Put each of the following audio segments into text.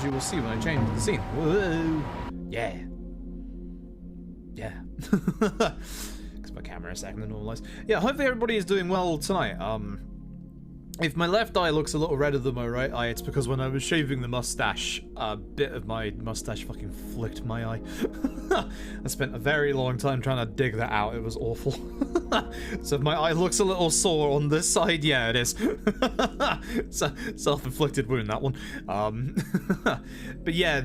you will see when I change the scene. Whoa. Yeah. Yeah. Because my camera is acting normalized. Yeah, hopefully everybody is doing well tonight. If my left eye looks a little redder than my right eye, it's because when I was shaving the mustache, a bit of my mustache fucking flicked my eye. I spent a very long time trying to dig that out. It was awful. So if my eye looks a little sore on this side, yeah, it is. It's a self-inflicted wound, that one. But yeah,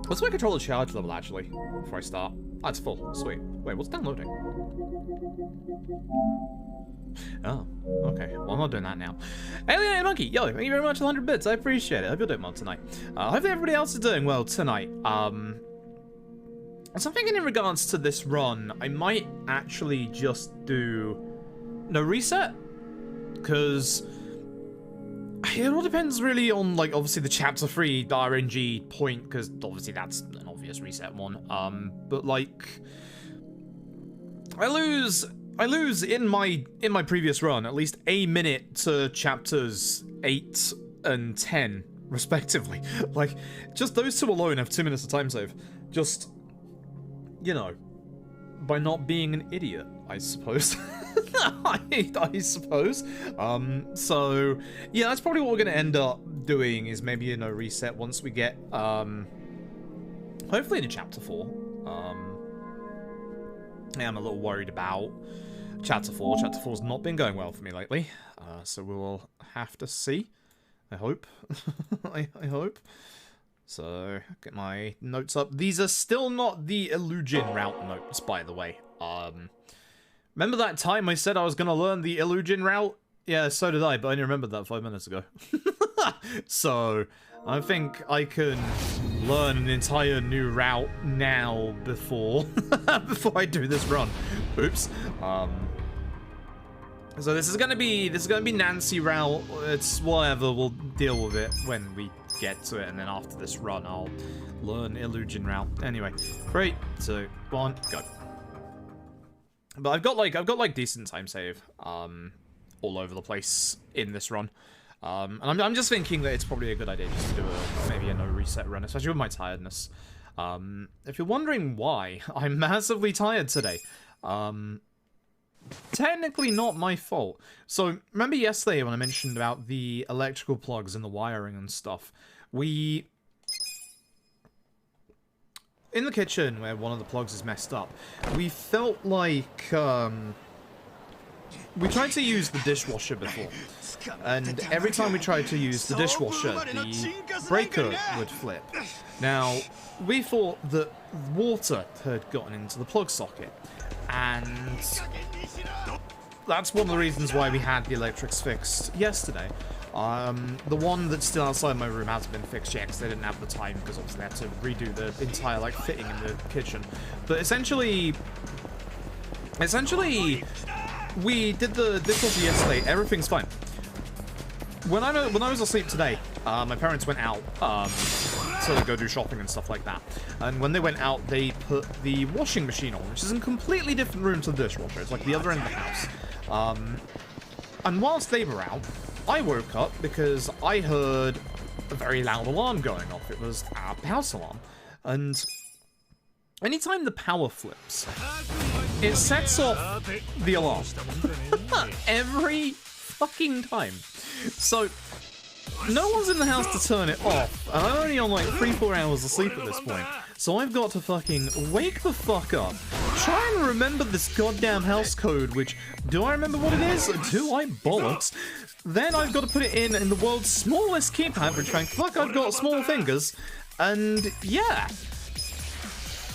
what's my controller charge level, actually, before I start? Oh, it's full. Sweet. Wait, what's downloading? Oh, okay. Well, I'm not doing that now. Alien Monkey, yo, thank you very much for 100 bits. I appreciate it. I hope you're doing well tonight. Hopefully everybody else is doing well tonight. So I'm thinking in regards to this run, I might actually just do no reset, because it all depends really on, like, obviously the chapter 3 RNG point, because obviously that's an obvious reset one. But like, I lose in my previous run at least a minute to chapters 8 and 10 respectively. Like, just those two alone have 2 minutes of time save. Just, you know, by not being an idiot, I suppose. I suppose. So yeah, that's probably what we're gonna end up doing, is maybe a no reset once we get hopefully into chapter 4. Yeah, I'm a little worried about chapter 4. Chapter 4's not been going well for me lately, so we will have to see. I hope. I hope. So, get my notes up. These are still not the Illusion route notes, by the way. Remember that time I said I was going to learn the Illusion route? Yeah, so did I, but I only remembered that 5 minutes ago. So, I think I can learn an entire new route now before I do this run. Oops. So this is gonna be Nancy route. It's whatever, we'll deal with it when we get to it, and then after this run I'll learn Illusion route. Anyway, 3, 2, 1, go. But I've got like decent time save all over the place in this run. And I'm just thinking that it's probably a good idea just to do maybe a no reset run, especially with my tiredness. If you're wondering why, I'm massively tired today. Technically not my fault. So, remember yesterday when I mentioned about the electrical plugs and the wiring and stuff? In the kitchen, where one of the plugs is messed up, we felt like, we tried to use the dishwasher before. And every time we tried to use the dishwasher, the breaker would flip. Now, we thought that water had gotten into the plug socket. And that's one of the reasons why we had the electrics fixed yesterday. The one that's still outside my room hasn't been fixed yet because they didn't have the time, because obviously they had to redo the entire, like, fitting in the kitchen. But essentially, we did the dishwasher yesterday. Everything's fine. When I was asleep today, my parents went out to go do shopping and stuff like that. And when they went out, they put the washing machine on, which is in a completely different room to the dishwasher. It's like the other end of the house. And whilst they were out, I woke up because I heard a very loud alarm going off. It was our house alarm. And anytime the power flips, it sets off the alarm. Every fucking time. So, no one's in the house to turn it off, and I'm only on like 3-4 hours of sleep at this point. So I've got to fucking wake the fuck up, try and remember this goddamn house code, which, do I remember what it is? Do I bollocks? Then I've got to put it in the world's smallest keypad, which thank fuck I've got small fingers, and yeah.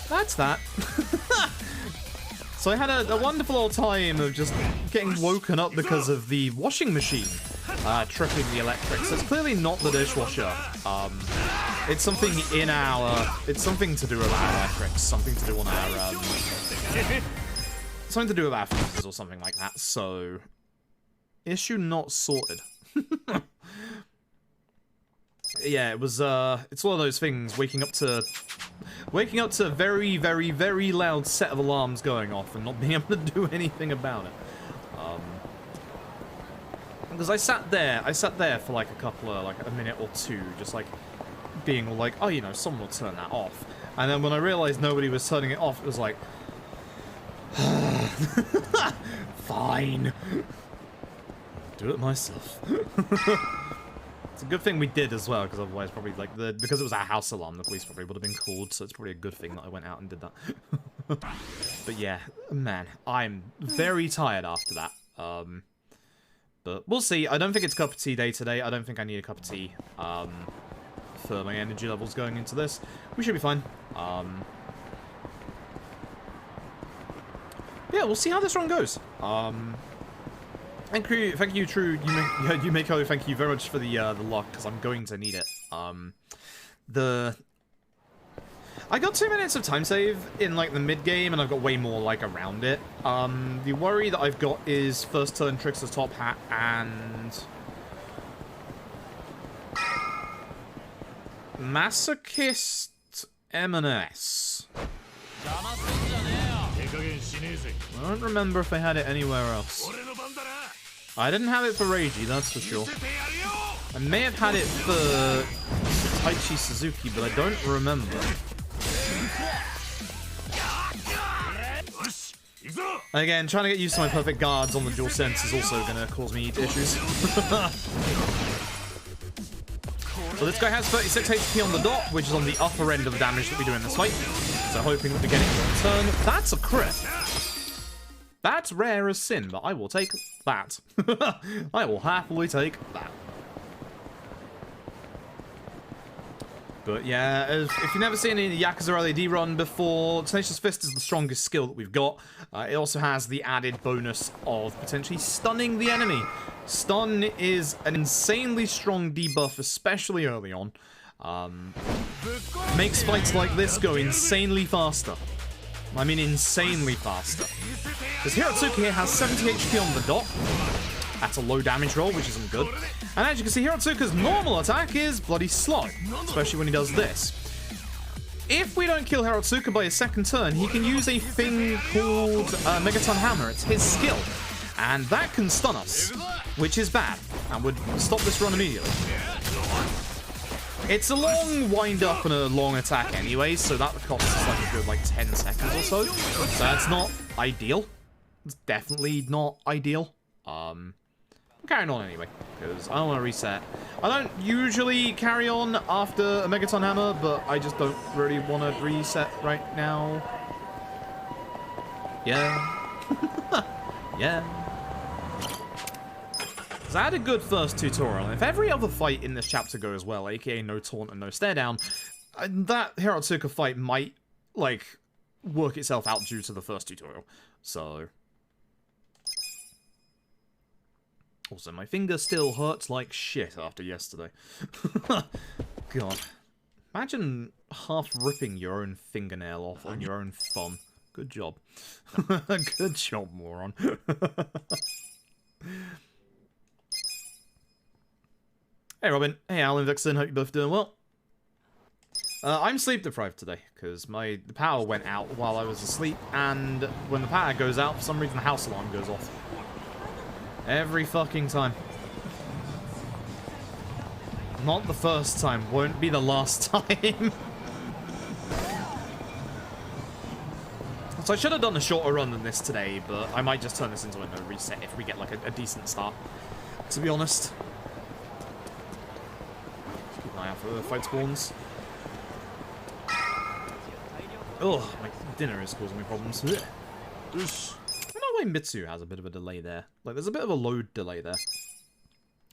That's that. So I had a wonderful old time of just getting woken up because of the washing machine tripping the electrics. It's clearly not the dishwasher. It's something in our... It's something to do with our electrics. Something to do on our... something to do with our fuses or something like that. So... Issue not sorted. Yeah, it was, it's one of those things, waking up to a very, very, very loud set of alarms going off and not being able to do anything about it. Because I sat there for like a minute or two, just like being all like, oh, you know, someone will turn that off. And then when I realized nobody was turning it off, it was like, fine. Do it myself. It's a good thing we did as well, because otherwise probably like because it was our house alarm, the police probably would have been called, so it's probably a good thing that I went out and did that. But yeah, man, I'm very tired after that. But we'll see. I don't think it's cup of tea day today. I don't think I need a cup of tea for my energy levels going into this. We should be fine. Yeah, we'll see how this run goes. Thank you, True. You make Mako. Thank you very much for the luck, because I'm going to need it. I got 2 minutes of time save in like the mid game, and I've got way more like around it. The worry that I've got is first turn Trickster's top hat and Masochist M&S. I don't remember if I had it anywhere else. I didn't have it for Reiji, that's for sure. I may have had it for Taichi Suzuki, but I don't remember. Again, trying to get used to my perfect guards on the dual sense is also going to cause me issues. So this guy has 36 HP on the dot, which is on the upper end of the damage that we do in this fight. So hoping that we get it on turn. That's a crit. That's rare as sin, but I will take that. I will happily take that. But yeah, if you've never seen any Yakuza LED run before, Tenacious Fist is the strongest skill that we've got. It also has the added bonus of potentially stunning the enemy. Stun is an insanely strong debuff, especially early on. Makes fights like this go insanely faster. I mean insanely faster. Because Hirotsuka here has 70 HP on the dot. That's a low damage roll, which isn't good. And as you can see, Hirotsuka's normal attack is bloody slow, especially when he does this. If we don't kill Hirotsuka by his second turn, he can use a thing called Megaton Hammer. It's his skill. And that can stun us, which is bad, and would stop this run immediately. It's a long wind-up and a long attack anyway, so that costs us like a good 10 seconds or so. So that's not ideal. It's definitely not ideal. I'm carrying on anyway, because I don't want to reset. I don't usually carry on after a Megaton Hammer, but I just don't really want to reset right now. Yeah. Yeah. Because I had a good first tutorial, and if every other fight in this chapter goes well, aka no taunt and no stare down, that Hirotsuka fight might, work itself out due to the first tutorial. So... Also, my finger still hurts like shit after yesterday. God. Imagine half ripping your own fingernail off on your own thumb. Good job. Good job, moron. Hey, Robin. Hey, Alan Vixen. Hope you're both doing well. I'm sleep deprived today, because the power went out while I was asleep, and when the power goes out, for some reason the house alarm goes off. Every fucking time. Not the first time. Won't be the last time. So I should have done a shorter run than this today, but I might just turn this into a no reset if we get a decent start. To be honest. Keep an eye out for the fight spawns. Ugh, my dinner is causing me problems. I don't know why Mitsu has a bit of a delay there. There's a bit of a load delay there.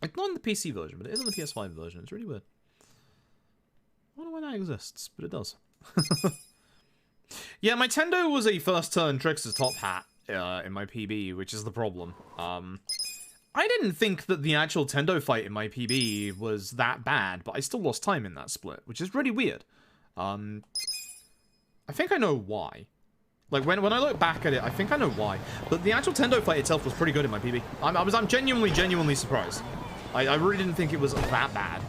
Not in the PC version, but it is in the PS5 version. It's really weird. I wonder why that exists, but it does. Yeah, my Tendo was a first turn Trickster's top hat in my PB, which is the problem. I didn't think that the actual Tendo fight in my PB was that bad, but I still lost time in that split, which is really weird. I think I know why. When I look back at it, I think I know why. But the actual Tendo fight itself was pretty good in my PB. I'm genuinely surprised. I really didn't think it was that bad.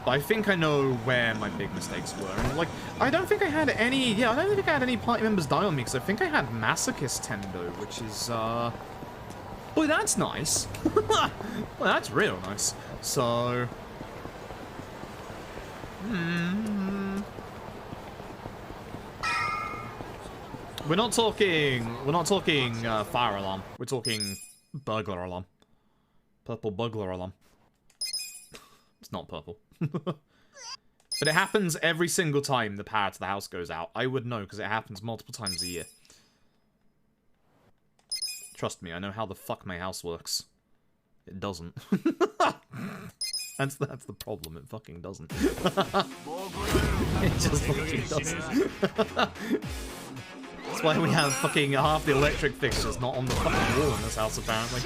But I think I know where my big mistakes were. And, I don't think I had any... Yeah, I don't think I had any party members die on me, because I think I had Masochist Tendo, which is, Boy, that's nice. Well, that's real nice. So... We're not talking fire alarm. We're talking burglar alarm. Purple burglar alarm. It's not purple. But it happens every single time the power to the house goes out. I would know because it happens multiple times a year. Trust me, I know how the fuck my house works. It doesn't. That's the problem. It fucking doesn't. It just fucking doesn't. That's why we have fucking half the electric fixtures not on the fucking wall in this house, apparently.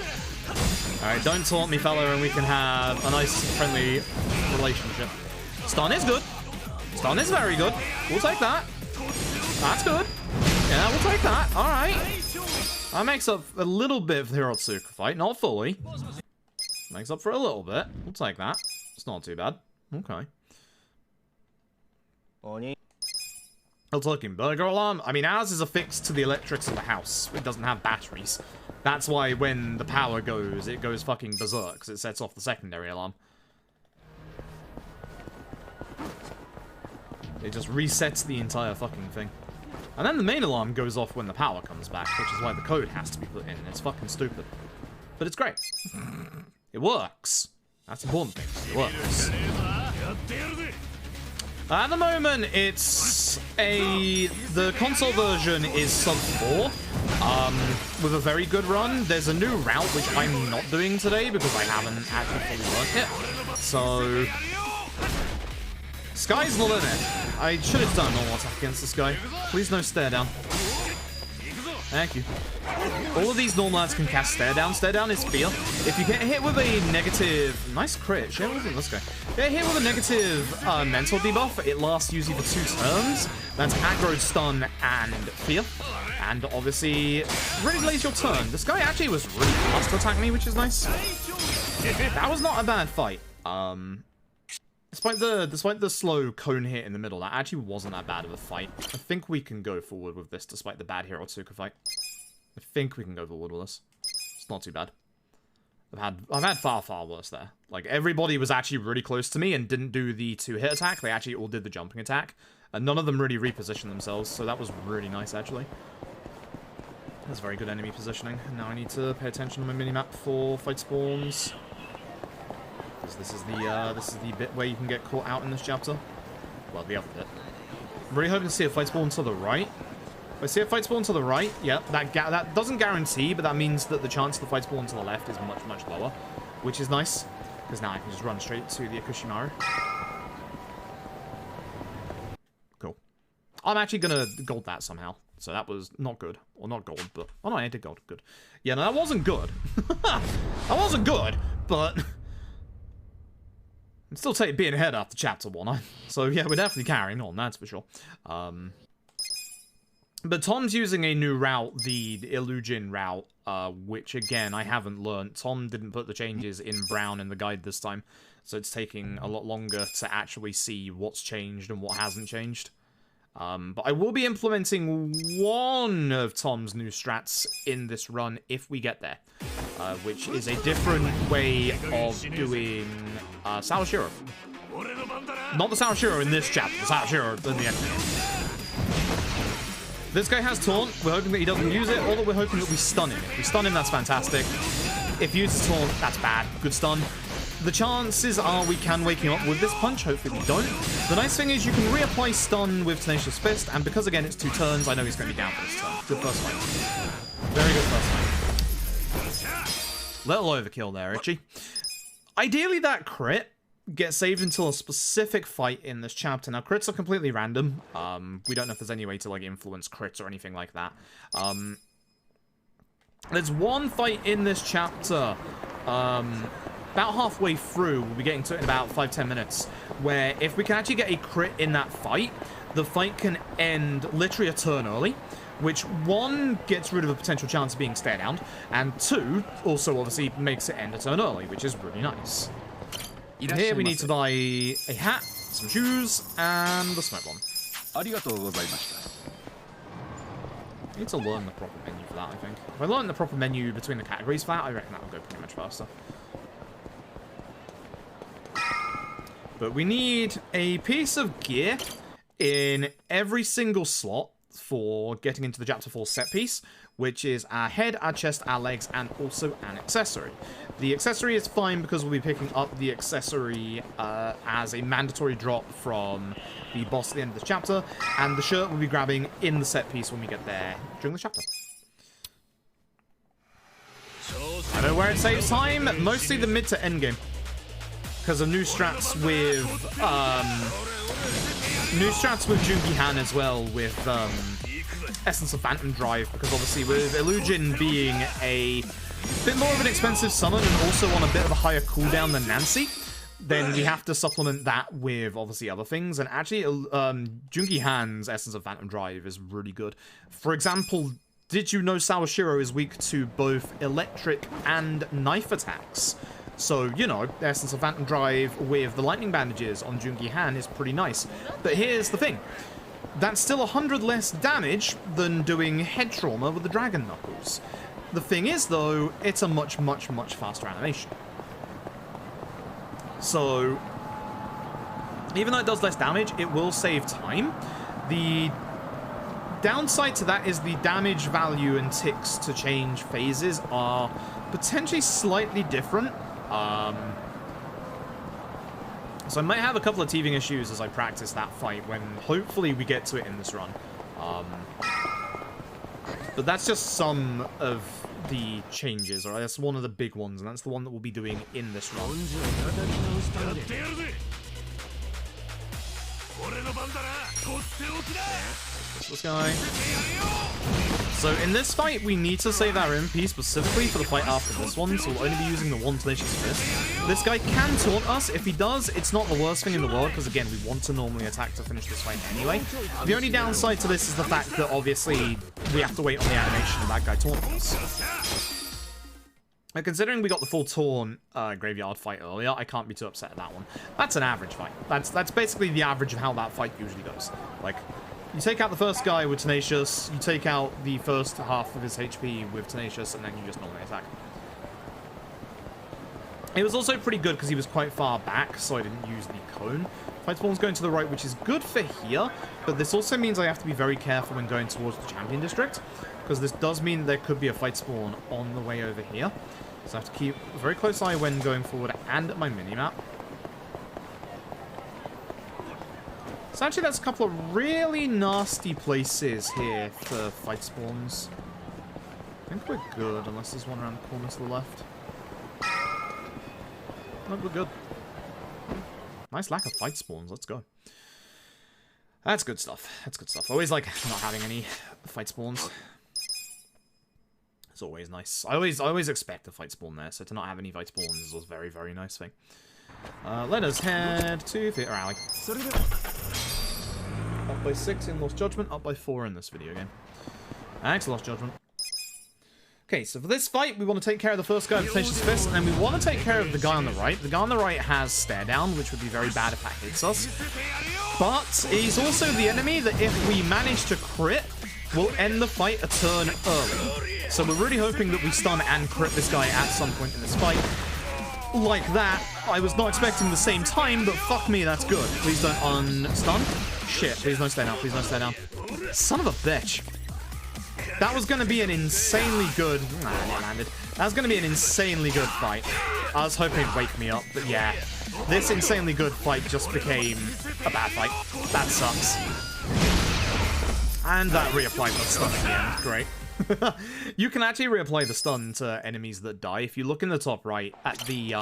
Alright, don't taunt me, fella, and we can have a nice, friendly relationship. Stun is good. Stun is very good. We'll take that. That's good. Yeah, we'll take that. Alright. That makes up a little bit for the Hirotsuka fight. Not fully. Makes up for a little bit. We'll take that. It's not too bad. Okay. Still talking burger alarm. I mean, ours is affixed to the electrics of the house. It doesn't have batteries. That's why when the power goes, it goes fucking berserk, because it sets off the secondary alarm. It just resets the entire fucking thing. And then the main alarm goes off when the power comes back, which is why the code has to be put in. It's fucking stupid. But it's great. It works. That's the important thing. It works. At the moment, it's the console version is sub 4, with a very good run. There's a new route, which I'm not doing today because I haven't actually fully learned it. So, sky's the limit. I should have done a normal attack against this guy. Please no stare down. Thank you. All of these normal lads can cast stare down. Stare down is fear. If you get hit with a negative... Nice crit. Shit, what was it? Let's go. Get hit with a negative mental debuff. It lasts usually for 2 turns. That's aggro, stun, and fear. And obviously, really delays your turn. This guy actually was really fast to attack me, which is nice. That was not a bad fight. Despite the slow cone hit in the middle, that actually wasn't that bad of a fight. I think we can go forward with this, despite the bad Hirotsuka fight. I think we can go forward with this. It's not too bad. I've had far worse there. Like, everybody was actually really close to me and didn't do the 2-hit attack. They actually all did the jumping attack. And none of them really repositioned themselves, so that was really nice, actually. That's very good enemy positioning. And now I need to pay attention on my minimap for fight spawns. This is the bit where you can get caught out in this chapter. Well, the other bit. I'm really hoping to see a fight spawn to the right. If I see a fight spawn to the right, yeah, that doesn't guarantee, but that means that the chance of the fight spawn to the left is much lower, which is nice, because now I can just run straight to the Akushimaru. Cool. I'm actually gonna gold that somehow, so that was not good, or not gold, but oh no, I did gold. Good. Yeah, no, that wasn't good. That wasn't good, but. I'd still take being ahead after chapter 1. So yeah, we're definitely carrying on, that's for sure. But Tom's using a new route, the Illujin route, which again, I haven't learned. Tom didn't put the changes in brown in the guide this time, so it's taking a lot longer to actually see what's changed and what hasn't changed. But I will be implementing one of Tom's new strats in this run if we get there, which is a different way of doing Sawashiro. Not the Sawashiro in this chapter, the Sawashiro in the end. This guy has taunt. We're hoping that he doesn't use it, or that we're hoping that we stun him. If we stun him, that's fantastic. If he uses taunt, that's bad. Good stun. The chances are we can wake him up with this punch. Hopefully we don't. The nice thing is you can reapply stun with Tenacious Fist, and because again it's 2 turns, I know he's going to be down for this turn. Good first fight. Very good first fight. Little overkill there, Itchy. Ideally that crit gets saved until a specific fight in this chapter. Now crits are completely random. We don't know if there's any way to like influence crits or anything like that. There's one fight in this chapter. About halfway through, we'll be getting to it in about 5-10 minutes, where if we can actually get a crit in that fight, the fight can end literally a turn early, which 1 gets rid of a potential chance of being stare down, and 2 also obviously makes it end a turn early, which is really nice. Here we need to buy a hat, some shoes, and the smoke bomb. I need to learn the proper menu for that, I think. If I learn the proper menu between the categories for that, I reckon that will go pretty much faster. But we need a piece of gear in every single slot for getting into the Chapter 4 set piece, which is our head, our chest, our legs, and also an accessory. The accessory is fine because we'll be picking up the accessory as a mandatory drop from the boss at the end of the chapter, and the shirt we'll be grabbing in the set piece when we get there during the chapter. I know where it saves time, mostly the mid to end game. Because of new strats with Jungi Han as well, with Essence of Phantom Drive, because obviously with Illujin being a bit more of an expensive summon and also on a bit of a higher cooldown than Nancy, then we have to supplement that with obviously other things. And actually, Jungi Han's Essence of Phantom Drive is really good. For example, did you know Sawashiro is weak to both electric and knife attacks? So, you know, Essence of Phantom Drive with the lightning bandages on Jungi Han is pretty nice. But here's the thing. That's still 100 less damage than doing head trauma with the Dragon Knuckles. The thing is, though, it's a much, much, much faster animation. So, even though it does less damage, it will save time. The downside to that is the damage value and ticks to change phases are potentially slightly different. So I might have a couple of teething issues as I practice that fight when hopefully we get to it in this run. But that's just some of the changes, or that's one of the big ones, and that's the one that we'll be doing in this run. This guy. So in this fight, we need to save our MP specifically for the fight after this one, so we'll only be using the one Tenacious Fist. This guy can taunt us. If he does, it's not the worst thing in the world, because again, we want to normally attack to finish this fight anyway. The only downside to this is the fact that obviously we have to wait on the animation of that guy taunting us. Now, considering we got the full taunt graveyard fight earlier, I can't be too upset at that one. That's an average fight. That's basically the average of how that fight usually goes. Like, you take out the first guy with Tenacious, you take out the first half of his HP with Tenacious, and then you just normally attack. It was also pretty good because he was quite far back, so I didn't use the cone. Fight spawn's going to the right, which is good for here, but this also means I have to be very careful when going towards the Champion District, because this does mean there could be a fight spawn on the way over here. So I have to keep a very close eye when going forward and at my minimap. So actually, that's a couple of really nasty places here for fight spawns. I think we're good, unless there's one around the corner to the left. No, we're good. Nice lack of fight spawns. Let's go. That's good stuff. That's good stuff. I always like not having any fight spawns. It's always nice. I always expect a fight spawn there, so to not have any fight spawns is a very, very nice thing. Let us head to Theatre Alley. Up by 6 in Lost Judgment, up by 4 in this video game. Thanks, Lost Judgment. Okay, so for this fight, we want to take care of the first guy with Tenacious Fist, and then we want to take care of the guy on the right. The guy on the right has Stare Down, which would be very bad if that hits us. But he's also the enemy that if we manage to crit, will end the fight a turn early. So we're really hoping that we stun and crit this guy at some point in this fight. Like that. I was not expecting the same time, but fuck me, that's good. Please don't unstun. Shit, please don't stay down, please don't stay down. Son of a bitch. That was going to be an insanely good... Nah, it landed. That was going to be an insanely good fight. I was hoping it'd wake me up, but yeah. This insanely good fight just became a bad fight. That sucks. And that reapplied the stun at the end. Great. You can actually reapply the stun to enemies that die. If you look in the top right at the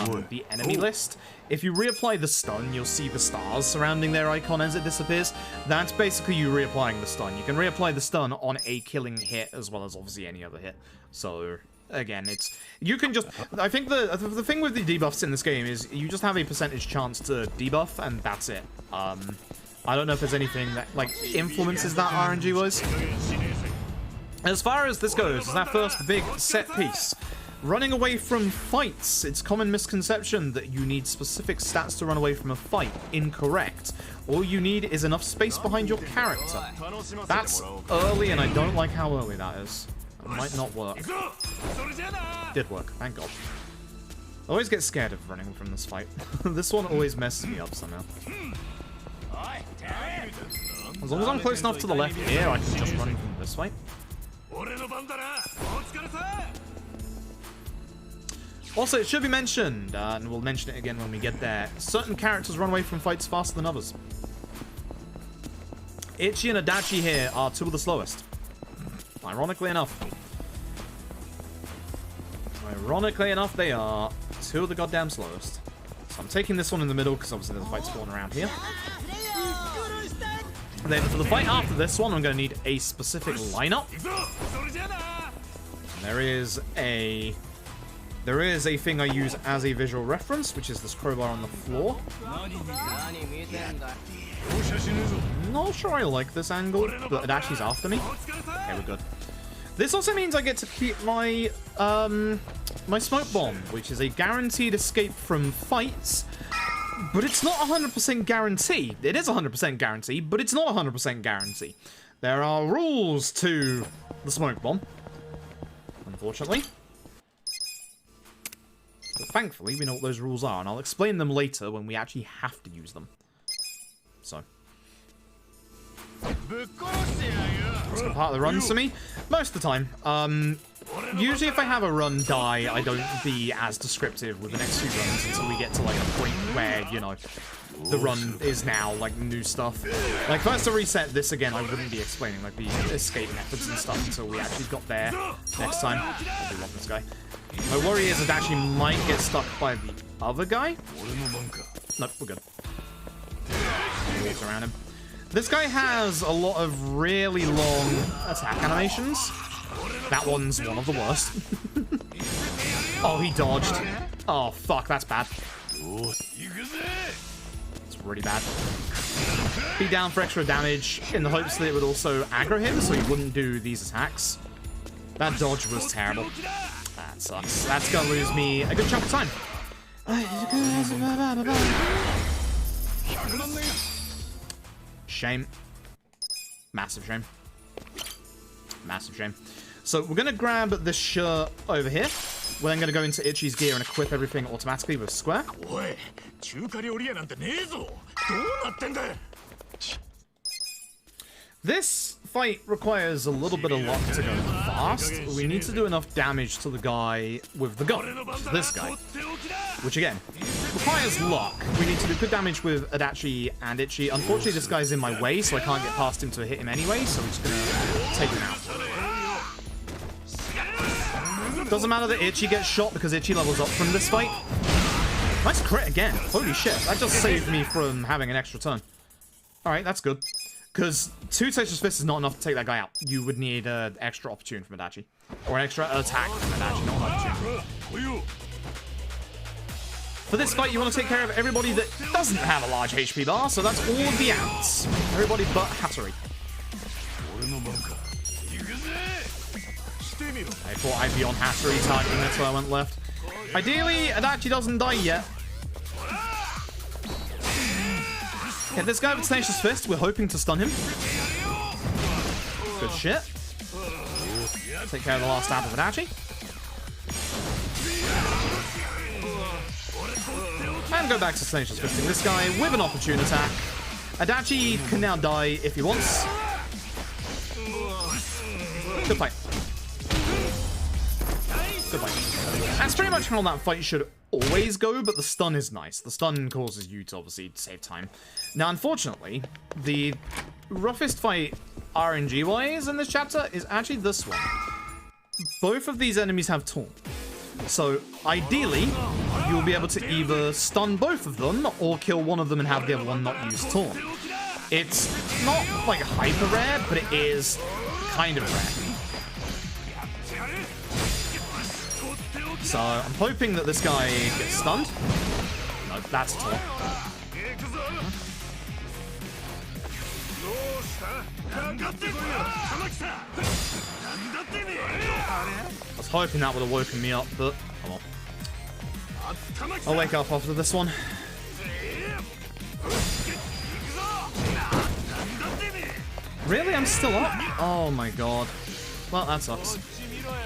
enemy list, if you reapply the stun, you'll see the stars surrounding their icon as it disappears. That's basically you reapplying the stun. You can reapply the stun on a killing hit as well as obviously any other hit. So again, it's you can just. I think the thing with the debuffs in this game is you just have a percentage chance to debuff, and that's it. I don't know if there's anything that like influences that RNG wise. As far as this goes, it's that first big set piece. Running away from fights. It's common misconception that you need specific stats to run away from a fight. Incorrect. All you need is enough space behind your character. That's early, and I don't like how early that is. It might not work. Did work, thank God. I always get scared of running from this fight. This one always messes me up somehow. As long as I'm close enough to the left here, I can just run from this fight. Also, it should be mentioned, and we'll mention it again when we get there, certain characters run away from fights faster than others. Ichi and Adachi here are two of the slowest. Ironically enough. Ironically enough, they are two of the goddamn slowest. So I'm taking this one in the middle, because obviously there's a fight spawn around here. And then for the fight after this one, I'm going to need a specific lineup. And there is a thing I use as a visual reference, which is this crowbar on the floor. Not sure I like this angle, but Adachi's after me. Okay, we're good. This also means I get to keep my my smoke bomb, which is a guaranteed escape from fights, but it's not 100% guarantee. It is 100% guarantee, but it's not 100% guarantee. There are rules to the smoke bomb, unfortunately. But thankfully, we know what those rules are, and I'll explain them later when we actually have to use them. So. It's part of the runs for me. Most of the time. Usually if I have a run die, I don't be as descriptive with the next few runs until we get to like a point where, you know, the run is now like new stuff. Like if I was to reset this again, I wouldn't be explaining like the escape methods and stuff until we actually got there next time. I do love this guy. My worry is it actually might get stuck by the other guy. Nope, we're good. Walks around him. This guy has a lot of really long attack animations. That one's one of the worst. Oh, he dodged. Oh, fuck, that's bad. It's really bad. Be down for extra damage in the hopes that it would also aggro him so he wouldn't do these attacks. That dodge was terrible. That sucks. That's gonna lose me a good chunk of time. Shame. Massive shame. Massive shame. So we're gonna grab this shirt over here. We're then gonna go into Ichi's gear and equip everything automatically with square. This fight requires a little bit of luck to go fast. We need to do enough damage to the guy with the gun, this guy, which again requires luck. We need to do good damage with Adachi and Ichi. Unfortunately, this guy's in my way, so I can't get past him to hit him anyway, so I'm just gonna take him out. Doesn't matter that Ichi gets shot because Ichi levels up from this fight. Nice crit again. Holy shit, that just saved me from having an extra turn. Alright, that's good. Because 2 Tenacious Fists is not enough to take that guy out. You would need an extra opportune from Adachi. Or an extra attack from Adachi, not an opportune. For this fight, you want to take care of everybody that doesn't have a large HP bar, so that's all of the ants. Everybody but Hattori. I thought I'd be on Hattori targeting it, so I went left. Ideally, Adachi doesn't die yet. Hit this guy with Tenacious Fist. We're hoping to stun him. Good shit. Take care of the last stab of Adachi. And go back to Tenacious Fisting this guy with an opportune attack. Adachi can now die if he wants. Good fight. Good fight. That's pretty much how that fight should always go, but the stun is nice. The stun causes you to obviously save time. Now, unfortunately, the roughest fight RNG-wise in this chapter is actually this one. Both of these enemies have Taunt. So, ideally, you'll be able to either stun both of them or kill one of them and have the other one not use Taunt. It's not, like, hyper rare, but it is kind of rare. So, I'm hoping that this guy gets stunned. No, that's a taunt. I was hoping that would have woken me up, but come on. I'll wake up after this one. Really? I'm still up? Oh my god. Well, that sucks.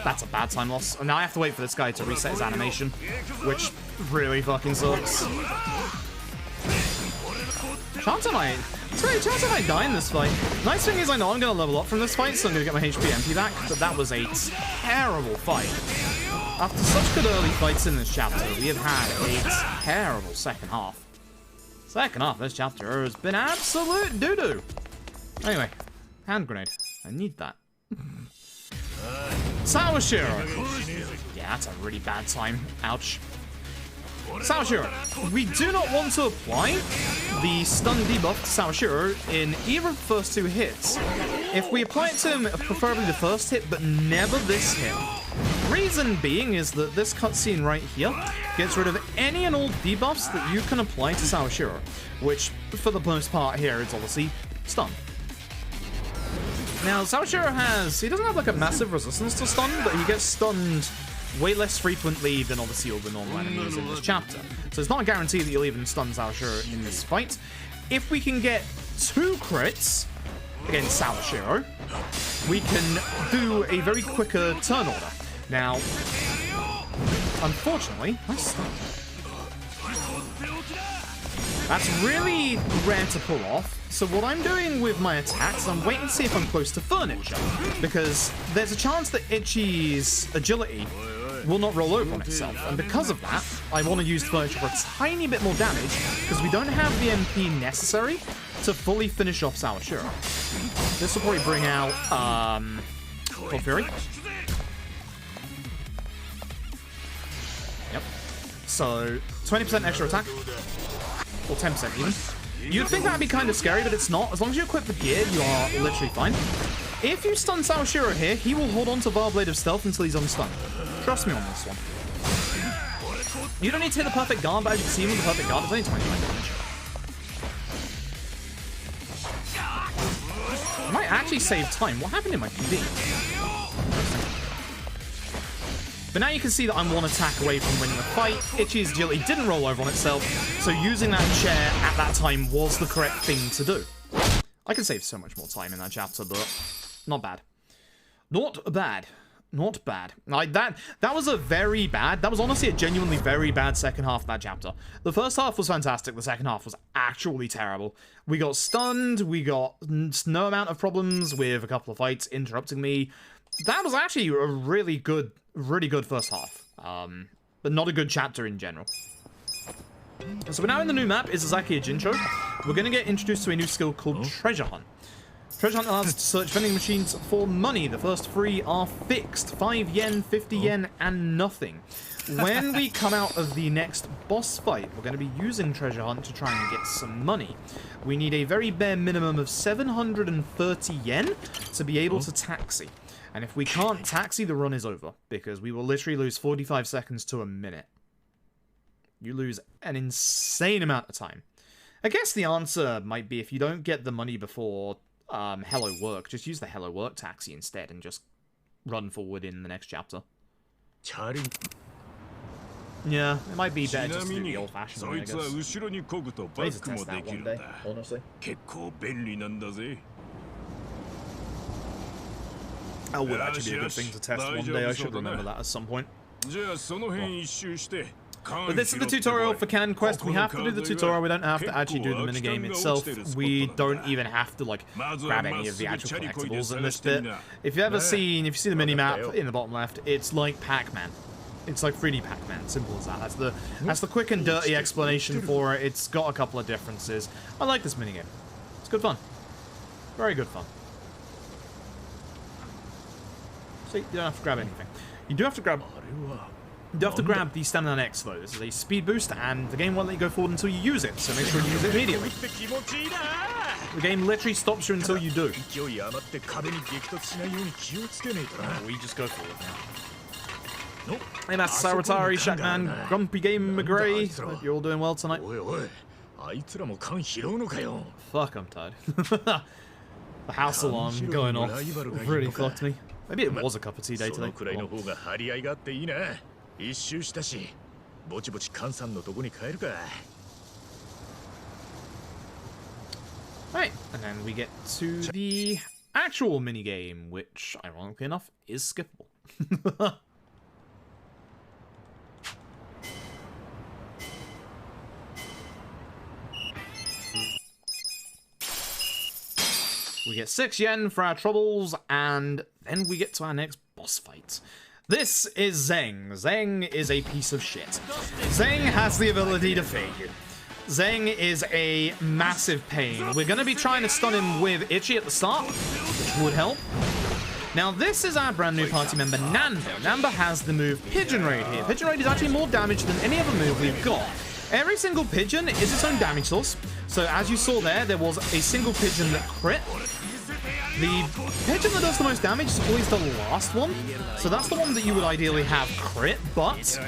That's a bad time loss. And now I have to wait for this guy to reset his animation, which really fucking sucks. Chance I might die in this fight. Nice thing is I know I'm going to level up from this fight, so I'm going to get my HP MP back, but that was a terrible fight. After such good early fights in this chapter, we have had a terrible second half. Second half of this chapter has been absolute doo-doo. Anyway, hand grenade. I need that. Sawashiro. Yeah, that's a really bad time. Ouch. Sawashiro. We do not want to apply the stun debuff to Sawashiro in either of the first two hits. If we apply it to him, preferably the first hit, but never this hit. Reason being is that this cutscene right here gets rid of any and all debuffs that you can apply to Sawashiro, which, for the most part here, is obviously stun. Now, Sawashiro he doesn't have like a massive resistance to stun, but he gets stunned way less frequently than obviously all the normal enemies in this chapter. So it's not a guarantee that you'll even stun Sawashiro in this fight. If we can get 2 crits against Sawashiro, we can do a very quicker turn order. Now, unfortunately, my stun. That's really rare to pull off. So what I'm doing with my attacks, I'm waiting to see if I'm close to furniture, because there's a chance that Itchy's agility will not roll over on itself, and because of that, I want to use furniture for a tiny bit more damage, because we don't have the MP necessary to fully finish off Sawashiro. This will probably bring out, Cold Fury. Yep. So, 20% extra attack. Or 10% even. You'd think that'd be kind of scary, but it's not. As long as you equip the gear, you are literally fine. If you stun Sawashiro here, he will hold on to Barblade of Stealth until he's unstunned. Trust me on this one. You don't need to hit the perfect guard, but as you can see with the perfect guard, it's only 29 damage. I might actually save time. What happened in my PB? But now you can see that I'm one attack away from winning the fight. Itchy's agility didn't roll over on itself, so using that chair at that time was the correct thing to do. I could save so much more time in that chapter, but not bad. Not bad. Not bad. Like, that was a very bad, that was honestly a genuinely very bad second half of that chapter. The first half was fantastic, the second half was actually terrible. We got stunned, we got no amount of problems with a couple of fights interrupting me. That was actually a really good first half. But not a good chapter in general. So we're now in the new map, Izazaki Jincho. We're going to get introduced to a new skill called Treasure Hunt. Treasure Hunt allows us to search vending machines for money. The first 3 are fixed. 5 yen, 50 yen, and nothing. When we come out of the next boss fight, we're going to be using Treasure Hunt to try and get some money. We need a very bare minimum of 730 yen to be able to taxi. And if we can't taxi, the run is over, because we will literally lose 45 seconds to a minute. You lose an insane amount of time. I guess the answer might be if you don't get the money before Hello Work, just use the Hello Work taxi instead and just run forward in the next chapter. Yeah, it might be better just to do the old-fashioned way, I guess. I need to test that one day, honestly. That would actually be a good thing to test one day. I should remember that at some point. But this is the tutorial for Can Quest. We have to do the tutorial. We don't have to actually do the minigame itself. We don't even have to like grab any of the actual collectibles in this bit. If you see the minimap in the bottom left, it's like Pac-Man. It's like 3D Pac-Man. Simple as that. That's the quick and dirty explanation for it. It's got a couple of differences. I like this minigame. It's good fun. Very good fun. See, you don't have to grab anything. You do have to grab the Stamina X though. This is a speed boost, and the game won't let you go forward until you use it, so make sure you use it immediately. The game literally stops you until you do. We just go forward now. Hey Master Saratari, Shackman, Grumpy Game McGray. Hope you're all doing well tonight. Fuck, I'm tired. The house alarm going off really fucked me. Maybe it was a cup of tea day today. Right, and then we get to the actual minigame, which, ironically enough, is skippable. We get 6 yen for our troubles, and then we get to our next boss fight. This is Zeng. Zeng is a piece of shit. Zeng has the ability to feed you. Zeng is a massive pain. We're going to be trying to stun him with Itchy at the start, which would help. Now, this is our brand new party member, Nando. Nando has the move Pigeon Raid here. Pigeon Raid is actually more damage than any other move we've got. Every single pigeon is its own damage source. So as you saw there was a single pigeon that crit. The pigeon that does the most damage is always the last one. So that's the one that you would ideally have crit, but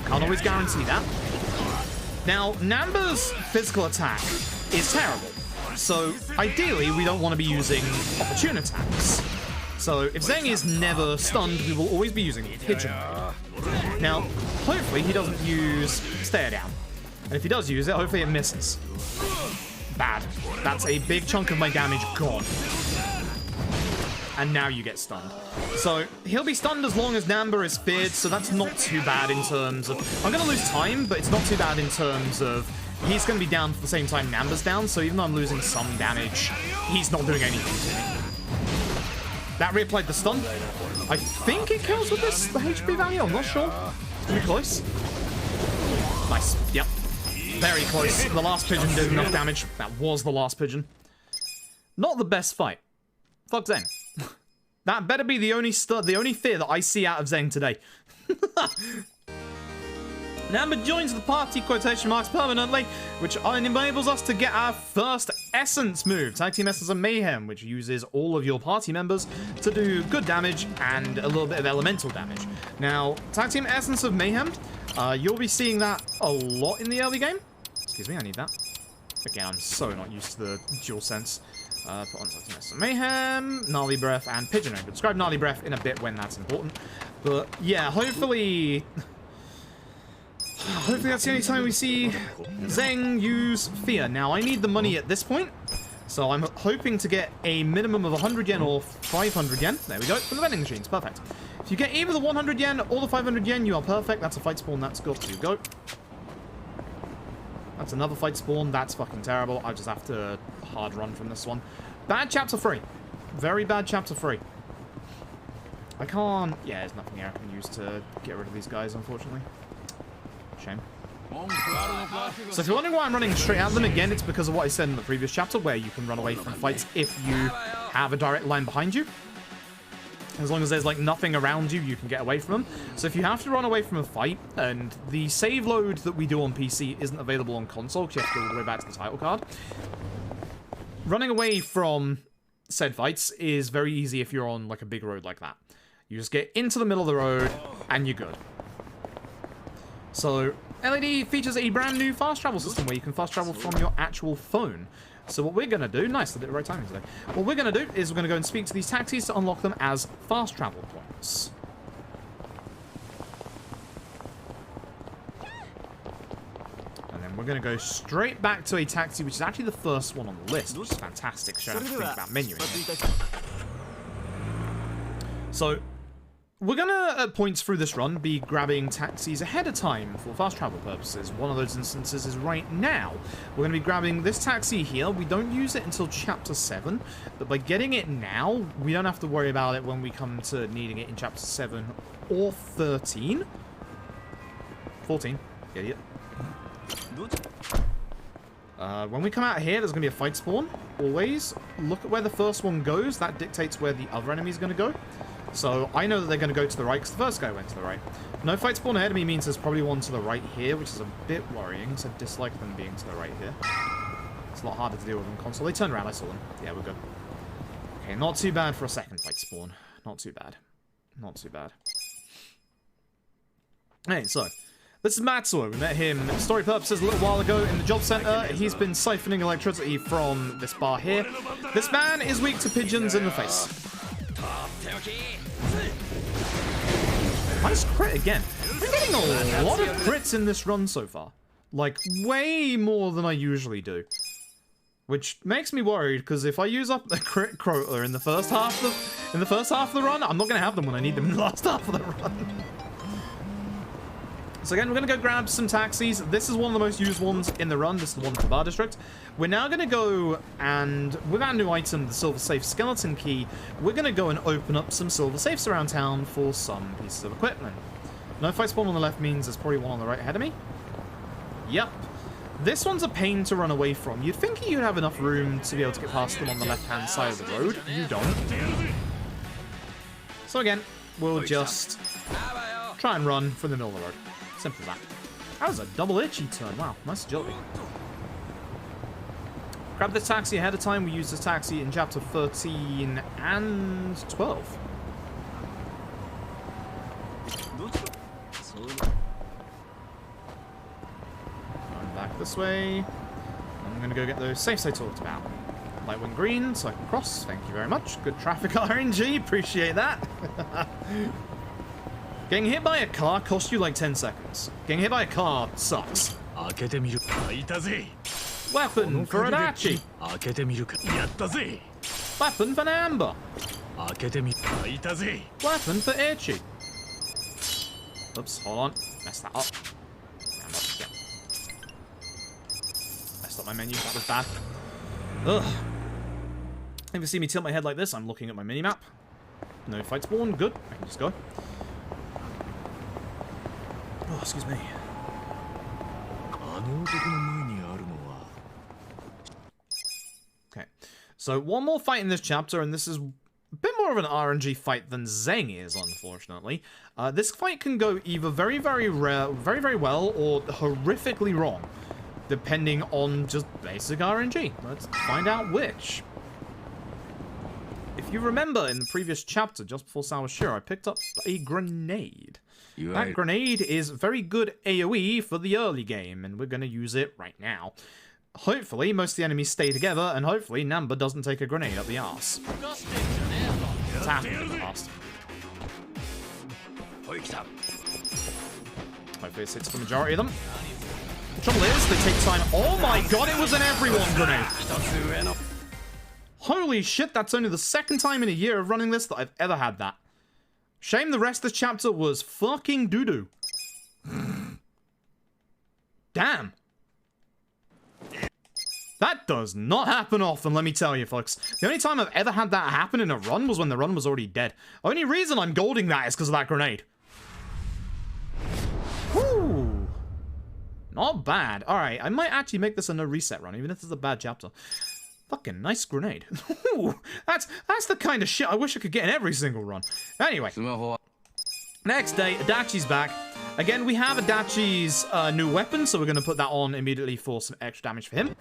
can't always guarantee that. Now, Namba's physical attack is terrible. So ideally, we don't want to be using opportune attacks. So if Zeng is never stunned, we will always be using Pigeon. Now, hopefully he doesn't use Stare Down. And if he does use it, hopefully it misses. Bad. That's a big chunk of my damage gone. And now you get stunned. So he'll be stunned as long as Namba is feared, so that's not too bad in terms of... I'm going to lose time, but it's not too bad in terms of... He's going to be down for the same time Namba's down, so even though I'm losing some damage, he's not doing anything to me. That reapplied the stun. I think it kills with this, the HP value, I'm not sure. Pretty close. Nice, yep. Very close. The last pigeon did enough damage. That was the last pigeon. Not the best fight. Fuck Zeng. That better be the only fear that I see out of Zeng today. Namba joins the party, quotation marks, permanently, which enables us to get our first Essence move, Tag Team Essence of Mayhem, which uses all of your party members to do good damage and a little bit of elemental damage. Now, Tag Team Essence of Mayhem, you'll be seeing that a lot in the early game. Excuse me, I need that. Again, I'm so not used to the dual sense. Put on Tag Team Essence of Mayhem, Gnarly Breath, and Pigeon Raid. We'll describe Gnarly Breath in a bit when that's important. But yeah, hopefully that's the only time we see Zeng use Fear. Now, I need the money at this point, so I'm hoping to get a minimum of 100 yen or 500 yen. There we go, for the vending machines. Perfect. If you get either the 100 yen or the 500 yen, you are perfect. That's a fight spawn. That's got to go. That's another fight spawn. That's fucking terrible. I just have to hard run from this one. Bad chapter 3. Very bad chapter 3. I can't... Yeah, there's nothing here I can use to get rid of these guys, unfortunately. Shame. So if you're wondering why I'm running straight at them, again, it's because of what I said in the previous chapter, where you can run away from fights if you have a direct line behind you. As long as there's, like, nothing around you, you can get away from them. So if you have to run away from a fight, and the save load that we do on PC isn't available on console, because you have to go all the way back to the title card, running away from said fights is very easy if you're on, like, a big road like that. You just get into the middle of the road, and you're good. So, LED features a brand new fast travel system where you can fast travel from your actual phone. So what we're going to do... Nice, I did the right timing today. What we're going to do is we're going to go and speak to these taxis to unlock them as fast travel points. And then we're going to go straight back to a taxi, which is actually the first one on the list, which is fantastic. So I don't have to think about menuing. So... we're gonna, at points through this run, be grabbing taxis ahead of time for fast travel purposes. One of those instances is right now. We're gonna be grabbing this taxi here. We don't use it until Chapter 7, but by getting it now, we don't have to worry about it when we come to needing it in Chapter 7 or 13. 14, idiot. When we come out here, there's gonna be a fight spawn. Always look at where the first one goes. That dictates where the other enemy's gonna go. So I know that they're going to go to the right because the first guy went to the right. No fight spawn ahead of me means there's probably one to the right here, which is a bit worrying, so I dislike them being to the right here. It's a lot harder to deal with on console. They turned around, I saw them. Yeah, we're good. Okay, not too bad for a second fight spawn. Not too bad. Not too bad. Hey, so This is Matsuo. We met him for story purposes a little while ago in the job center. He's been siphoning electricity from this bar here. This man is weak to pigeons in the face. Nice crit again. I'm getting a lot of crits in this run so far. Like, way more than I usually do. Which makes me worried, because if I use up the crit quota in the first half of the run, I'm not going to have them when I need them in the last half of the run. So again, we're going to go grab some taxis. This is one of the most used ones in the run. This is the one for the bar district. We're now going to go and, with our new item, the Silver Safe Skeleton Key, we're going to go and open up some silver safes around town for some pieces of equipment. No fight spawn on the left means there's probably one on the right ahead of me. Yep. This one's a pain to run away from. You'd think you'd have enough room to be able to get past them on the left-hand side of the road. You don't. So again, we'll just try and run from the middle of the road. Simple as that. That was a double itchy turn. Wow, nice agility. Grab this taxi ahead of time. We used this taxi in chapter 13 and 12. Going back this way. I'm going to go get those safes I talked about. Light one green so I can cross. Thank you very much. Good traffic RNG. Appreciate that. Getting hit by a car costs you like 10 seconds. Getting hit by a car sucks. Weapon for Adachi. Weapon for Amber. Weapon for Ichi. Oops, hold on. Messed that up. Yeah. Messed up my menu. That was bad. Ugh. If you see me tilt my head like this, I'm looking at my minimap. No fight spawn. Good. I can just go. Oh, excuse me. Okay, so one more fight in this chapter, and this is a bit more of an RNG fight than Zeng is, unfortunately. This fight can go either very, very well, or horrifically wrong, depending on just basic RNG. Let's find out which. If you remember, in the previous chapter, just before Sawashiro, I picked up a grenade. That grenade is very good AoE for the early game, and we're going to use it right now. Hopefully, most of the enemies stay together, and hopefully, Namba doesn't take a grenade up the arse. It's happened in the past. Hopefully, this hits the majority of them. The trouble is, they take time. Oh my god, it was an everyone grenade! Holy shit, that's only the second time in a year of running this that I've ever had that. Shame the rest of this chapter was fucking doo-doo. Damn. That does not happen often, let me tell you, folks. The only time I've ever had that happen in a run was when the run was already dead. Only reason I'm golding that is because of that grenade. Whew. Not bad. Alright, I might actually make this a no reset run, even if this is a bad chapter. Fucking nice grenade. Ooh, that's the kind of shit I wish I could get in every single run. Anyway. Next day, Adachi's back. Again, we have Adachi's new weapon, so we're going to put that on immediately for some extra damage for him.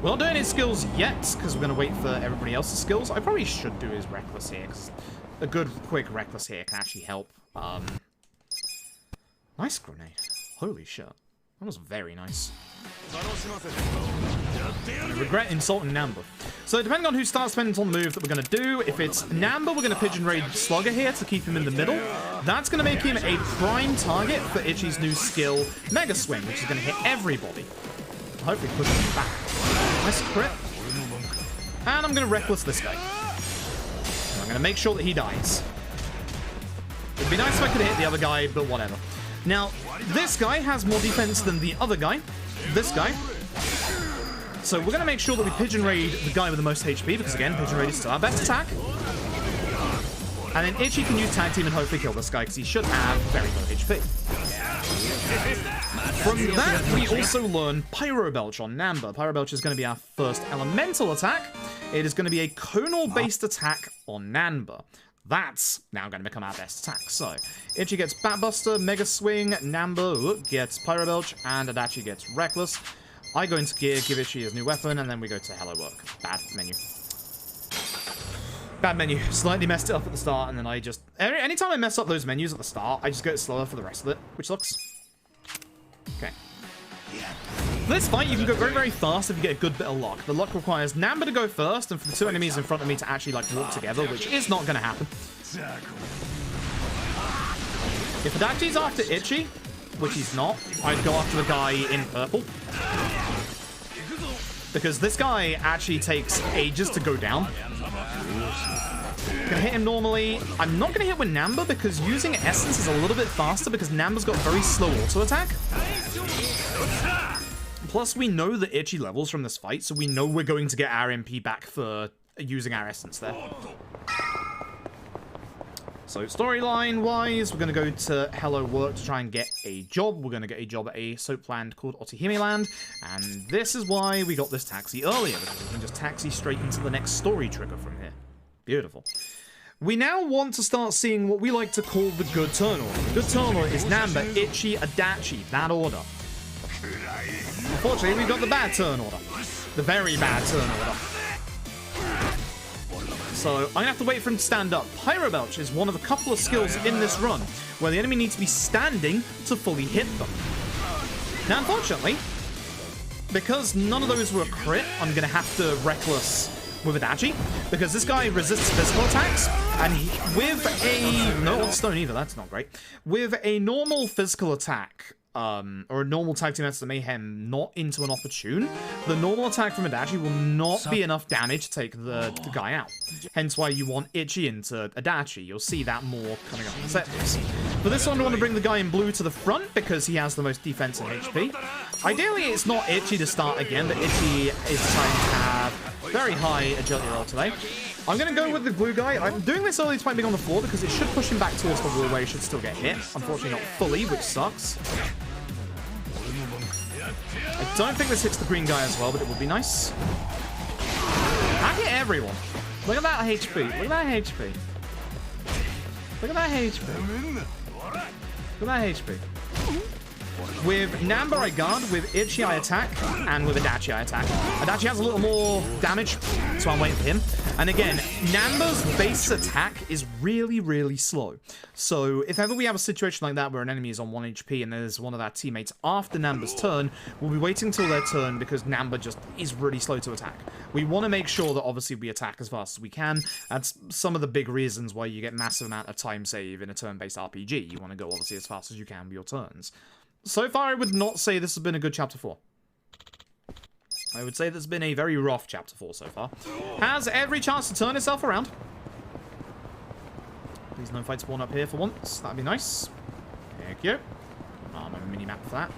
We're not doing his skills yet, because we're going to wait for everybody else's skills. I probably should do his Reckless here, because a good, quick Reckless here can actually help. Nice grenade. Holy shit. That was very nice. I regret insulting Namba. So depending on who starts spending on the move that we're going to do, if it's Namba, we're going to Pigeon Raid Slugger here to keep him in the middle. That's going to make him a prime target for Ichi's new skill, Mega Swing, which is going to hit everybody. Hopefully push him back. Nice crit. And I'm going to Reckless this guy. And I'm going to make sure that he dies. It'd be nice if I could hit the other guy, but whatever. Now, this guy has more defense than the other guy. This guy. So we're going to make sure that we Pigeon Raid the guy with the most HP, because again, Pigeon Raid is still our best attack. And then Ichi can use Tag Team and hopefully kill this guy, because he should have very low HP. From that, we also learn Pyro Belch on Namba. Pyro Belch is going to be our first elemental attack. It is going to be a conal-based attack on Namba. That's now going to become our best attack. So, Ichi gets Batbuster, Mega Swing, Namba gets Pyro Belch, and Adachi gets Reckless. I go into gear, give Ichi his new weapon, and then we go to Hello Work. Bad menu. Bad menu. Slightly messed it up at the start, and then I just... Anytime I mess up those menus at the start, I just get slower for the rest of it, which sucks. Okay. For this fight, you can go very, very fast if you get a good bit of luck. The luck requires Namba to go first, and for the two enemies in front of me to actually, like, walk together, which is not going to happen. If Adachi's after Ichi, which he's not, I'd go after the guy in purple. Because this guy actually takes ages to go down. Gonna hit him normally. I'm not gonna hit with Namba because using Essence is a little bit faster because Namba's got very slow auto attack. Plus, we know the Ichi levels from this fight, so we know we're going to get our MP back for using our Essence there. So, storyline-wise, we're going to go to Hello Work to try and get a job. We're going to get a job at a soap land called Otihime Land. And this is why we got this taxi earlier, because we can just taxi straight into the next story trigger from here. Beautiful. We now want to start seeing what we like to call the good turn order. The good turn order is Namba, Ichi, Adachi, that order. Unfortunately, we've got the bad turn order. The very bad turn order. So I'm gonna have to wait for him to stand up. Pyro Belch is one of a couple of skills in this run where the enemy needs to be standing to fully hit them. Now, unfortunately, because none of those were a crit, I'm gonna have to Reckless with Adachi, because this guy resists physical attacks, and with a... No, on stone either, that's not great. With a normal physical attack, or a normal tag team Master Mayhem not into an opportune, the normal attack from Adachi will not be enough damage to take the guy out. Hence why you want Ichi into Adachi. You'll see that more coming up in the set list. For this one, I want to bring the guy in blue to the front because he has the most defense and HP. Ideally, it's not Ichi to start again, but Ichi is trying to have very high agility roll today. I'm going to go with the blue guy. I'm doing this early despite being on the floor because it should push him back towards the wall where he should still get hit. Unfortunately, not fully, which sucks. I don't think this hits the green guy as well, but it would be nice. I hit everyone. Look at that HP. Look at that HP. Look at that HP. Look at that HP. With Namba I guard, with Ichi I attack, and with Adachi I attack. Adachi has a little more damage, so I'm waiting for him. And again, Namba's base attack is really, really slow. So if ever we have a situation like that where an enemy is on 1 HP and there's one of our teammates after Namba's turn, we'll be waiting till their turn because Namba just is really slow to attack. We want to make sure that obviously we attack as fast as we can. That's some of the big reasons why you get massive amount of time save in a turn-based RPG. You want to go obviously as fast as you can with your turns. So far, I would not say this has been a good Chapter 4. I would say this has been a very rough Chapter 4 so far. Has every chance to turn itself around. Please no fight spawn up here for once. That'd be nice. Thank you. My mini-map for that.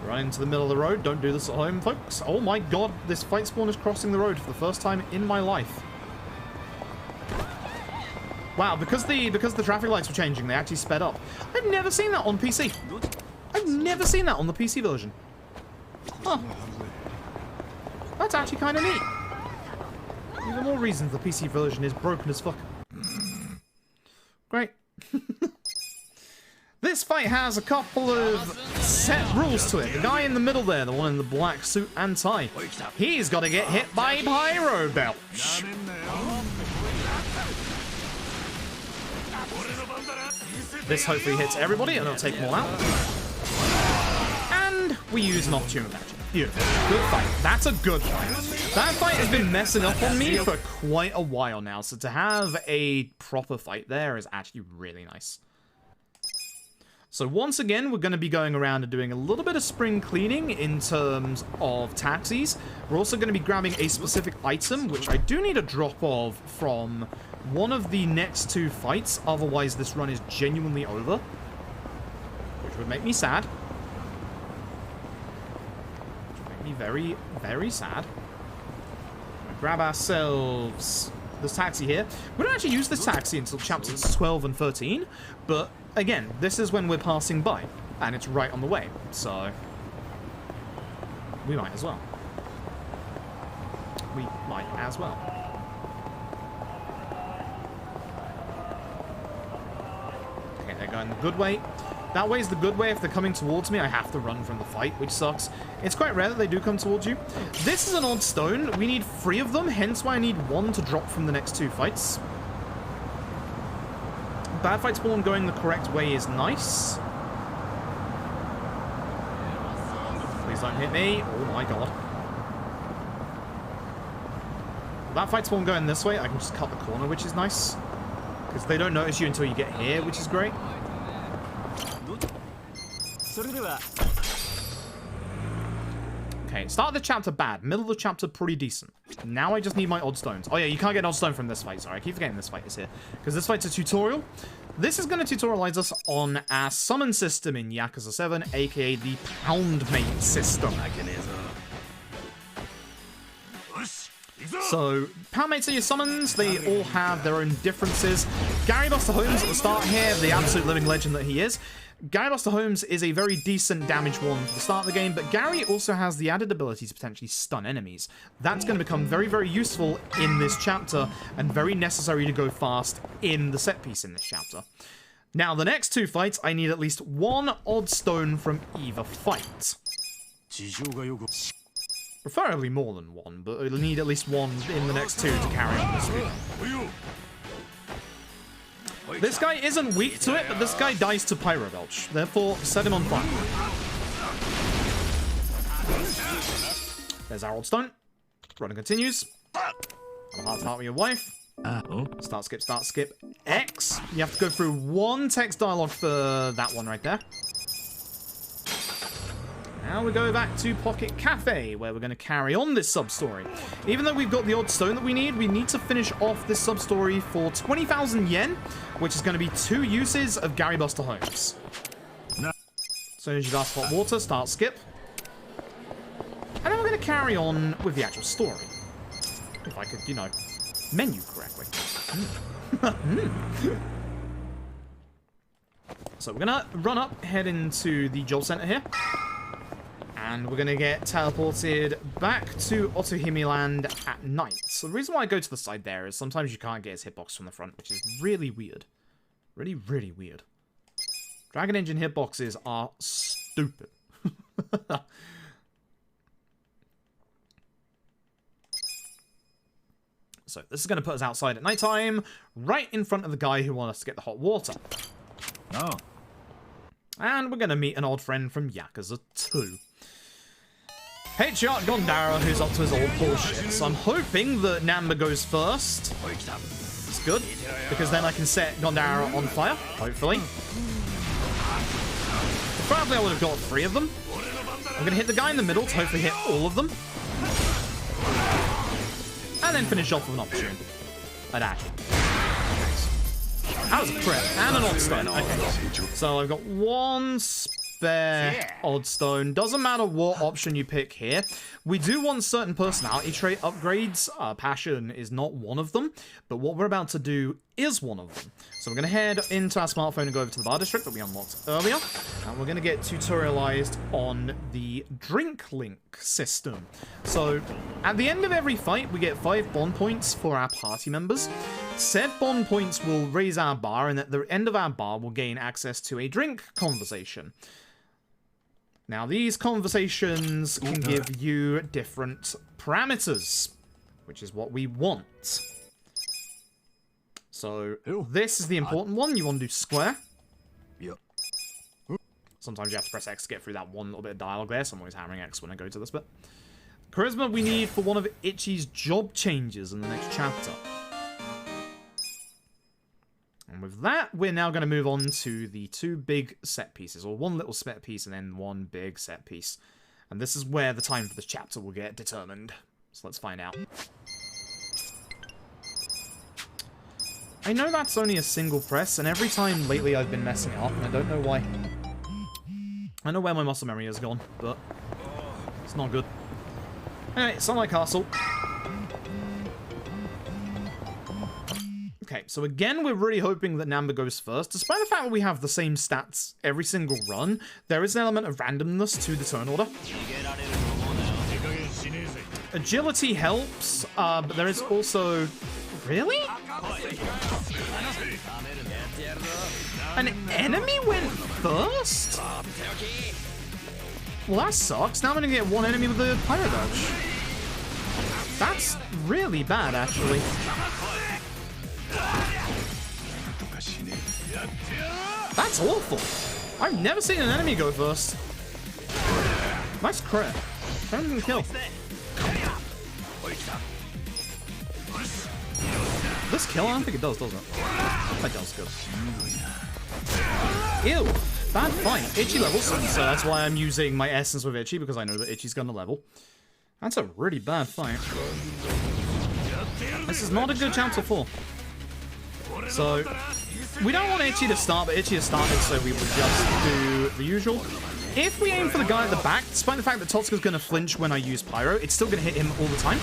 Run into the middle of the road. Don't do this at home, folks. Oh my god, this fight spawn is crossing the road for the first time in my life. Wow, because the traffic lights were changing, they actually sped up. I've never seen that on PC. I've never seen that on the PC version. Huh. That's actually kind of neat. Even more reasons the PC version is broken as fuck. Great. This fight has a couple of set rules to it. The guy in the middle there, the one in the black suit and tie, he's got to get hit by Pyro Belch. This hopefully hits everybody and it'll take them all out. And we use an opportune attack. Beautiful. Good fight. That's a good fight. That fight has been messing up on me for quite a while now, so to have a proper fight there is actually really nice. So once again, we're going to be going around and doing a little bit of spring cleaning in terms of taxis. We're also going to be grabbing a specific item, which I do need a drop of from one of the next 2 fights. Otherwise, this run is genuinely over, which would make me sad. Which would make me very, very sad. We'll grab ourselves this taxi here. We don't actually use this taxi until chapters 12 and 13, but again, this is when we're passing by, and it's right on the way, so we might as well. We might as well. Okay, they're going the good way. That way is the good way. If they're coming towards me, I have to run from the fight, which sucks. It's quite rare that they do come towards you. This is an odd stone. We need 3 of them, hence why I need 1 to drop from the next 2 fights. Bad fight spawn going the correct way is nice. Please don't hit me. Oh my god. That fight spawn going this way, I can just cut the corner, which is nice. Because they don't notice you until you get here, which is great. Okay, start of the chapter bad. Middle of the chapter pretty decent. Now I just need my odd stones. Oh yeah, you can't get odd stone from this fight. Sorry, I keep forgetting this fight is here. Because this fight's a tutorial. This is going to tutorialize us on our summon system in Yakuza 7, aka the Pound Mate system. So, Pound Mates are your summons. They all have their own differences. Gary Buster Holmes at the start here, the absolute living legend that he is. Gary Buster Holmes is a very decent damage one for the start of the game, but Gary also has the added ability to potentially stun enemies. That's going to become very, very useful in this chapter, and very necessary to go fast in the set piece in this chapter. Now, the next 2 fights, I need at least 1 odd stone from either fight. Preferably more than 1, but I'll need at least 1 in the next 2 to carry on this week. This guy isn't weak to it, but this guy dies to Pyro Belch. Therefore, set him on fire. There's our old stone. Running continues. I'm heart to heart with your wife. Start, skip, X. You have to go through 1 text dialogue for that one right there. Now we go back to Pocket Cafe, where we're going to carry on this sub-story. Even though we've got the odd stone that we need to finish off this sub-story for 20,000 yen, which is going to be 2 uses of Gary Buster Holmes. No. As soon as you've asked hot water, start, skip. And then we're going to carry on with the actual story. If I could, you know, menu correctly. So we're going to run up, head into the job center here. And we're going to get teleported back to Otohime Land at night. So the reason why I go to the side there is sometimes you can't get his hitbox from the front, which is really weird. Really, really weird. Dragon Engine hitboxes are stupid. So this is going to put us outside at nighttime, right in front of the guy who wants us to get the hot water. Oh. And we're going to meet an old friend from Yakuza 2. Patriarch Gondara, who's up to his old bullshit. So I'm hoping that Namba goes first. It's good, because then I can set Gondara on fire, hopefully. Probably I would have got 3 of them. I'm going to hit the guy in the middle to hopefully hit all of them. And then finish off with an opportune. A dash. That was a crit. And an odd stone. Okay. So I've got 1 spare odd stone. Doesn't matter what option you pick here. We do want certain personality trait upgrades. Passion is not one of them. But what we're about to do is one of them. So we're going to head into our smartphone and go over to the bar district that we unlocked earlier. And we're going to get tutorialized on the drink link system. So at the end of every fight, we get 5 bond points for our party members. Said bond points will raise our bar, and at the end of our bar, we'll gain access to a drink conversation. Now, these conversations can give you different parameters, which is what we want. So, this is the important one. You want to do square. Sometimes you have to press X to get through that one little bit of dialogue there, so I'm always hammering X when I go to this bit. Charisma we need for one of Ichi's job changes in the next chapter. And with that, we're now going to move on to the 2 big set pieces, or 1 little set piece and then 1 big set piece. And this is where the time for this chapter will get determined. So let's find out. I know that's only a single press, and every time lately I've been messing it up, and I don't know why. I know where my muscle memory has gone, but it's not good. Anyway, Sunlight Castle. Okay, so again, we're really hoping that Namba goes first. Despite the fact that we have the same stats every single run, there is an element of randomness to the turn order. Agility helps, but there is also... Really? An enemy went first? Well, that sucks. Now I'm gonna get one enemy with a pyro dodge. That's really bad, actually. That's awful. I've never seen an enemy go first. Nice crit. Don't even kill. This kill? I don't think it does it? That does good. Ew. Bad fight. Itchy levels, so that's why I'm using my essence with Itchy, because I know that Itchy's gonna level. That's a really bad fight. This is not a good chapter 4. So, we don't want Itchy to start, but Itchy has started, so we will just do the usual. If we aim for the guy at the back, despite the fact that Totsuka's going to flinch when I use Pyro, it's still going to hit him all the time.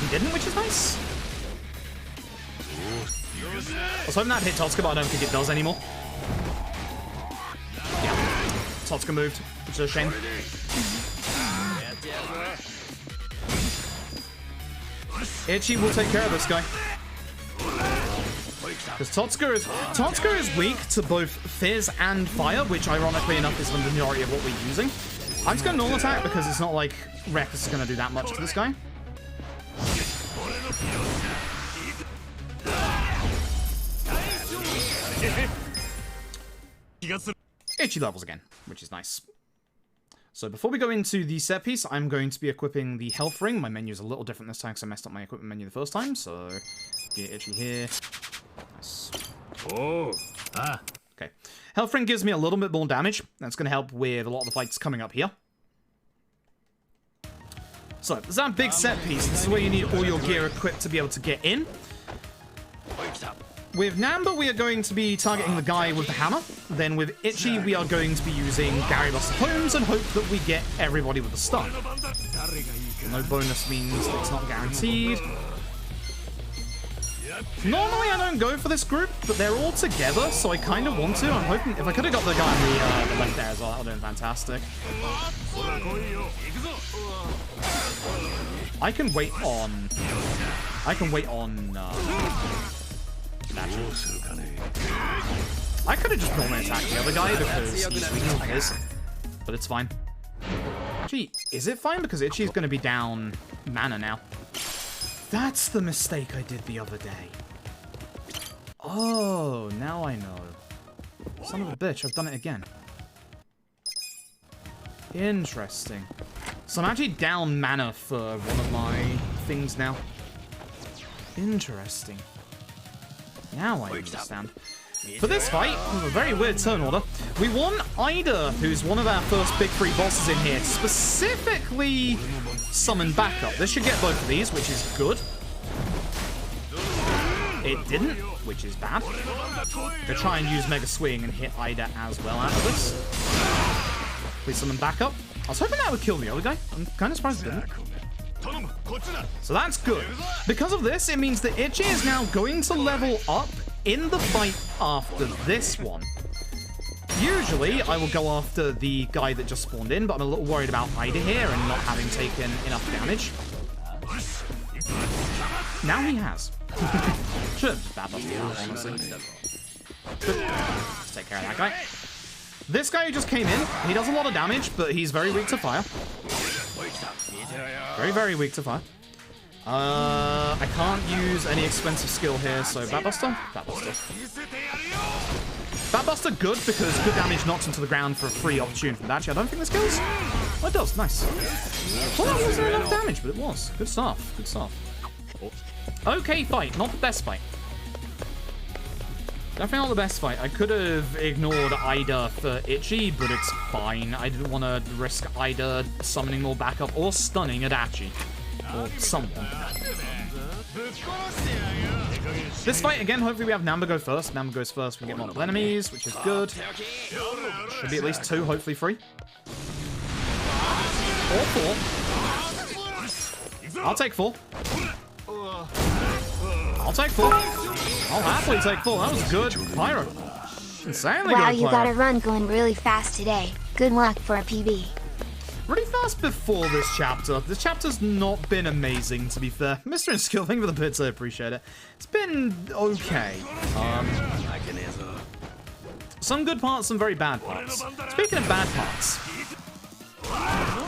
He didn't, which is nice. I was hoping that hit Totsuka, but I don't think it does anymore. Yeah. Totsuka moved, which is a shame. Itchy will take care of this guy. Because Totsuka is weak to both Fizz and Fire, which ironically enough is the majority of what we're using. I'm just going to normal attack because it's not like Reckless is going to do that much to this guy. Itchy levels again, which is nice. So before we go into the set piece, I'm going to be equipping the health ring. My menu is a little different this time because I messed up my equipment menu the first time. So get Itchy here. Nice. Oh. Okay. Health ring gives me a little bit more damage. That's going to help with a lot of the fights coming up here. So this is our big set piece. This is where you need all your gear equipped to be able to get in. With Namba, we are going to be targeting the guy with the hammer. Then with Itchy, we are going to be using Gary Buster Holmes and hope that we get everybody with a stun. No bonus means that it's not guaranteed. Normally, I don't go for this group, but they're all together, so I kind of want to. I'm hoping if I could have got the guy on the left there as well, that would have been fantastic. I can wait on. I could have just normally attacked the other guy because he's weak to his, but it's fine. Actually, is it fine? Because Itchy is going to be down mana now. That's the mistake I did the other day. Oh, now I know. Son of a bitch, I've done it again. Interesting. So I'm actually down mana for one of my things now. Interesting. Now I understand. For this fight, a very weird turn order, we want Ida, who's one of our first big 3 bosses in here, specifically summon backup. This should get both of these, which is good. It didn't, which is bad. We'll try and use Mega Swing and hit Ida as well out of this. Please summon backup. I was hoping that would kill the other guy. I'm kind of surprised it didn't. So that's good. Because of this, it means that Itchy is now going to level up in the fight after this one. Usually, I will go after the guy that just spawned in, but I'm a little worried about Ida here and not having taken enough damage. Now he has. Should have just bad busted him, honestly. Let's take care of that guy. This guy who just came in, he does a lot of damage, but he's very weak to fire. Very, very weak to fire. I can't use any expensive skill here, so Batbuster? Batbuster. Batbuster good, because good damage knocks into the ground for a free opportunity from that. Actually, I don't think this kills. Oh, it does. Nice. Well, that wasn't enough damage, but it was. Good stuff. Good stuff. Okay fight. Not the best fight. Definitely not the best fight. I could have ignored Ida for Itchy, but it's fine. I didn't want to risk Ida summoning more backup or stunning Adachi. Or someone. This fight, again, hopefully we have Namba go first. Namba goes first, we get multiple enemies, which is good. Should be at least 2, hopefully 3. Or 4. I'll take 4. I'll take 4. I'll happily take 4. That was good. Pyro. Insanely wow, good you Pyro. got a run going really fast today. Good luck for a PB. Really fast before this chapter. This chapter's not been amazing, to be fair. Mr. and Skill, thank you for the bits, I appreciate it. It's been okay. Some good parts, some very bad parts. Speaking of bad parts,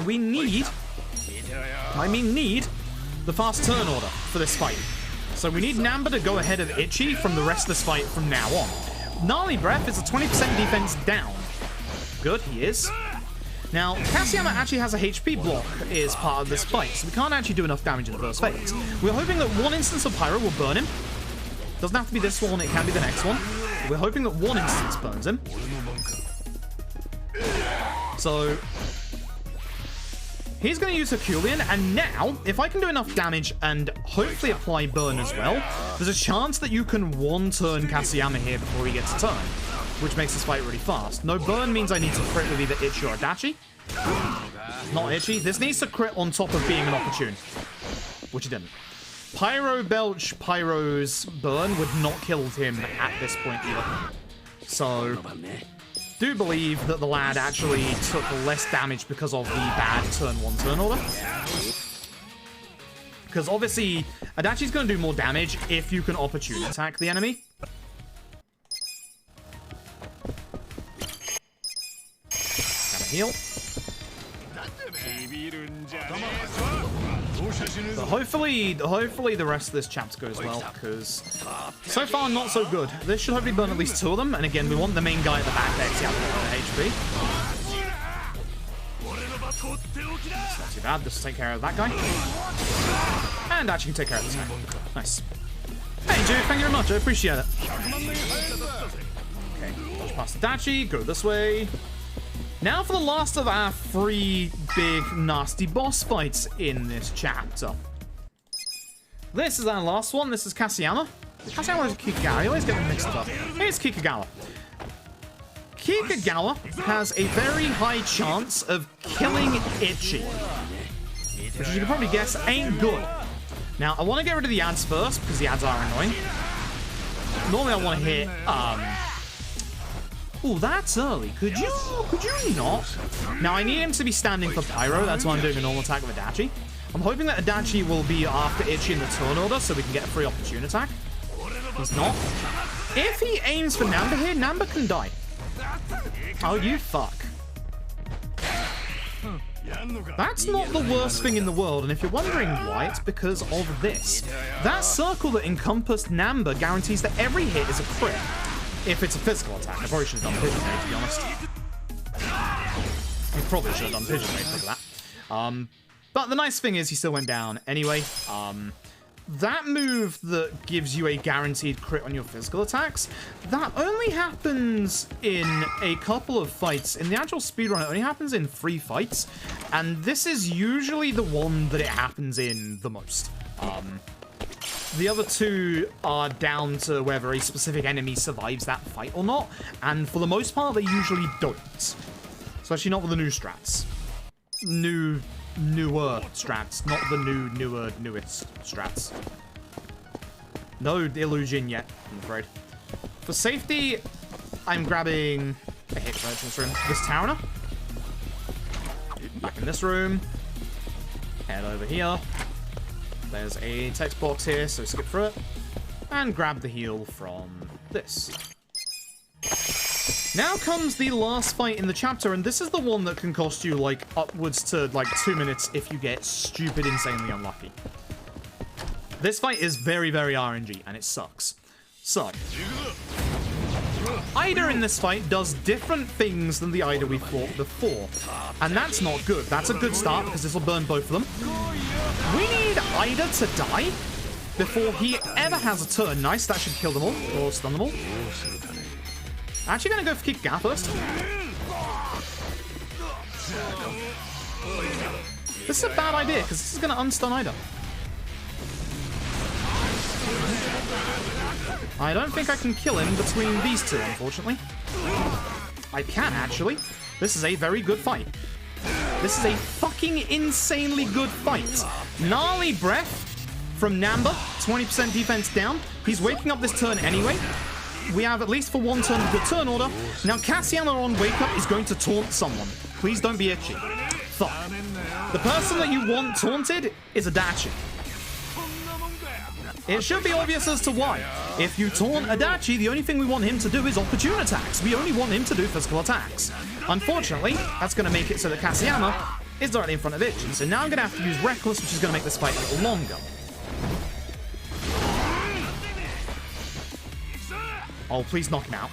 we need the fast turn order for this fight. So we need Namba to go ahead of Itchy from the rest of this fight from now on. Gnarly Breath is a 20% defense down. Good, he is. Now, Kasiyama actually has a HP block as part of this fight, so we can't actually do enough damage in the first phase. We're hoping that one instance of Pyro will burn him. Doesn't have to be this one, it can be the next one. We're hoping that one instance burns him. So he's going to use Herculean, and now, if I can do enough damage and hopefully apply burn as well, there's a chance that you can one-turn Kasiyama here before he gets a turn, which makes this fight really fast. No burn means I need to crit with either Itchy or Adachi. Not Itchy. This needs to crit on top of being an opportune, which it didn't. Pyro Belch, Pyro's burn would not kill him at this point either. So do believe that the lad actually took less damage because of the bad turn 1 turn order. Because obviously, Adachi's going to do more damage if you can opportune attack the enemy. Gotta heal. But hopefully the rest of this chapter goes well, because so far not so good. This should hopefully burn at least 2 of them, and again, we want the main guy at the back there to have a lot of HP. It's not too bad, just take care of that guy. And actually can take care of this guy. Nice. Hey Jude, thank you very much, I appreciate it. Okay, push past Adachi, go this way. Now for the last of our 3 big, nasty boss fights in this chapter. This is our last one. This is Kasiyama. Kasiyama is Kikagawa. I always get them mixed up. Here's Kikagawa. Kikagawa has a very high chance of killing Itchy, which, as you can probably guess, ain't good. Now, I want to get rid of the ads first, because the ads are annoying. Normally, I want to hit, Oh, that's early. Could you not? Now, I need him to be standing for Pyro. That's why I'm doing a normal attack with Adachi. I'm hoping that Adachi will be after Itchy in the turn order, so we can get a free opportune attack. He's not. If he aims for Namba here, Namba can die. Oh, you fuck. That's not the worst thing in the world, and if you're wondering why, it's because of this. That circle that encompassed Namba guarantees that every hit is a crit. If it's a physical attack. I probably should have done Pigeon Blade, to be honest. I probably should have done Pigeon Blade for that. But the nice thing is he still went down anyway. That move that gives you a guaranteed crit on your physical attacks, that only happens in a couple of fights. In the actual speedrun, it only happens in 3 fights. And this is usually the one that it happens in the most. The other 2 are down to whether a specific enemy survives that fight or not, and for the most part, they usually don't. Especially not with the new strats. Newer strats, not the newest strats. No illusion yet, I'm afraid. For safety, I'm grabbing... I hate the this room. This Towner. Back in this room. Head over here. There's a text box here, so skip through it. And grab the heal from this. Now comes the last fight in the chapter, and this is the one that can cost you, like, upwards to, like, 2 minutes if you get stupid, insanely unlucky. This fight is very, very RNG, and it sucks. So, Ida in this fight does different things than the Ida we fought before. And that's not good. That's a good start, because this will burn both of them. We need Ida to die before he ever has a turn. Nice, that should kill them all, or stun them all. Actually gonna go for Kikagawa first. This is a bad idea, because this is gonna unstun Ida. I don't think I can kill him between these 2, unfortunately. I can, actually. This is a very good fight. This is a fucking insanely good fight. Gnarly Breath from Namba, 20% defense down. He's waking up this turn anyway. We have at least for 1 turn of good turn order. Now Kasiyama on wake up is going to taunt someone. Please don't be Itchy. Fuck. The person that you want taunted is Adachi. It should be obvious as to why. If you taunt Adachi, the only thing we want him to do is opportune attacks. We only want him to do physical attacks. Unfortunately, that's going to make it so that Kaseyama is directly in front of Itchy. So now I'm going to have to use Reckless, which is going to make this fight a little longer. Oh, please knock him out.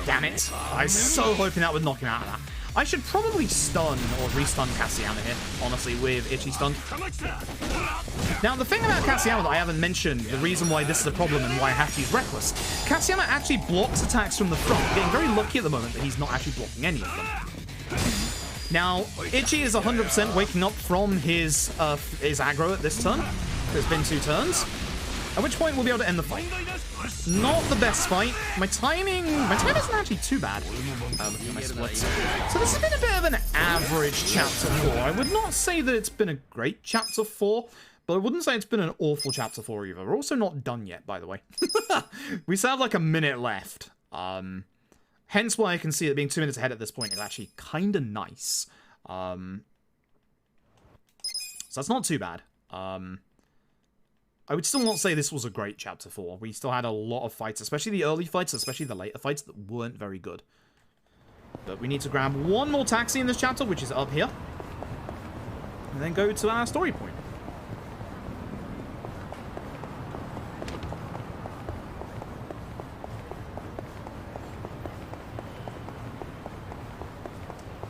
Damn it. I was so hoping that would knock him out of that. I should probably stun or restun Kaseyama here, honestly, with Itchy stun. Now, the thing about Kaseyama that I haven't mentioned, the reason why this is a problem and why I have to use Reckless, Kaseyama actually blocks attacks from the front. We're getting very lucky at the moment that he's not actually blocking any of them. Now, Itchy is 100% waking up from his aggro at this turn. There's been 2 turns. At which point we'll be able to end the fight. Not the best fight. My timing isn't actually too bad. Look at my splits. So this has been a bit of an average Chapter 4. I would not say that it's been a great Chapter 4, but I wouldn't say it's been an awful Chapter 4 either. We're also not done yet, by the way. We still have like a minute left. Hence why I can see it being 2 minutes ahead at this point is actually kind of nice. So that's not too bad. I would still not say this was a great Chapter 4. We still had a lot of fights, especially the early fights, especially the later fights, that weren't very good. But we need to grab one more taxi in this chapter, which is up here. And then go to our story point.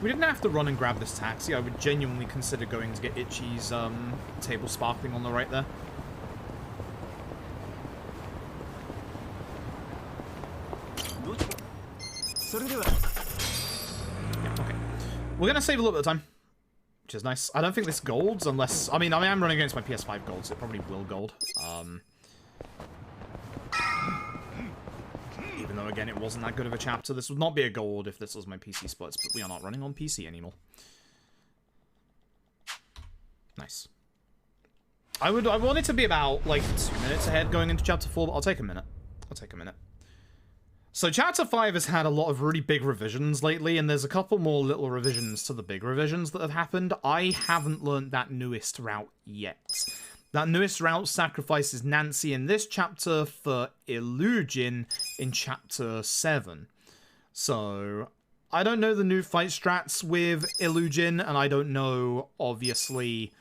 We didn't have to run and grab this taxi. I would genuinely consider going to get Itchy's table sparkling on the right there. Yeah, okay. We're gonna save a little bit of time, which is nice. I don't think this golds unless... I mean, I'm running against my PS5 gold, so it probably will gold. Even though, again, it wasn't that good of a chapter. This would not be a gold if this was my PC splits, but we are not running on PC anymore. Nice. I want it to be about, like, 2 minutes ahead going into Chapter 4, but I'll take a minute. So Chapter 5 has had a lot of really big revisions lately, and there's a couple more little revisions to the big revisions that have happened. I haven't learned that newest route yet. That newest route sacrifices Nancy in this chapter for Illugin in Chapter 7. So I don't know the new fight strats with Illugin, and I don't know, obviously,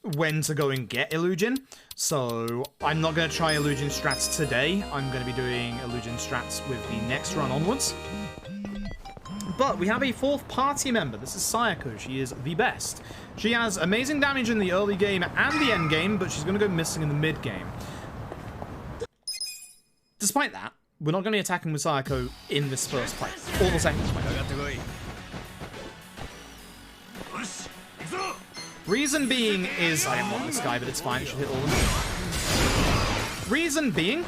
when to go and get Illugin. So I'm not going to try Illugin strats today. I'm going to be doing Illugin strats with the next run onwards. But we have a 4th party member. This is Sayako. She is the best. She has amazing damage in the early game and the end game, but she's going to go missing in the mid game. Despite that, we're not going to be attacking with Sayako in this first fight, or the second fight. Reason being is... I didn't want this guy, but it's fine. It should hit all of them. Reason being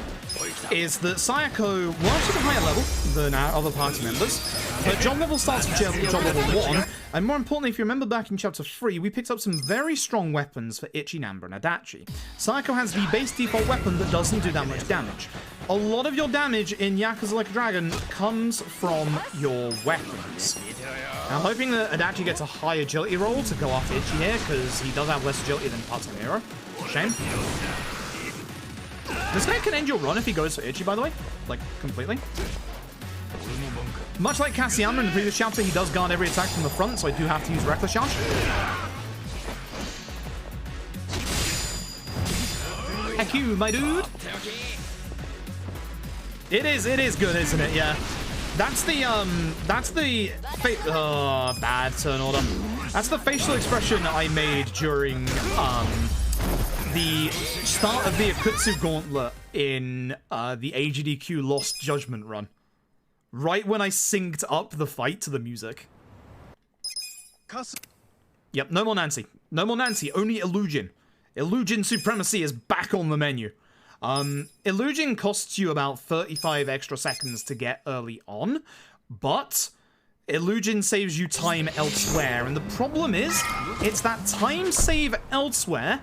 is that Sayako works at a higher level than our other party members. Her job level starts with job level 1, and more importantly, if you remember back in Chapter 3, we picked up some very strong weapons for Itchy, Namba, and Adachi. Sayako has the base default weapon that doesn't do that much damage. A lot of your damage in Yakuza Like a Dragon comes from your weapons. Now, hoping that Adachi gets a high agility roll to go after Itchy here, because he does have less agility than part-time hero. Shame. This guy can end your run if he goes for Itchy, by the way. Like, completely. Much like Kaseyama in the previous chapter, he does guard every attack from the front, so I do have to use Reckless Charge. Heck you, my dude! It is good, isn't it? Yeah. That's the bad turn order. That's the facial expression I made during, the start of the Yakuza Gauntlet in, the AGDQ Lost Judgment run. Right when I synced up the fight to the music. Yep, no more Nancy. No more Nancy, only Illugin. Illugin Supremacy is back on the menu. Illugin costs you about 35 extra seconds to get early on, but Illugin saves you time elsewhere, and the problem is, it's that time save elsewhere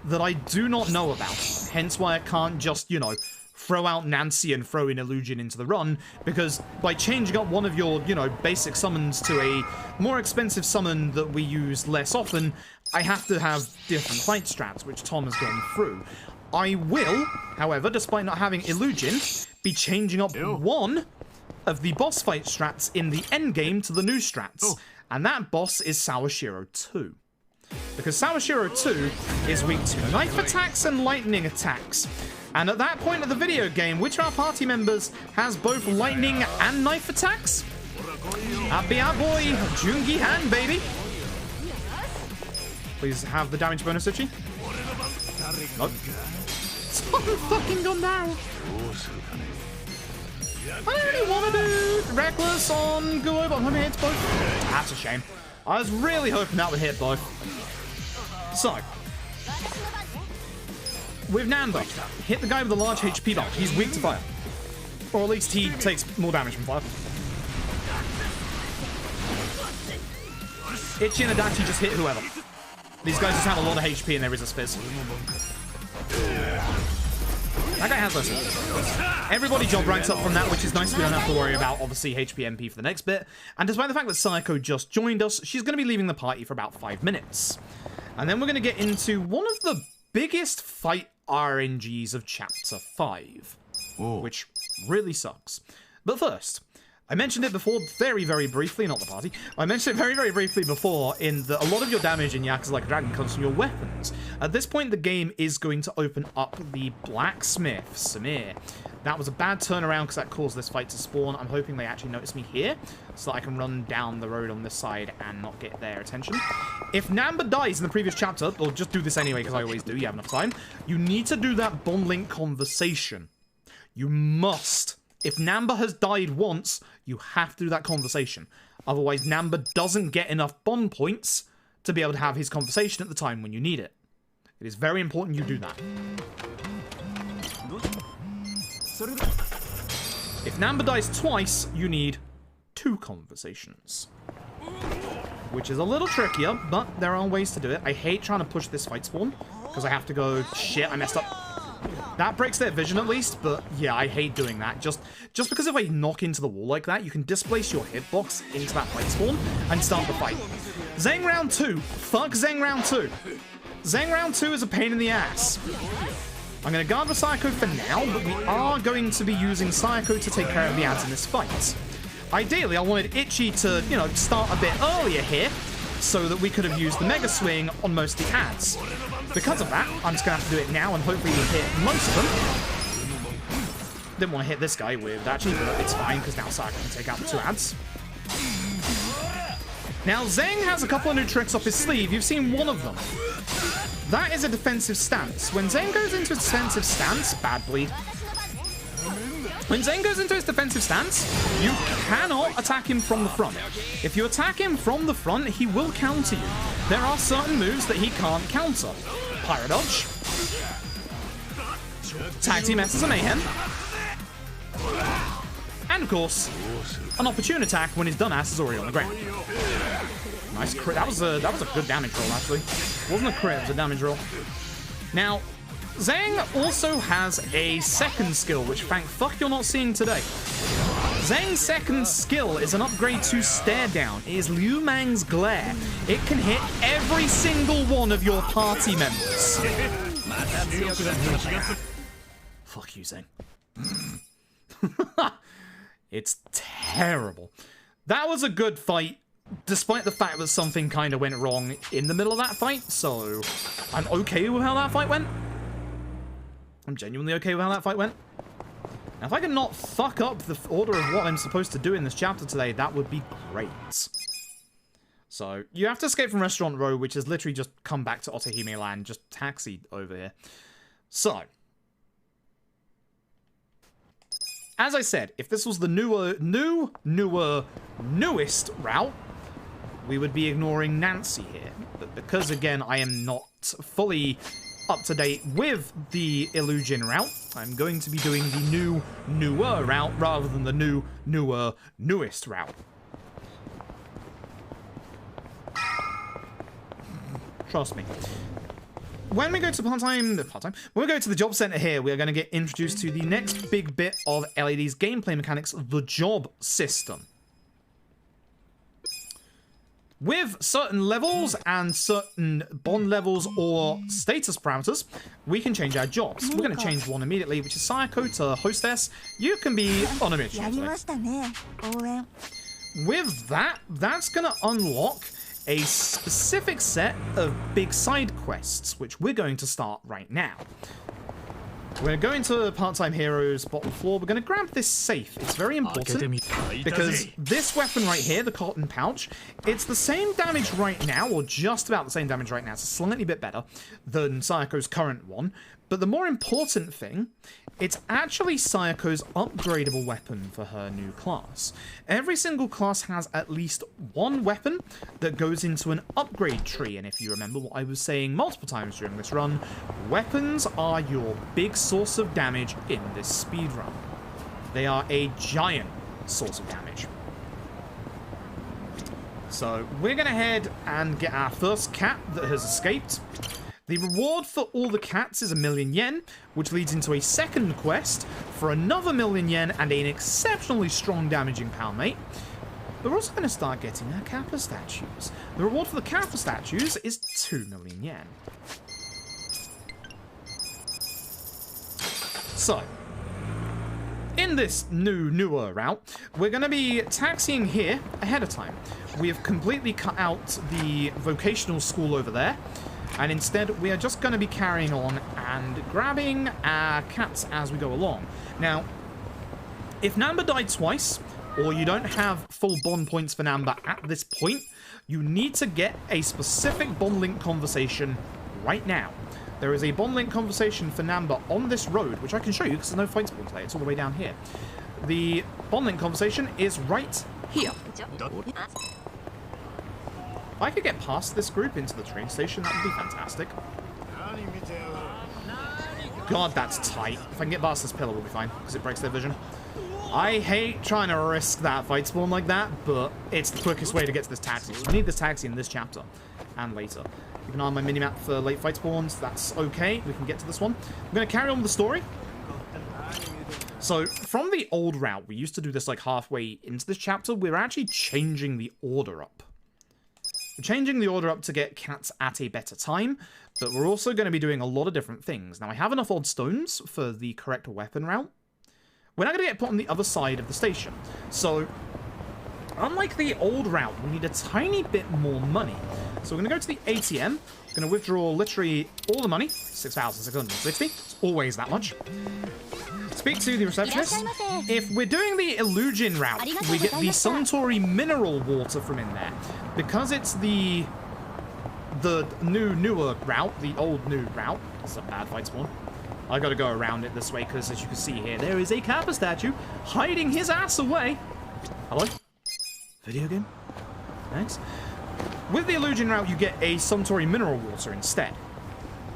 that I do not know about. Hence why I can't just, you know, throw out Nancy and throw in Illugin into the run, because by changing up one of your, you know, basic summons to a more expensive summon that we use less often, I have to have different fight strats, which Tom has gone through. I will, however, despite not having Illugin, be changing up one of the boss fight strats in the endgame to the new strats. And that boss is Sawashiro 2. Because Sawashiro 2 is weak to knife attacks and lightning attacks. And at that point of the video game, which of our party members has both lightning and knife attacks? That'd be our boy, Jungi Han, baby. Please have the damage bonus, Ichi. Nope. So fucking gone now. I don't really want to do Reckless on Guo, but I'm hoping it hits both. That's a shame. I was really hoping that would hit both. So, with Namba, hit the guy with the large HP bar. He's weak to fire. Or at least he takes more damage from fire. Ichi and Adachi just hit whoever. These guys just have a lot of HP and there is a Fizz. That guy has listen. Everybody job ranks up from that, which is nice. We don't have to worry about, obviously, HP MP for the next bit. And despite the fact that Psycho just joined us, she's going to be leaving the party for about 5 minutes. And then we're going to get into one of the biggest fight RNGs of Chapter 5. Which really sucks. But first, I mentioned it before very, very briefly, not the party. I mentioned it very, very briefly before in that a lot of your damage in Yakuza Like Dragon comes from your weapons. At this point, the game is going to open up the blacksmith, Samir. That was a bad turnaround because that caused this fight to spawn. I'm hoping they actually notice me here so that I can run down the road on this side and not get their attention. If Namba dies in the previous chapter, or just do this anyway because I always do, you have enough time, you need to do that bond link conversation. You must. If Namba has died once, you have to do that conversation. Otherwise, Namba doesn't get enough bond points to be able to have his conversation at the time when you need it. It is very important you do that. If Namba dies twice, you need 2 conversations. Which is a little trickier, but there are ways to do it. I hate trying to push this fight spawn, because I have to go, shit, I messed up. That breaks their vision at least, but yeah, I hate doing that. Just because if I knock into the wall like that, you can displace your hitbox into that fight spawn and start the fight. Zeng round 2. Fuck Zeng round 2. Zeng round 2 is a pain in the ass. I'm going to guard the Psycho for now, but we are going to be using Psycho to take care of the ads in this fight. Ideally, I wanted Ichi to, you know, start a bit earlier here, so that we could have used the Mega Swing on most of the ads. Because of that, I'm just going to have to do it now, and hopefully we'll hit most of them. Didn't want to hit this guy with actually, but it's fine, because now Psycho can take out the 2 ads. Now, Zeng has a couple of new tricks up his sleeve. You've seen one of them. That is a defensive stance. When Zeng goes into a defensive stance, bad bleed. When Zeng goes into his defensive stance, you cannot attack him from the front. If you attack him from the front, he will counter you. There are certain moves that he can't counter. Pyro Dodge. Tag Team Essence of Mayhem. And of course, an opportune attack when his done ass is already on the ground. Nice crit. That was a good damage roll, actually. It wasn't a crit, it was a damage roll. Now, Zeng also has a second skill, which thank fuck you're not seeing today. Zeng's second skill is an upgrade to Stare Down. It is Liu Mang's Glare. It can hit every single one of your party members. Fuck you, Zeng. It's terrible. That was a good fight, despite the fact that something kind of went wrong in the middle of that fight, so I'm okay with how that fight went. I'm genuinely okay with how that fight went. Now, if I can not fuck up the order of what I'm supposed to do in this chapter today, that would be great. So, you have to escape from Restaurant Row, which is literally just come back to Otohime Land, just taxi over here. So, as I said, if this was the newest route, we would be ignoring Nancy here. But because, again, I am not fully up to date with the Illugin route, I'm going to be doing the newer route rather than the newest route. Trust me. When we go to when we go to the job center here, we are going to get introduced to the next big bit of LAD's gameplay mechanics, the job system. With certain levels and certain bond levels or status parameters, we can change our jobs. We're going to change one immediately, which is Sayako to hostess. You can be on a mission today. With that, that's going to unlock a specific set of big side quests, which we're going to start right now. We're going to go into Part-Time Heroes bottom floor. We're going to grab this safe. It's very important because this weapon right here, the cotton pouch, it's the same damage right now, or just about the same damage right now. It's a slightly bit better than Sayako's current one. But the more important thing, it's actually Sayako's upgradable weapon for her new class. Every single class has at least one weapon that goes into an upgrade tree. And if you remember what I was saying multiple times during this run, weapons are your big source of damage in this speedrun. They are a giant source of damage. So we're going to head and get our first cat that has escaped. The reward for all the cats is 1,000,000 yen, which leads into a second quest for another 1,000,000 yen and an exceptionally strong damaging palmate. But we're also going to start getting our Kappa statues. The reward for the Kappa statues is 2,000,000 yen. So, in this newer route, we're going to be taxiing here ahead of time. We have completely cut out the vocational school over there. And instead, we are just going to be carrying on and grabbing our cats as we go along. Now, if Namba died twice, or you don't have full bond points for Namba at this point, you need to get a specific bond link conversation right now. There is a bond link conversation for Namba on this road, which I can show you because there's no fight spawn today. It's all the way down here. The bond link conversation is right here. If I could get past this group into the train station, that would be fantastic. God, that's tight. If I can get past this pillar, we'll be fine, because it breaks their vision. I hate trying to risk that fight spawn like that, but it's the quickest way to get to this taxi. So we need this taxi in this chapter, and later. Keep an eye on my minimap for late fight spawns. That's okay. We can get to this one. I'm going to carry on with the story. So, from the old route, we used to do this like halfway into this chapter. We're actually changing the order up. We're changing the order up to get cats at a better time, but we're also going to be doing a lot of different things. Now, I have enough odd stones for the correct weapon route. We're not going to get put on the other side of the station. So, unlike the old route, we need a tiny bit more money. So we're going to go to the ATM. We're going to withdraw literally all the money. 6,660. It's always that much. Speak to the receptionist. If we're doing the Illusion route, we get the Suntory mineral water from in there. Because it's the newer route, the old new route. It's a bad fight spawn. I gotta go around it this way because, as you can see here, there is a Kappa statue hiding his ass away. Hello? Video game? Thanks. With the Illusion route, you get a Suntory mineral water instead.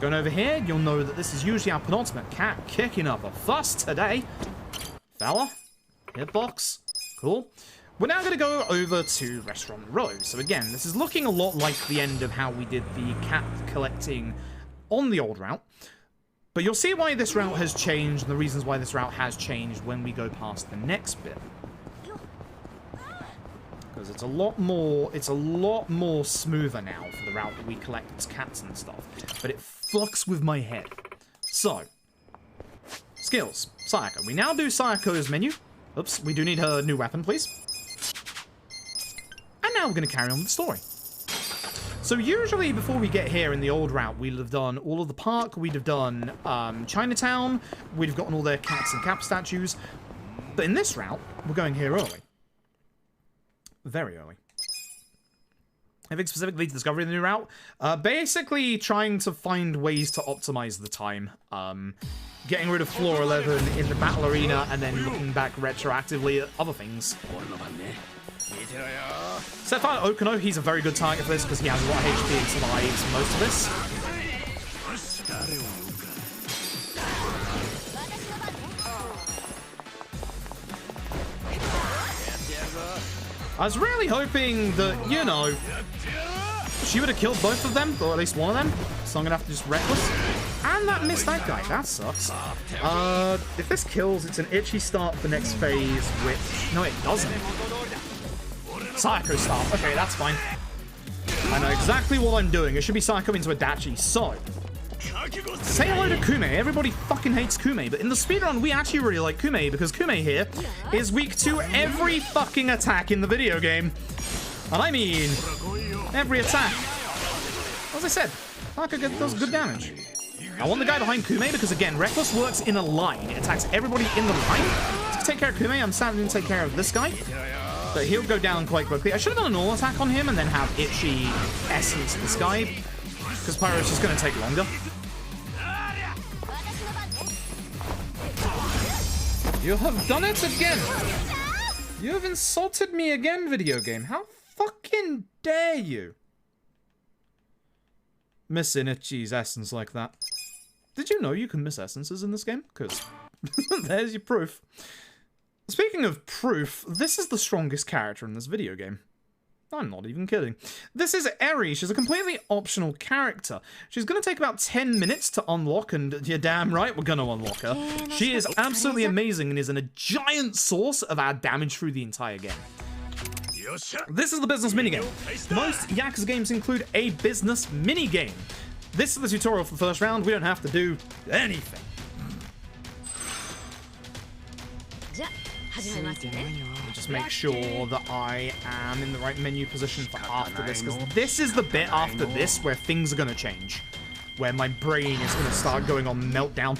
Going over here, you'll know that this is usually our penultimate cat kicking up a fuss today. Fella. Hitbox. Cool. We're now going to go over to Restaurant Row. So again, this is looking a lot like the end of how we did the cat collecting on the old route. But you'll see why this route has changed, and the reasons why this route has changed when we go past the next bit. Because it's a lot more smoother now for the route that we collect cats and stuff. But it fucks with my head. So, skills. Sayako. We now do Sayako's menu. Oops, we do need her new weapon, please. And now we're going to carry on with the story. So usually before we get here in the old route, we'd have done all of the park, we'd have done Chinatown, we'd have gotten all their cats and cap statues. But in this route, we're going here early. Very early. I think specifically to discovering the new route. Basically trying to find ways to optimize the time. Getting rid of floor 11 in the battle arena and then looking back retroactively at other things. Set fire to Okano, he's a very good target for this because he has a lot of HP and survives most of this. I was really hoping that, you know, she would have killed both of them, or at least one of them. So I'm going to have to just reckless. And that missed that guy. That sucks. If this kills, it's an itchy start for next phase, which... No, it doesn't. Sayako start. Okay, that's fine. I know exactly what I'm doing. It should be Psycho into Adachi. So, say hello to Kume. Everybody fucking hates Kume, but in the speedrun, we actually really like Kume because Kume here is weak to every fucking attack in the video game. And I mean, every attack. As I said, Parker does good damage. I want the guy behind Kume because, again, Reckless works in a line. It attacks everybody in the line. To take care of Kume, I'm sad I didn't take care of this guy. But he'll go down quite quickly. I should have done a normal attack on him and then have Itchy essence this guy. Because Pyro's just going to take longer. You have done it again! You have insulted me again, video game. How fucking dare you? Missing Itchy's essence like that. Did you know you can miss essences in this game? Because there's your proof. Speaking of proof, this is the strongest character in this video game. I'm not even kidding. This is Eri. She's a completely optional character. She's going to take about 10 minutes to unlock, and you're damn right we're going to unlock her. She is absolutely amazing and is a giant source of our damage through the entire game. This is the business minigame. Most Yakuza games include a business minigame. This is the tutorial for the first round. We don't have to do anything. Just make sure that I am in the right menu position for after this, because this is the bit after this where things are going to change. Where my brain is going to start going on meltdown.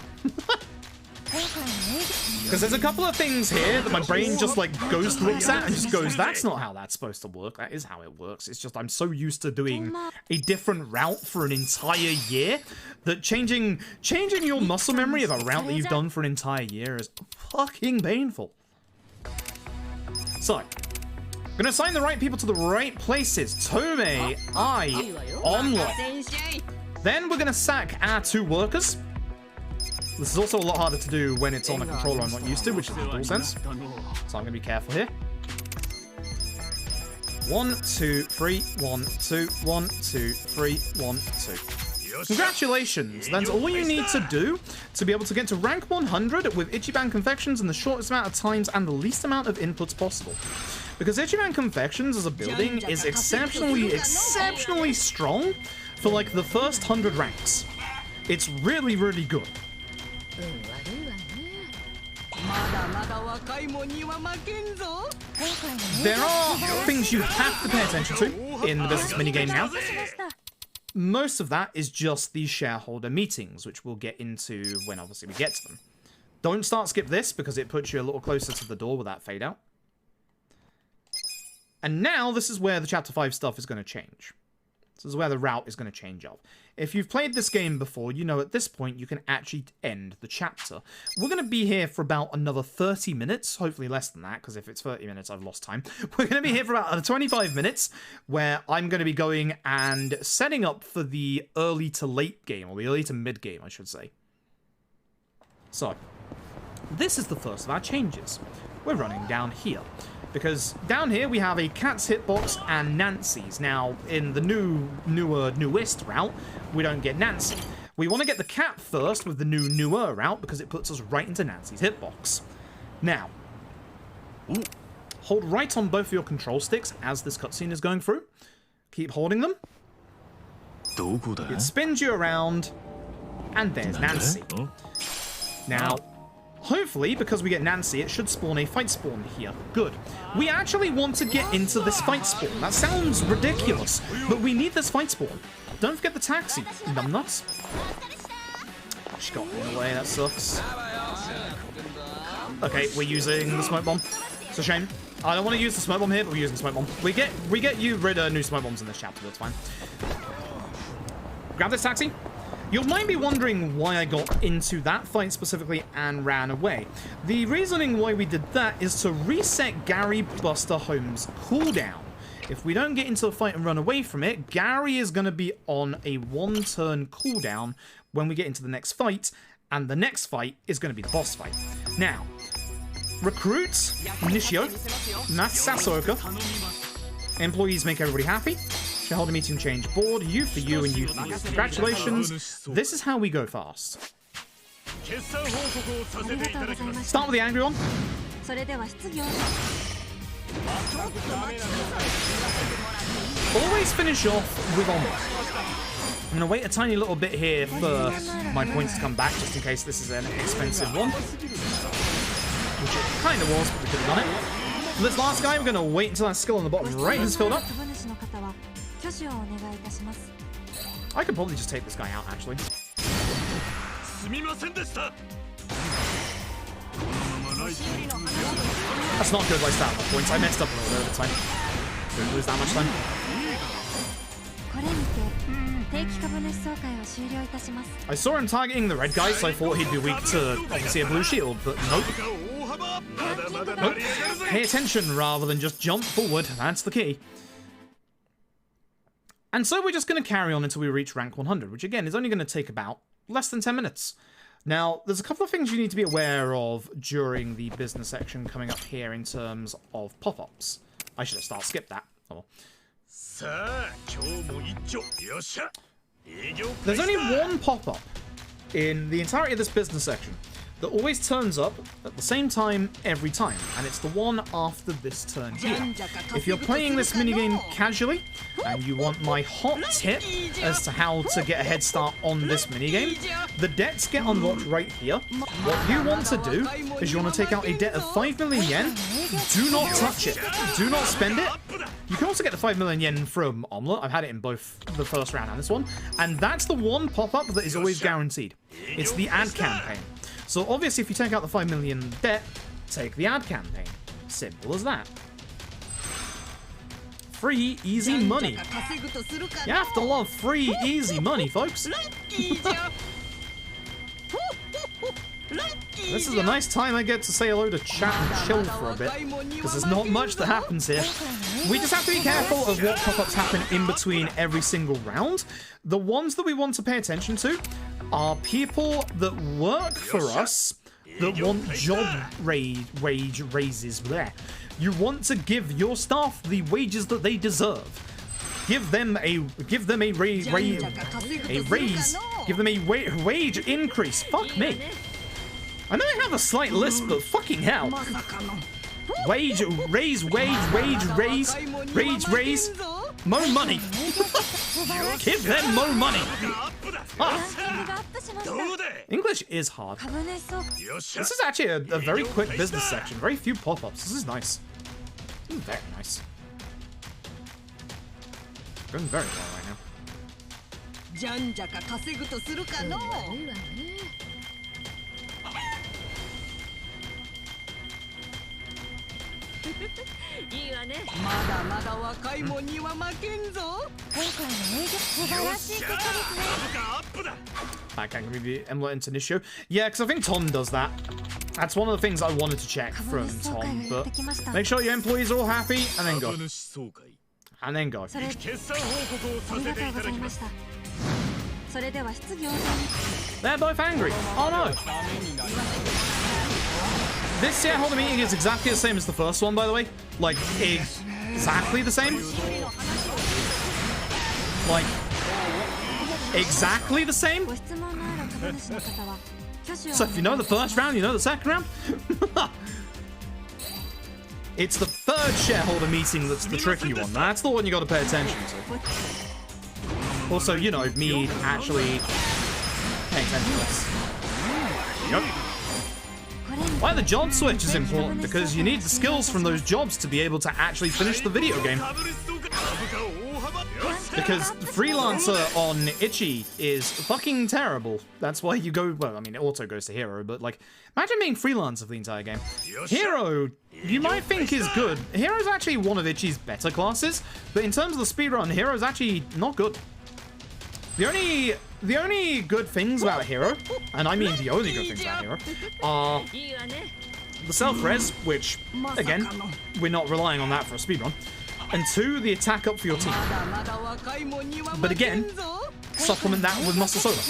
Because there's a couple of things here that my brain just like looks at and just goes, that's not how that's supposed to work. That is how it works. It's just I'm so used to doing a different route for an entire year that changing your muscle memory of a route that you've done for an entire year is fucking painful. So, I'm gonna assign the right people to the right places. Tome, I, Onlock. Then we're gonna sack our 2 workers. This is also a lot harder to do when it's on a controller I'm not used to, which is the DualSense. So I'm going to be careful here. 1, 2, 3, 1, 2, 1, 2, 3, 1, 2. Congratulations! That's all you need to do to be able to get to rank 100 with Ichiban Confections in the shortest amount of times and the least amount of inputs possible. Because Ichiban Confections as a building is exceptionally strong for like the first 100 ranks. It's really, really good. There are things you have to pay attention to in the business minigame now. Most of that is just these shareholder meetings, which we'll get into when obviously we get to them. Don't skip this because it puts you a little closer to the door with that fade out. And now this is where the chapter 5 stuff is going to change. This is where the route is going to change up. If you've played this game before, you know at this point you can actually end the chapter. We're going to be here for about another 30 minutes, hopefully less than that, because if it's 30 minutes, I've lost time. We're going to be here for about 25 minutes, where I'm going to be going and setting up for the early to late game, or the early to mid game, I should say. So, this is the first of our changes. We're running down here. Because down here we have a Cat's Hitbox and Nancy's. Now, in the newest route, we don't get Nancy. We want to get the cat first with the newer route because it puts us right into Nancy's Hitbox. Now, hold right on both of your control sticks as this cutscene is going through. Keep holding them. It spins you around, and there's Nancy. Now, hopefully, because we get Nancy, it should spawn a fight spawn here. Good. We actually want to get into this fight spawn. That sounds ridiculous, but we need this fight spawn. Don't forget the taxi, numbnuts. She got in the way, that sucks. Okay, we're using the smoke bomb. It's a shame. I don't want to use the smoke bomb here, but we're using the smoke bomb. We get you rid of new smoke bombs in this chapter, that's fine. Grab this taxi. You might be wondering why I got into that fight specifically and ran away. The reasoning why we did that is to reset Gary Buster Holmes' cooldown. If we don't get into the fight and run away from it, Gary is going to be on a 1-turn cooldown when we get into the next fight, and the next fight is going to be the boss fight. Now, recruits, Nishio, Masasoka, employees make everybody happy. Shareholder meeting change board, you for you and you for you. Congratulations. This is how we go fast. Start with the angry one. Always finish off with Omelette. I'm going to wait a tiny little bit here for my points to come back, just in case this is an expensive one. Which it kind of was, but we could have done it. For this last guy, we're going to wait until that skill on the bottom right is filled up. I could probably just take this guy out, actually. That's not good, like stamina points. I messed up a little bit of time. Didn't lose that much time. I saw him targeting the red guy, so I thought he'd be weak to obviously a blue shield, but nope. Nope. Pay attention rather than just jump forward. That's the key. And so we're just going to carry on until we reach rank 100, which again is only going to take about less than 10 minutes. Now, there's a couple of things you need to be aware of during the business section coming up here in terms of pop-ups. I should have skipped that. Oh. There's only one pop-up in the entirety of this business section that always turns up at the same time every time, and it's the one after this turn here. If you're playing this minigame casually, and you want my hot tip as to how to get a head start on this minigame, the debts get unlocked right here. What you want to do is you want to take out a debt of 5 million yen. Do not touch it. Do not spend it. You can also get the 5 million yen from Omelette. I've had it in both the first round and this one. And that's the one pop-up that is always guaranteed. It's the ad campaign. So obviously if you take out the 5 million debt, take the ad campaign. Simple as that. Free, easy money. You have to love free, easy money, folks. This is a nice time I get to say hello to chat and chill for a bit, because there's not much that happens here. We just have to be careful of what pop-ups happen in between every single round. The ones that we want to pay attention to are people that work for us that want job wage raises. Bleh. You want to give your staff the wages that they deserve. Give them a raise. Give them a wage increase. Fuck me. I know I have a slight lisp, but fucking hell. Wage raise. More money. Give them more money. Ah. English is hard. This is actually a very quick business section. Very few pop-ups. This is nice. This is very nice. Going very well right now. I can't give you Emlet into this show. Yeah, because I think Tom does that. That's one of the things I wanted to check from Tom, but make sure your employees are all happy, and then go. And then go. They're both angry. Oh no. This shareholder meeting is exactly the same as the first one, by the way. Like, exactly the same. Like, exactly the same. So if you know the first round, you know the second round. It's the third shareholder meeting that's the tricky one. That's the one you got to pay attention to. Also, you know, me actually paying attention to this. Yep. Why the job switch is important, because you need the skills from those jobs to be able to actually finish the video game. Because freelancer on Ichi is fucking terrible. That's why you go, well, I mean, it also goes to Hero, but like, imagine being freelancer for the entire game. Hero, you might think is good. Hero's actually one of Ichi's better classes, but in terms of the speedrun, Hero's actually not good. The only good things about Hero, and I mean the only good things about Hero, are the self-res, which, again, we're not relying on that for a speedrun, and 2, the attack up for your team. But again, supplement that with muscle soda.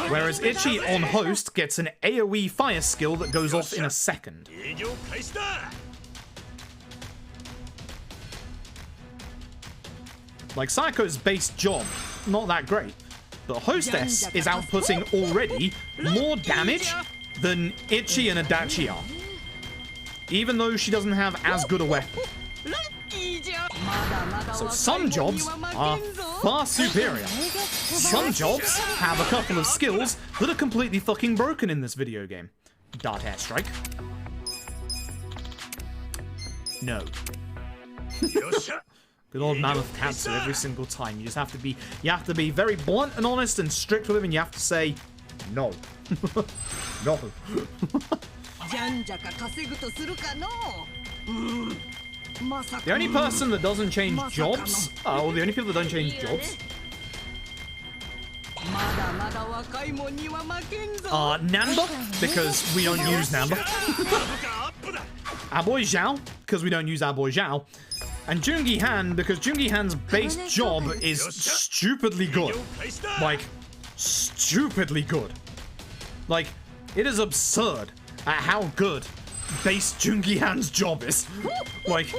Whereas Ichi on host gets an AoE fire skill that goes off in a second. Like, Sayako's base job, not that great. But Hostess is outputting already more damage than Ichi and Adachi are. even though she doesn't have as good a weapon. So some jobs are far superior. Some jobs have a couple of skills that are completely fucking broken in this video game. Dart airstrike. No. Good old Mammoth Cancer every single time. You just have to be very blunt and honest and strict with him, and you have to say no. No. The only person that doesn't change jobs, or the only people that don't change jobs, are Namba, because we don't use Namba. Our boy Zhao, because we don't use our boy Zhao. And Joongi Han, because Joongi Han's base job is stupidly good. Like, stupidly good. Like, it is absurd at how good base Joongi Han's job is. Like,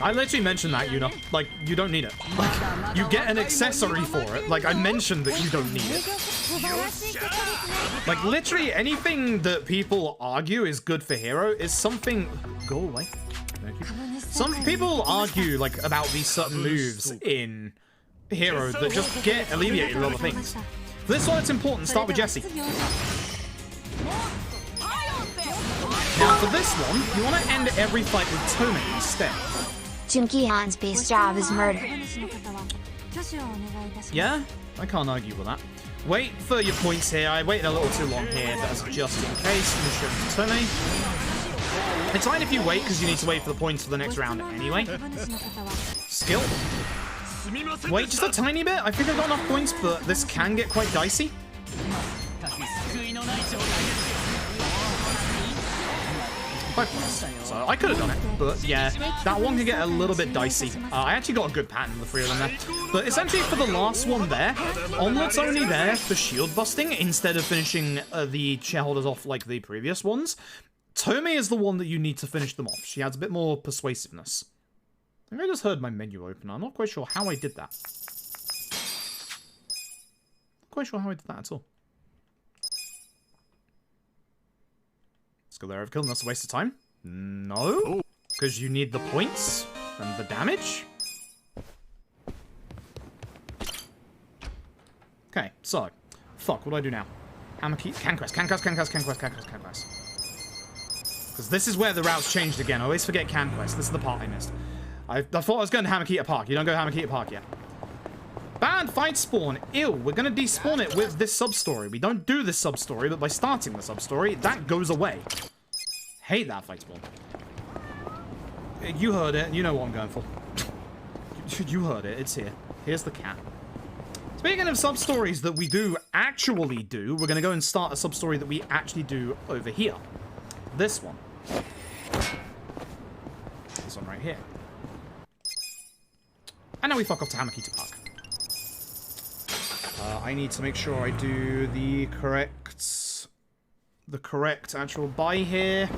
I literally mentioned that, you know. Like, you don't need it. Like, you get an accessory for it. Like, I mentioned that you don't need it. Like, literally anything that people argue is good for Hero is something... Go away. Thank you. Some people argue, like, about these certain moves in Hero that just get alleviated with other things. For this one, it's important. Start with Jessie. Now, for this one, you want to end every fight with Tomei instead. Joongi Han's base job is murder. Yeah? I can't argue with that. Wait for your points here. I waited a little too long here, but that's just in case. I'm going to show Tomei. It's fine if you wait, because you need to wait for the points for the next round anyway. Skill. Wait just a tiny bit. I think I've got enough points, but this can get quite dicey. So I could have done it, but yeah, that one can get a little bit dicey. I actually got a good pattern of the three of them there. But essentially for the last one there, Omelet's only there for shield busting instead of finishing the shareholders off like the previous ones. Tomei is the one that you need to finish them off. She has a bit more persuasiveness. I think I just heard my menu open. I'm not quite sure how I did that. Not quite sure how I did that at all. Let's go there, overkill. That's a waste of time. No, because you need the points and the damage. Okay, so fuck. What do I do now? Hammer key, Canquest. Because this is where the routes changed again. I always forget Canquest. This is the part I missed. I thought I was going to Hamakita Park. You don't go to Hamakita Park yet. Bad fight spawn. Ew, we're going to despawn it with this sub-story. We don't do this sub-story, but by starting the sub-story, that goes away. Hate that fight spawn. You heard it. You know what I'm going for. You heard it. It's here. Here's the cat. Speaking of sub-stories that we do actually do, we're going to go and start a sub-story that we actually do over here. This one. This one right here. And now we fuck off to Hamakita Park. I need to make sure I do the correct actual buy here.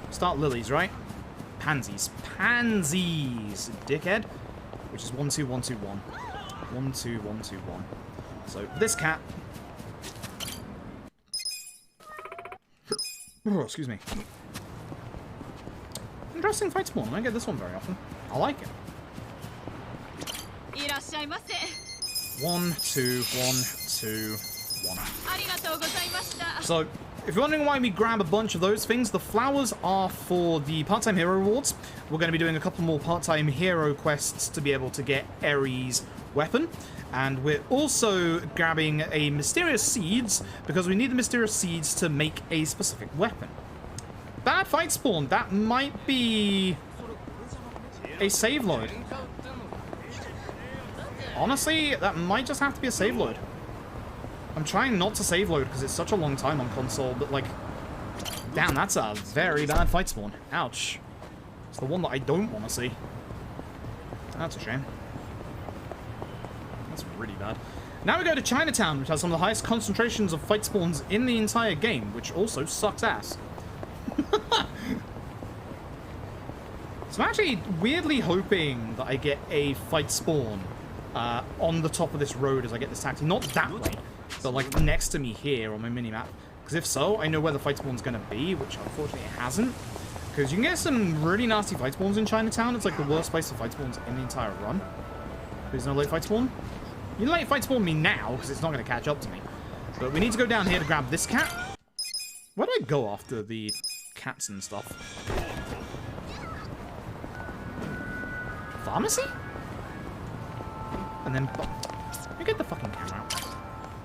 Start lilies, right? Pansies. Pansies, dickhead. Which is 1 2 1 2 1. 1 2 1 2 1. So this cat. Oh, excuse me. Interesting fight spawn. I don't get this one very often. I like it. 1 2 1 2 1. So, if you're wondering why we grab a bunch of those things, the flowers are for the part-time hero rewards. We're going to be doing a couple more part-time hero quests to be able to get Ares' weapon. And we're also grabbing a mysterious seeds because we need the mysterious seeds to make a specific weapon. Bad fight spawn. That might be a save load. Honestly, that might just have to be a save load. I'm trying not to save load because it's such a long time on console, but like, damn, that's a very bad fight spawn. Ouch. It's the one that I don't want to see. That's a shame. That's really bad. Now we go to Chinatown, which has some of the highest concentrations of fight spawns in the entire game, which also sucks ass. So I'm actually weirdly hoping that I get a fight spawn on the top of this road as I get this taxi. Not that way. but like next to me here on my minimap. Because if so, I know where the fight spawn's going to be, which unfortunately it hasn't. Because you can get some really nasty fight spawns in Chinatown. It's like the worst place for fight spawns in the entire run. There's no late fight spawn. You late fight spawn me now, because it's not going to catch up to me. But we need to go down here to grab this cat. Where do I go after the cats and stuff? Pharmacy? And then... Let me get the fucking camera out.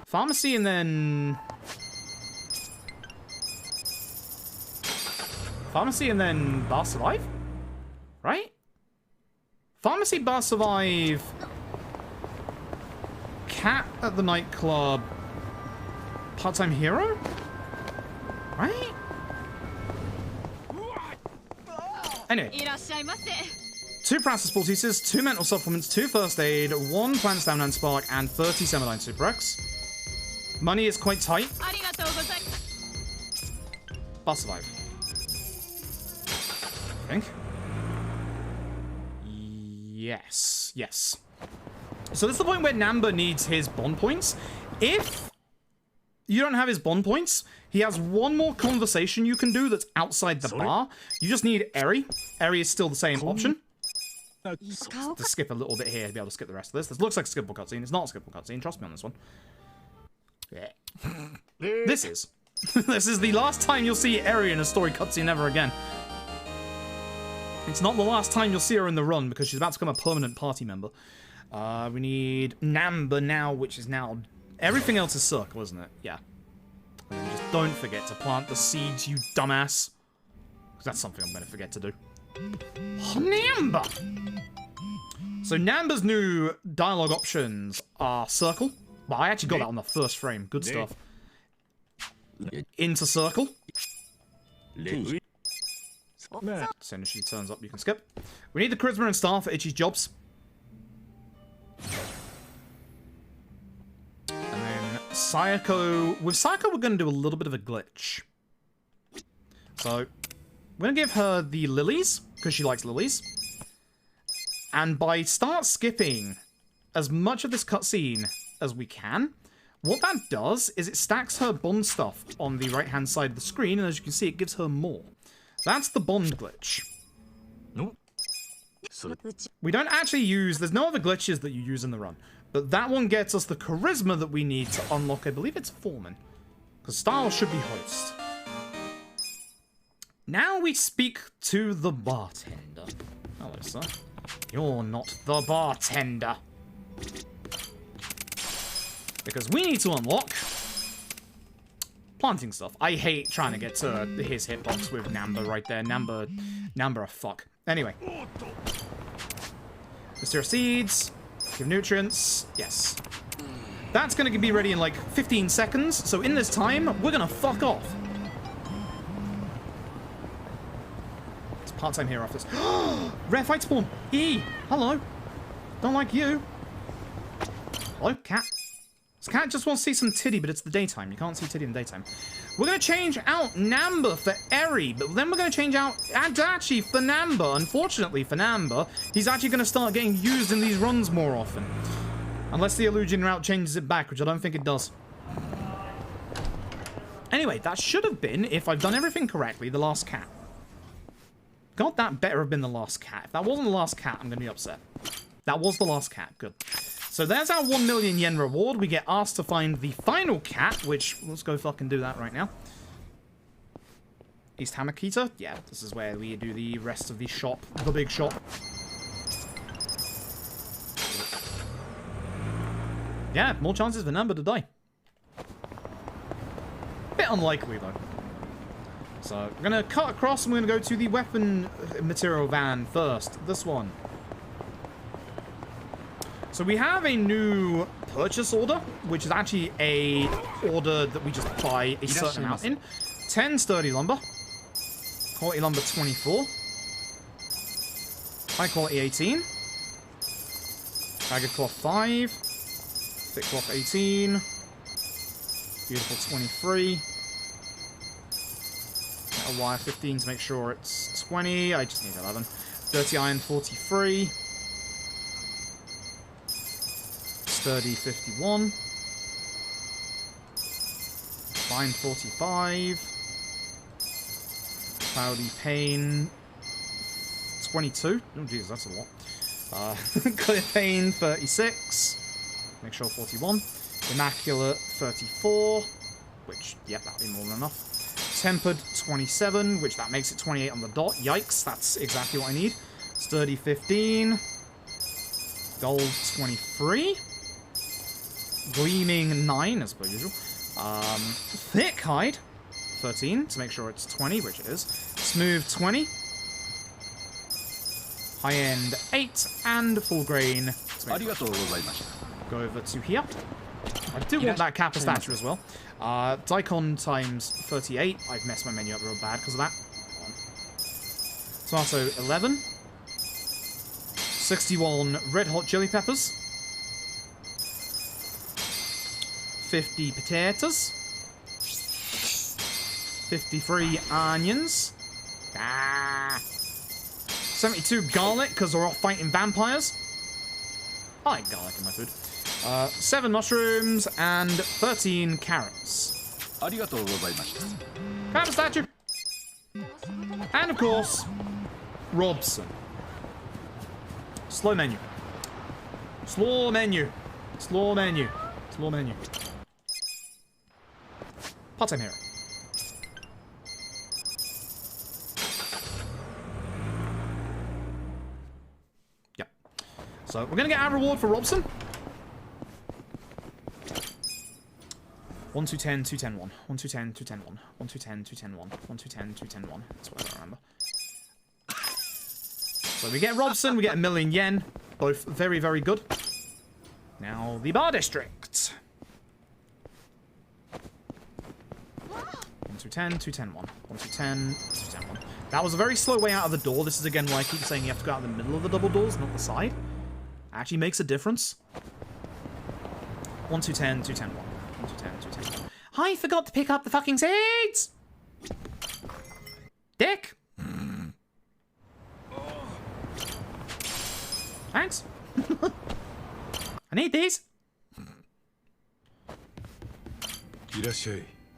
Pharmacy and then... Pharmacy and then Bar Survive? Right? Pharmacy, Bar Survive... Cat at the nightclub... Part-time hero? Right? Anyway. 2 Paralysis Pulses, 2 mental supplements, 2 first aid, 1 plant stamina and spark, and 30 Semidyne Super X. Money is quite tight. Bar Survive. I think. Yes. Yes. So this is the point where Namba needs his bond points. If you don't have his bond points, he has one more conversation you can do that's outside the bar. You just need Eri. Eri is still the same option. To skip a little bit here to be able to skip the rest of this. This looks like a skippable cutscene. It's not a skippable cutscene. Trust me on this one. Yeah. This is. This is the last time you'll see Eri in a story cutscene ever again. It's not the last time you'll see her in the run because she's about to become a permanent party member. We need Namba now, which is now... Everything else is circle, isn't it? Yeah. And then just don't forget to plant the seeds, you dumbass. Because that's something I'm going to forget to do. Namba! So Namba's new dialogue options are circle. Well, I actually got that on the first frame. Good stuff. Into circle. As soon as she turns up, you can skip. We need the charisma and star for Ichi's jobs. And then Sayako. With Sayako, we're going to do a little bit of a glitch. So, we're going to give her the lilies, because she likes lilies. And by start skipping as much of this cutscene as we can, what that does is it stacks her bond stuff on the right-hand side of the screen, and as you can see, it gives her more. That's the bond glitch. We don't actually use... There's no other glitches that you use in the run. But that one gets us the charisma that we need to unlock, I believe it's Foreman. Because Style should be host. Now we speak to the bartender. Hello, sir. You're not the bartender. Because we need to unlock... planting stuff. I hate trying to get to his hitbox with Namba right there. Namba a fuck. Anyway. Restore seeds. Give nutrients. Yes. That's going to be ready in like 15 seconds. So in this time, we're going to fuck off. It's part-time here after this. Rare fight spawn. E. Hello. Don't like you. Hello, cat. This cat just wants to see some titty, but it's the daytime. You can't see titty in the daytime. We're going to change out Namba for Eri, but then we're going to change out Adachi for Namba. Unfortunately for Namba, he's actually going to start getting used in these runs more often. Unless the Illusion route changes it back, which I don't think it does. Anyway, that should have been, if I've done everything correctly, the last cat. God, that better have been the last cat. If that wasn't the last cat, I'm going to be upset. That was the last cat. Good. So there's our 1 million yen reward. We get asked to find the final cat, which, let's go fucking do that right now. East Hamakita? Yeah, this is where we do the rest of the shop, the big shop. Yeah, more chances for Namba to die. Bit unlikely, though. So, we're going to cut across and we're going to go to the weapon material van first. This one. So we have a new purchase order, which is actually a order that we just buy a certain amount in. 10 sturdy lumber. Quality lumber 24. High quality 18. Ragged cloth 5. Thick cloth 18. Beautiful 23. A wire 15 to make sure it's 20. I just need 11. Dirty iron 43. Sturdy 51. Fine 45. Cloudy Pain 22. Oh Jesus, that's a lot. Clear Pain 36. Make sure 41. Immaculate 34. Which, yep, that'll be more than enough. Tempered 27, which that makes it 28 on the dot. Yikes, that's exactly what I need. Sturdy 15. Gold 23. Gleaming 9, as per usual. Thick Hide 13, to make sure it's 20, which it is. Smooth 20. High End 8. And Full Grain. Go over to here. I do want that Kappa statue as well. Daikon times 38. I've messed my menu up real bad because of that. Tomato 11. 61 red hot chili peppers. 50 potatoes. 53 onions. 72 garlic because we're off fighting vampires. I like garlic in my food. 7 mushrooms and 13 carrots. Kappa statue. And of course, Robson. Slow menu. Slow menu. Slow menu. Slow menu. Part-time hero. Yep. So we're gonna get our reward for Robson. 1 2 10 2 10 1 1 2 10 2 10 1 1 2 10 2 10 1 1 2 10 2 10 1. That's what I remember. So we get Robson, we get 1,000,000 yen. Both very, very good. Now the Bar District. 1 2 10 2 10 1 1 2 10 2 10 1. That was a very slow way out of the door. This is again why I keep saying you have to go out the middle of the double doors, not the side. Actually makes a difference. 1 2 10 2 10 1 1 2 10 2 10 1. I forgot to pick up the fucking seeds! Dick! Thanks. I need these.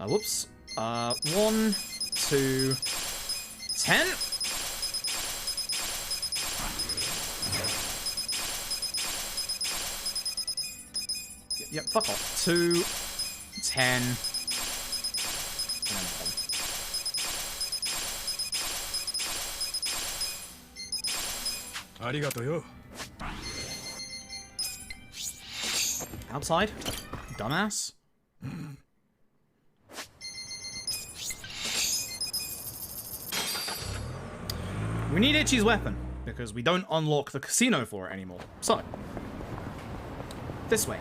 Whoops. 1 2 10. Yep, fuck off. 2 10. And then 1. Outside? Dumbass? We need Itchy's weapon, because we don't unlock the casino for it anymore. So, this way.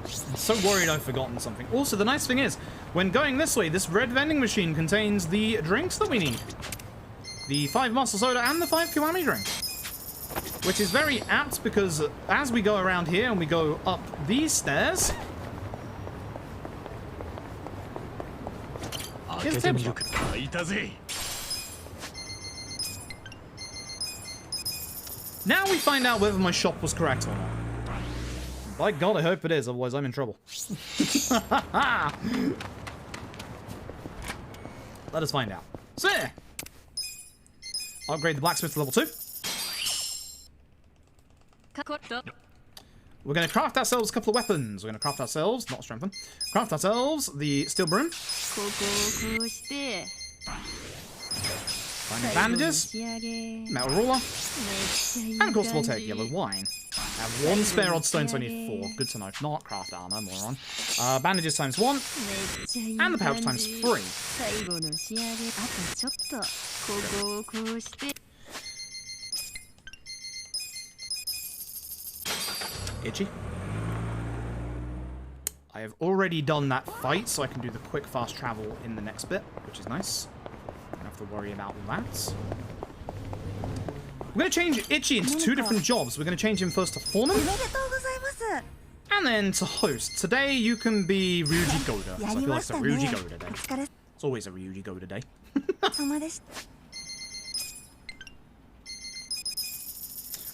I'm so worried I've forgotten something. Also, the nice thing is, when going this way, this red vending machine contains the drinks that we need. The 5 muscle soda and the 5 kiwami drink. Which is very apt because as we go around here and we go up these stairs... Here's the table top. Now we find out whether my shop was correct or not. By God, I hope it is, otherwise I'm in trouble. Let us find out. So yeah. Upgrade the blacksmith to level 2. We're going to craft ourselves a couple of weapons. We're going to craft ourselves, not strengthen, craft ourselves the steel broom. Find bandages, metal ruler, and of course we'll take yellow wine. I have 1 spare odd stone, so I need 4. Good to know. If not, craft armor, moron. Bandages times 1, and the pouch times 3. Itchy. I have already done that fight, so I can do the quick fast travel in the next bit, which is nice. Don't have to worry about that. We're going to change Itchy into 2 different jobs. We're going to change him first to foreman, and then to host. Today you can be Ryuji Goda. So I feel like it's a Ryuji Goda day. It's always a Ryuji Goda day.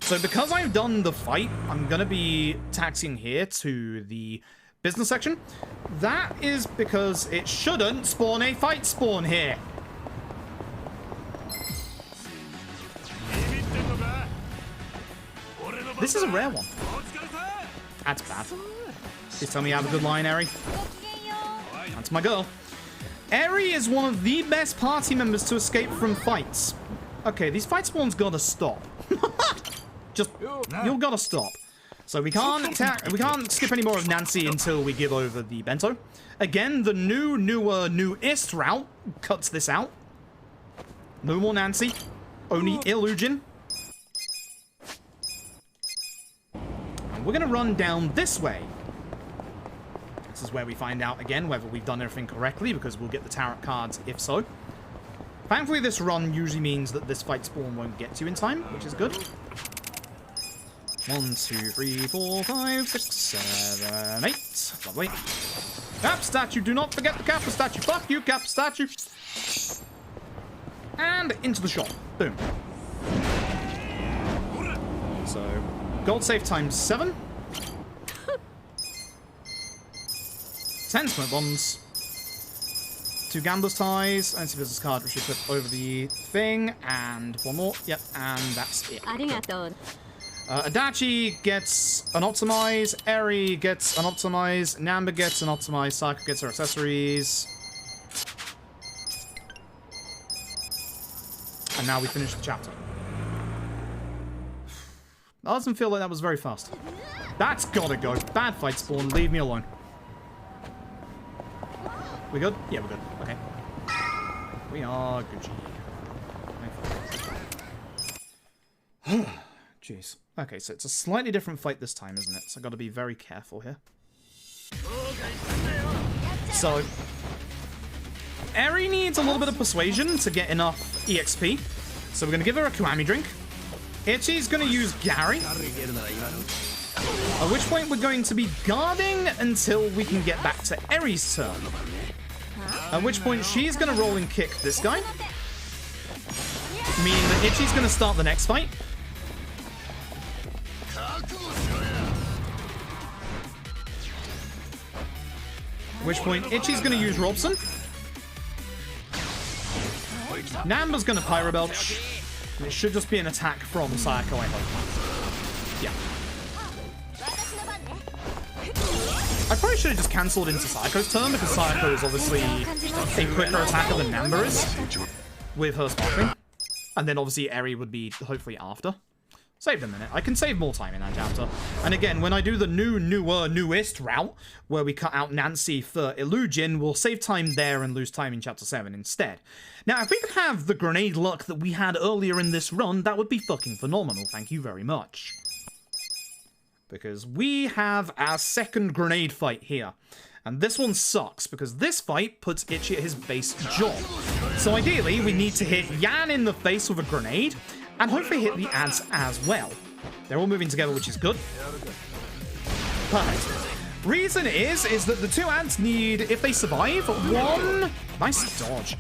So because I've done the fight, I'm going to be taxing here to the business section. That is because it shouldn't spawn a fight spawn here. This is a rare one. That's bad. Please tell me you have a good line, Eri. That's my girl. Eri is one of the best party members to escape from fights. Okay, these fight spawns gotta stop. Just, you'll gotta stop. So we can't attack, we can't skip any more of Nancy until we give over the bento. Again, the newest route cuts this out. No more Nancy, only Illusion. And we're gonna run down this way. This is where we find out again whether we've done everything correctly, because we'll get the tarot cards if so. Thankfully, this run usually means that this fight spawn won't get to you in time, which is good. 1, 2, 3, 4, 5, 6, 7, 8. Lovely. Cap statue. Do not forget the Kappa statue. Fuck you, Kappa statue. And into the shop. Boom. So, gold safe times 7. 10 smoke bombs. 2 gambler's ties. Anti-business card, which we put over the thing. And 1 more. Yep, and that's it. Adachi gets an optimize, Eri gets an optimize, Namba gets an optimize, Psycho gets her accessories. And now we finish the chapter. That doesn't feel like that was very fast. That's gotta go. Bad fight spawn, leave me alone. We good? Yeah, we're good. Okay. We are good. Jeez. Okay, so it's a slightly different fight this time, isn't it? So I've got to be very careful here. So, Eri needs a little bit of persuasion to get enough EXP. So we're going to give her a Kiwami drink. Itchy's going to use Gary. At which point we're going to be guarding until we can get back to Eri's turn. At which point she's going to roll and kick this guy. Meaning that Itchy's going to start the next fight. At which point Itchy's going to use Robson. Namba's going to Pyro Belch. And it should just be an attack from Sayako, I hope. Yeah. I probably should have just cancelled into Sayako's turn, because Sayako is obviously a quicker attacker than Namba is, with her sparkling. And then obviously Eri would be hopefully after. Saved a minute. I can save more time in that chapter. And again, when I do the newest route, where we cut out Nancy for Illusion, we'll save time there and lose time in chapter 7 instead. Now, if we could have the grenade luck that we had earlier in this run, that would be fucking phenomenal. Thank you very much. Because we have our second grenade fight here. And this one sucks, because this fight puts Itchy at his base job. So ideally, we need to hit Yan in the face with a grenade, and hopefully hit the ads as well. They're all moving together, which is good. Perfect. Reason is that the 2 ads need, if they survive, 1... Nice dodge.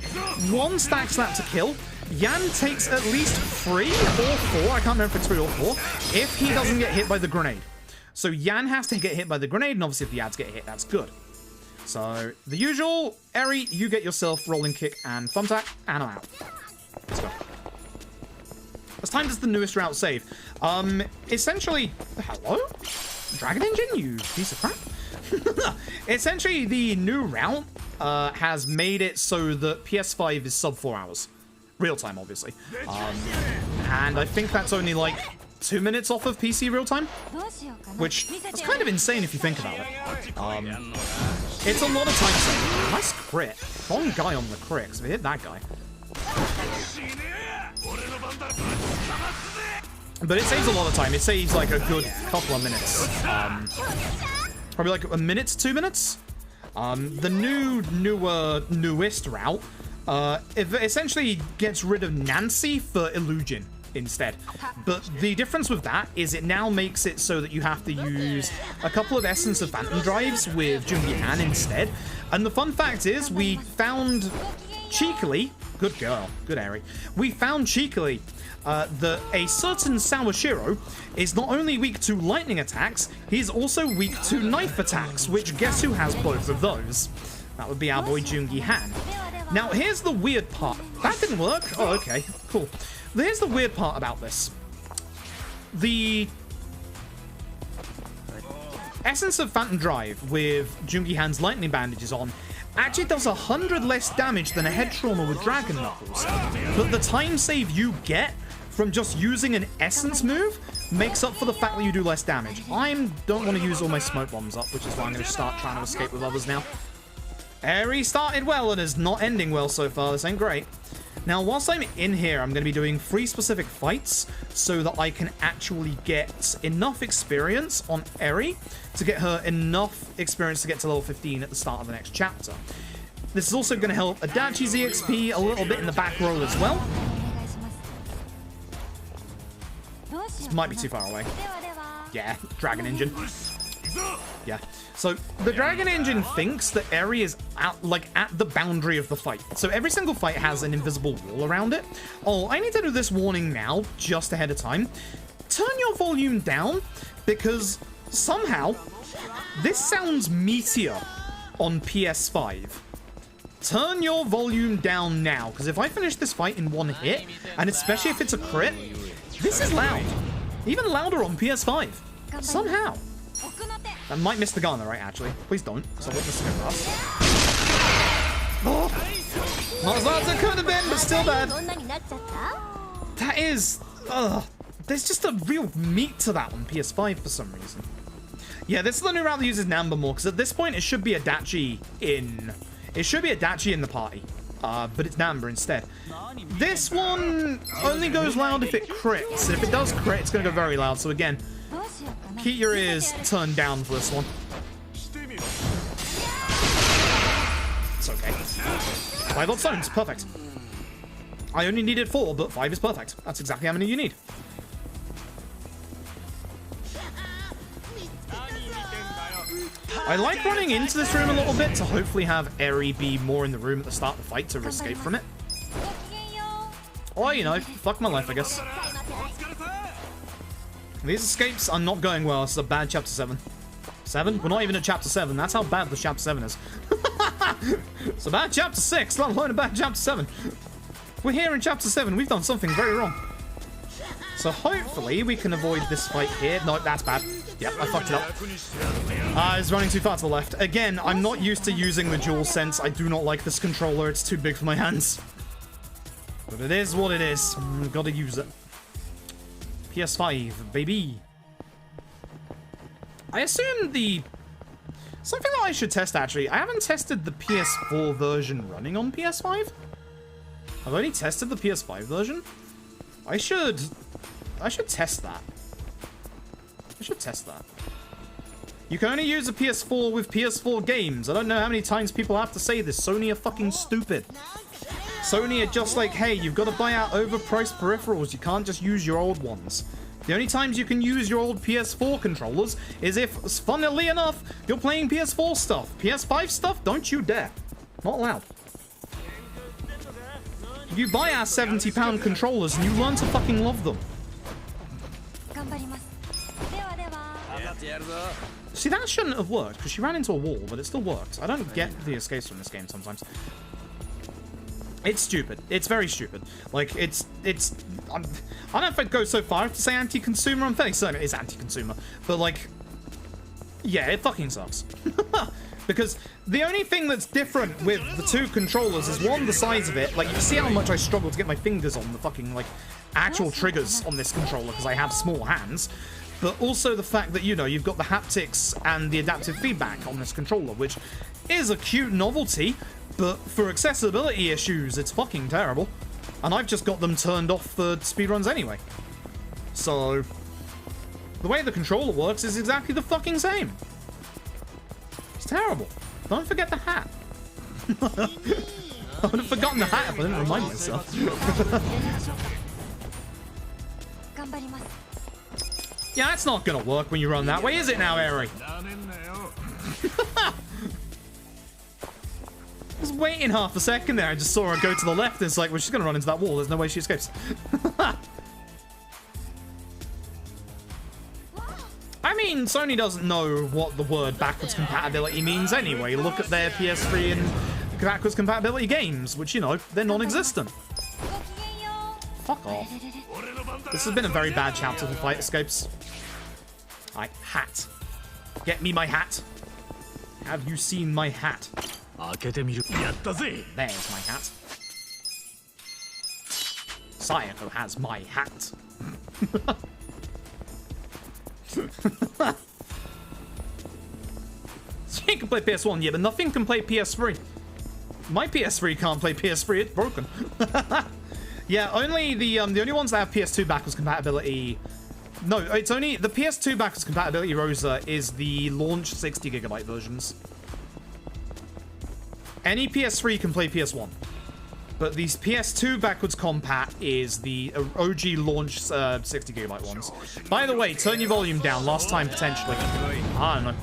1 stack slap to kill. Yan takes at least 3 or 4, I can't remember if it's 3 or 4, if he doesn't get hit by the grenade. So Yan has to get hit by the grenade, and obviously if the ads get hit, that's good. So, the usual, Eri, you get yourself rolling kick and thumbtack, and I'm out. Let's go. As time does the newest route save. Essentially, hello? Dragon Engine, you piece of crap? Essentially, the new route has made it so that PS5 is sub 4 hours. Real time, obviously. And I think that's only like 2 minutes off of PC real time, which is kind of insane if you think about it. It's a lot of time saving. Nice crit. Wrong guy on the crit, because we hit that guy. But it saves a lot of time. It saves like a good couple of minutes. Probably like a minute to 2 minutes. The newest route it essentially gets rid of Nancy for Illusion instead. But the difference with that is it now makes it so that you have to use a couple of Essence of Phantom drives with Jungi Han instead. And the fun fact is we found cheekily, good girl, good Eri. We found cheekily that a certain Sawashiro is not only weak to lightning attacks, he's also weak to knife attacks, which guess who has both of those? That would be our boy Jungi Han. Now, here's the weird part. That didn't work? Oh, okay, cool. Here's the weird part about this. The Essence of Phantom Drive with Jungi Han's lightning bandages on actually does 100 less damage than a head trauma with Dragon Knuckles. But the time save you get from just using an Essence move makes up for the fact that you do less damage. I don't want to use all my smoke bombs up, which is why I'm going to start trying to escape with others now. Eri started well and is not ending well so far. This ain't great. Now, whilst I'm in here, I'm going to be doing 3 specific fights so that I can actually get enough experience on Eri to get her enough experience to get to level 15 at the start of the next chapter. This is also going to help Adachi's EXP a little bit in the back row as well. This might be too far away. Yeah, Dragon Engine. Yeah. So the Dragon Engine thinks that Eri is at the boundary of the fight. So every single fight has an invisible wall around it. Oh, I need to do this warning now, just ahead of time. Turn your volume down, because somehow this sounds meatier on PS5. Turn your volume down now, because if I finish this fight in one hit, and especially if it's a crit, this is loud. Even louder on PS5. Somehow. I might miss the gun, right, actually. Please don't, because I won't miss the gun. Oh! Not as loud as it could have been, but still bad. That is... there's just a real meat to that on PS5 for some reason. Yeah, this is the new route that uses Namba more, because at this point it should be Adachi in... It should be Adachi in the party, but it's Namba instead. This one only goes loud if it crits, and if it does crit, it's going to go very loud. So again, keep your ears turned down for this one. It's okay. 5 odd stones, perfect. I only needed 4, but 5 is perfect. That's exactly how many you need. I like running into this room a little bit to hopefully have Eri be more in the room at the start of the fight to escape from it. Or, you know, fuck my life, I guess. These escapes are not going well. This is a bad chapter 7. 7? We're not even at chapter 7. That's how bad the chapter 7 is. It's a bad chapter 6, let alone a bad chapter 7. We're here in chapter 7. We've done something very wrong. So hopefully we can avoid this fight here. No, that's bad. Yep, I fucked it up. It's running too far to the left. Again, I'm not used to using the DualSense. I do not like this controller. It's too big for my hands. But it is what it is. Gotta use it. PS5, baby. I assume something that I should test, actually. I haven't tested the PS4 version running on PS5. I've only tested the PS5 version. I should test that. I should test that. You can only use a PS4 with PS4 games. I don't know how many times people have to say this. Sony are fucking stupid. Sony are just like, hey, you've got to buy out overpriced peripherals. You can't just use your old ones. The only times you can use your old PS4 controllers is if, funnily enough, you're playing PS4 stuff. PS5 stuff, don't you dare. Not allowed. You buy our £70 controllers and you learn to fucking love them. See, that shouldn't have worked, because she ran into a wall, but it still worked. I don't get the escapes from this game sometimes. It's stupid. It's very stupid. Like, I don't know if I'd go so far as to say anti-consumer. I'm fairly certain it is anti-consumer. But, like, yeah, it fucking sucks. Because the only thing that's different with the two controllers is, one, the size of it. Like, you see how much I struggle to get my fingers on the fucking, like, actual triggers on this controller because I have small hands. But also the fact that, you know, you've got the haptics and the adaptive feedback on this controller, which is a cute novelty, but for accessibility issues, it's fucking terrible. And I've just got them turned off for speedruns anyway. So, the way the controller works is exactly the fucking same. It's terrible. Don't forget the hat. I would have forgotten the hat if I didn't remind myself. Yeah, that's not gonna work when you run that way, is it now, Eri? Because waiting half a second there. I just saw her go to the left. And it's like, well, she's going to run into that wall. There's no way she escapes. I mean, Sony doesn't know what the word backwards compatibility means anyway. Look at their PS3 and backwards compatibility games, which, you know, they're non-existent. Fuck off. This has been a very bad chapter for Fight Escapes. Alright, hat. Get me my hat. Have you seen my hat? There's my hat. Sayako has my hat. She can play PS1, yeah, but nothing can play PS3. My PS3 can't play PS3, it's broken. Yeah, only the only ones that have PS2 backwards compatibility. No, it's only the PS2 backwards compatibility, Rosa, is the launch 60GB versions. Any PS3 can play PS1. But the PS2 backwards compat is the OG launch 60GB ones. By the way, turn your volume down. Last time, potentially. I don't know.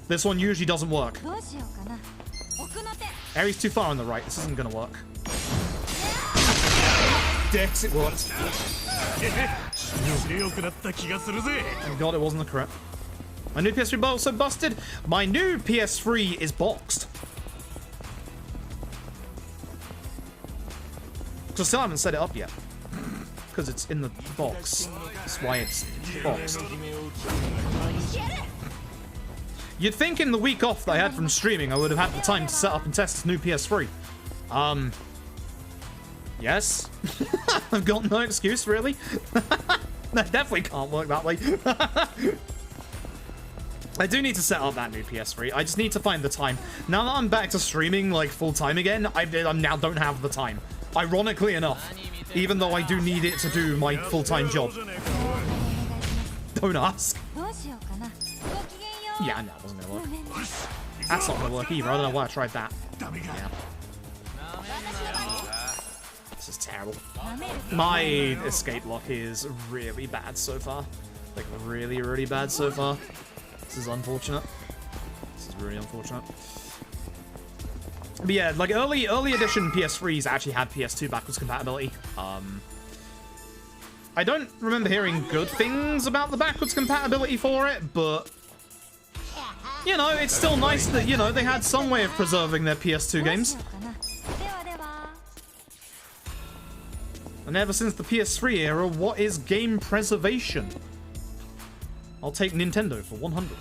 This one usually doesn't work. Aries too far on the right. This isn't going to work. Dicks, it worked. Thank God it wasn't the correct. My new PS3 bottle so busted. My new PS3 is boxed. I still haven't set it up yet. Because it's in the box. That's why it's boxed. You'd think in the week off that I had from streaming, I would have had the time to set up and test this new PS3. Yes. I've got no excuse, really. That definitely can't work that way. I do need to set up that new PS3. I just need to find the time. Now that I'm back to streaming, like, full-time again, I now don't have the time. Ironically enough, even though I do need it to do my full-time job. Don't ask. Yeah, no, it wasn't gonna work. That's not gonna work either. I don't know why I tried that. Yeah. This is terrible. My escape lock is really bad so far. Like, really, really bad so far. This is unfortunate. This is really unfortunate. But yeah, like early edition PS3s actually had PS2 backwards compatibility. I don't remember hearing good things about the backwards compatibility for it, but you know, it's still nice that, you know, they had some way of preserving their PS2 games. And ever since the PS3 era, what is game preservation? I'll take Nintendo for 100.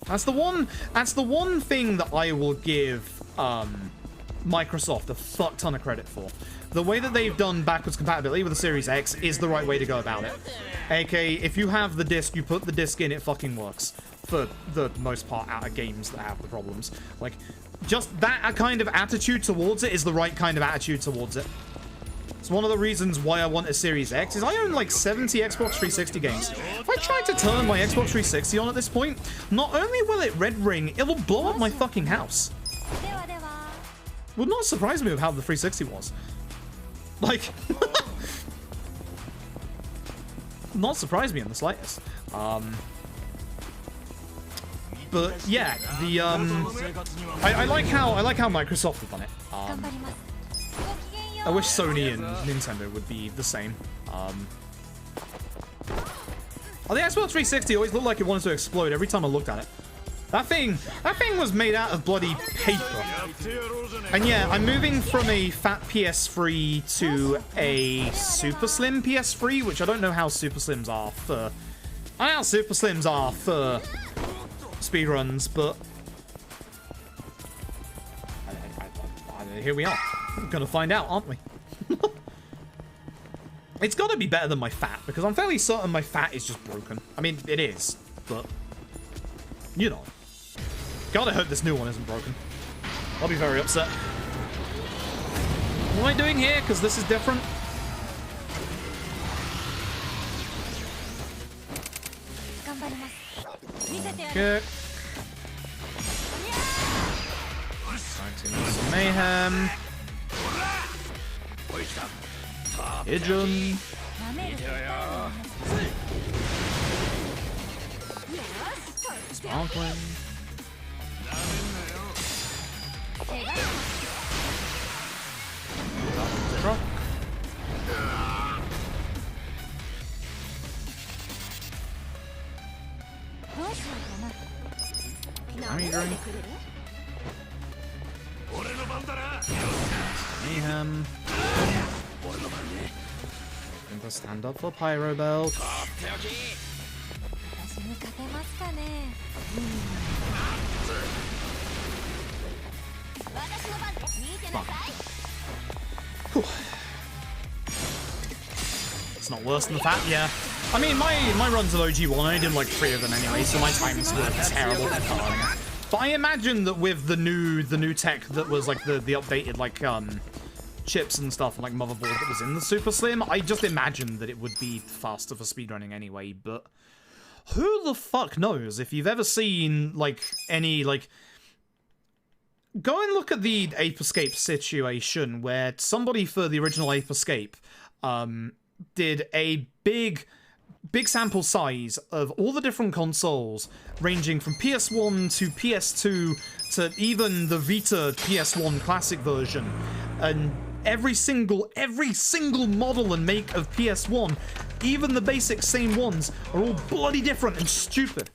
That's the one thing that I will give Microsoft a fuck ton of credit for. The way that they've done backwards compatibility with the Series X is the right way to go about it. AKA, if you have the disc, you put the disc in, it fucking works. For the most part, out of games that have the problems. Like, just that kind of attitude towards it is the right kind of attitude towards it. It's one of the reasons why I want a Series X, is I own like 70 Xbox 360 games. If I tried to turn my Xbox 360 on at this point, not only will it red ring, it will blow up my fucking house. Would not surprise me with how the 360 was. Like, not surprise me in the slightest. But yeah, the I like how Microsoft have done it. I wish Sony and Nintendo would be the same. The Xbox 360 always looked like it wanted to explode every time I looked at it. That thing was made out of bloody paper. And yeah, I'm moving from a fat PS3 to a super slim PS3, which I don't know how super slims are for. I don't know how super slims are for speedruns, but here we are. We're gonna find out, aren't we? It's gotta be better than my fat, because I'm fairly certain my fat is just broken. I mean, it is, but you know. God, I hope this new one isn't broken. I'll be very upset. What am I doing here? Because this is different. Okay. Some mayhem. Pigeon. Sparkling. Truck. Army drink. Mayhem. I'm gonna stand up for Pyro Belt. It's not worse than the fact, yeah. I mean, my runs of OG1, I did like 3 of them anyway, so my times were terrible. But I imagine that with the new tech that was like the updated like chips and stuff and like motherboard that was in the Super Slim, I just imagined that it would be faster for speedrunning anyway, but who the fuck knows? If you've ever seen like any like, go and look at the Ape Escape situation where somebody for the original Ape Escape did a big sample size of all the different consoles, ranging from PS1 to PS2 to even the Vita PS1 classic version, and every single model and make of PS1, even the basic same ones, are all bloody different and stupid.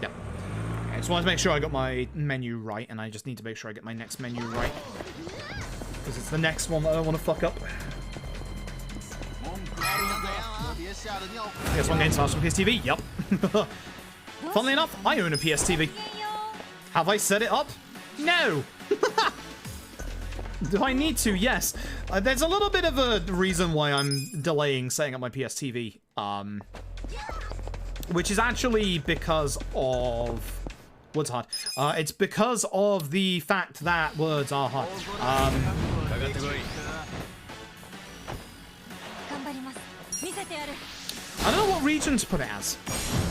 Yep. I just wanted to make sure I got my menu right, and I just need to make sure I get my next menu right, because it's the next one that I don't want to fuck up. PS1 games faster on PSTV? Yep. Funnily enough, I own a PSTV. Have I set it up? No! Do I need to? Yes. There's a little bit of a reason why I'm delaying setting up my PSTV. Which is actually because of... Words hard. It's because of the fact that words are hard. I don't know what region to put it as.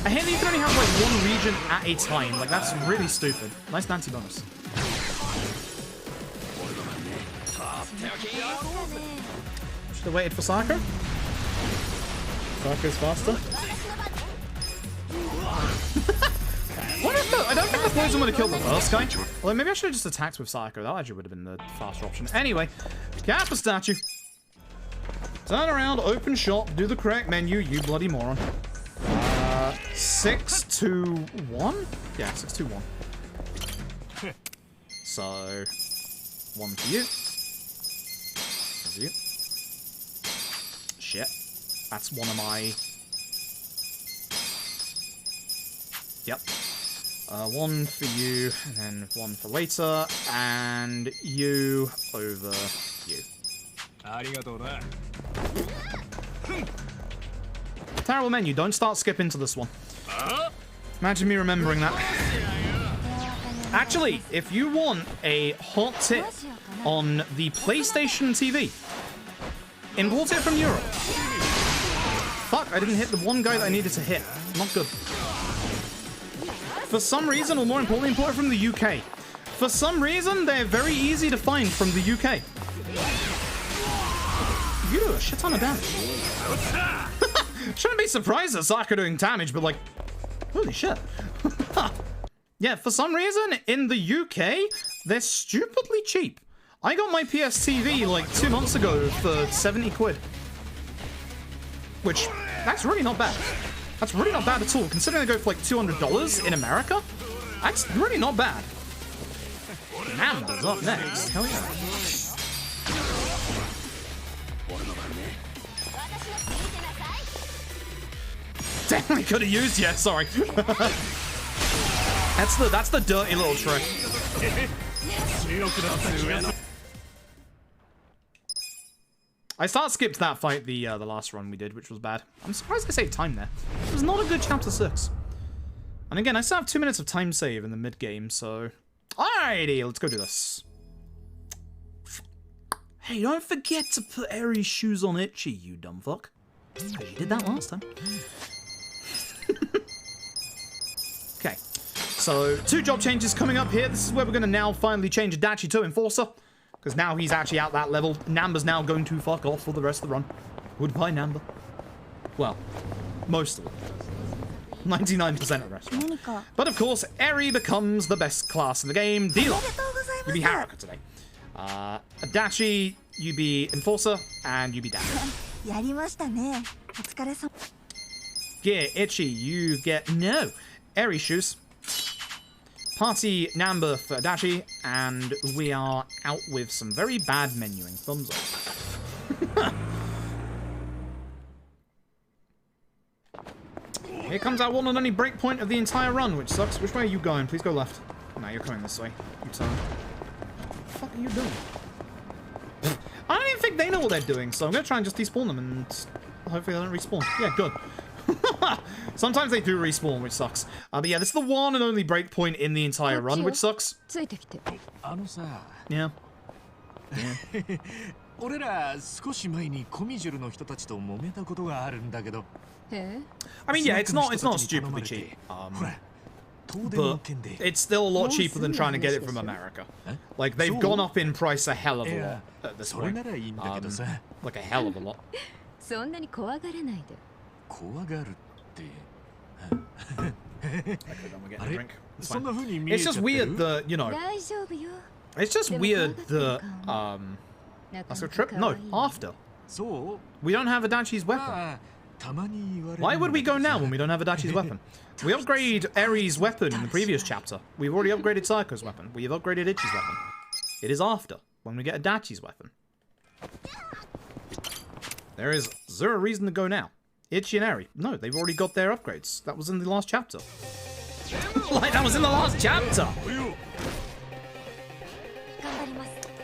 I hate that you can only have like one region at a time. Like, that's really stupid. Nice Nancy bonus. Should have waited for Sakura. Sakura's faster. I don't think the poison would have killed the first guy. Well, maybe I should have just attacked with Sakura. That actually would have been the faster option. Anyway, Kappa statue. Turn around, open shop, do the correct menu, you bloody moron. 6, 2, 1? Yeah, 6, 2, 1. So, 1 for you. 1 for you. Shit. That's one of my... Yep. 1 for you, and then 1 for later, and you over you. Terrible menu, don't start skipping to this one. Imagine me remembering that. Actually, if you want a hot tip on the PlayStation TV, import it from Europe. Fuck, I didn't hit the one guy that I needed to hit. Not good. For some reason, or more importantly, import it from the UK. For some reason, they're very easy to find from the UK. You do a shit ton of damage. Shouldn't be surprised at Sakura doing damage, but like, holy shit. Yeah, for some reason, in the UK, they're stupidly cheap. I got my PSTV like 2 months ago for 70 quid. Which, that's really not bad. That's really not bad at all, considering they go for like $200 in America. That's really not bad. Nanda's up next. Hell yeah. Definitely could have used, yeah, sorry. That's the dirty little trick. I skipped that fight the last run we did, which was bad. I'm surprised I saved time there. It was not a good chapter 6. And again, I still have 2 minutes of time save in the mid game, so alrighty, let's go do this. Hey, don't forget to put Eri's shoes on Itchy, you dumb fuck. Because you did that last time. Okay, So, 2 job changes coming up here. This is where we're going to now finally change Adachi to Enforcer. Because now he's actually at that level. Namba's now going to fuck off for the rest of the run. Goodbye, Namba. Well, most of it. 99% of the rest. But of course, Eri becomes the best class in the game. Dealer, you be Haruka today. Adachi, you be Enforcer, and you be Dash. Gear, Itchy, you get no. Eri shoes. Party Namba for Adachi, and we are out with some very bad menuing. Thumbs up. Here comes our one and only breakpoint of the entire run, which sucks. Which way are you going? Please go left. No, you're coming this way. You turn. What the fuck are you doing? I don't even think they know what they're doing, so I'm going to try and just despawn them, and hopefully they don't respawn. Yeah, good. Sometimes they do respawn, which sucks. But yeah, this is the one and only breakpoint in the entire run, which sucks. Yeah. Yeah. 俺ら少し前にコミジュルの人たちと揉めたことがあるんだけど。I mean, yeah, it's not stupidly cheap. But it's still a lot cheaper than trying to get it from America. Like, they've gone up in price a hell of a lot at this point. Like a hell of a lot. そんなに怖がらないで。怖がるって。It's just weird that, you know. It's just weird that, that's a trip? No, after. We don't have Adachi's weapon. Why would we go now when we don't have Adachi's weapon? We upgrade Eri's weapon in the previous chapter. We've already upgraded Saiko's weapon. We have upgraded Ichi's weapon. It is after, when we get Adachi's weapon. There is zero reason to go now. Ichi and Eri. No, they've already got their upgrades. That was in the last chapter. Like, that was in the last chapter!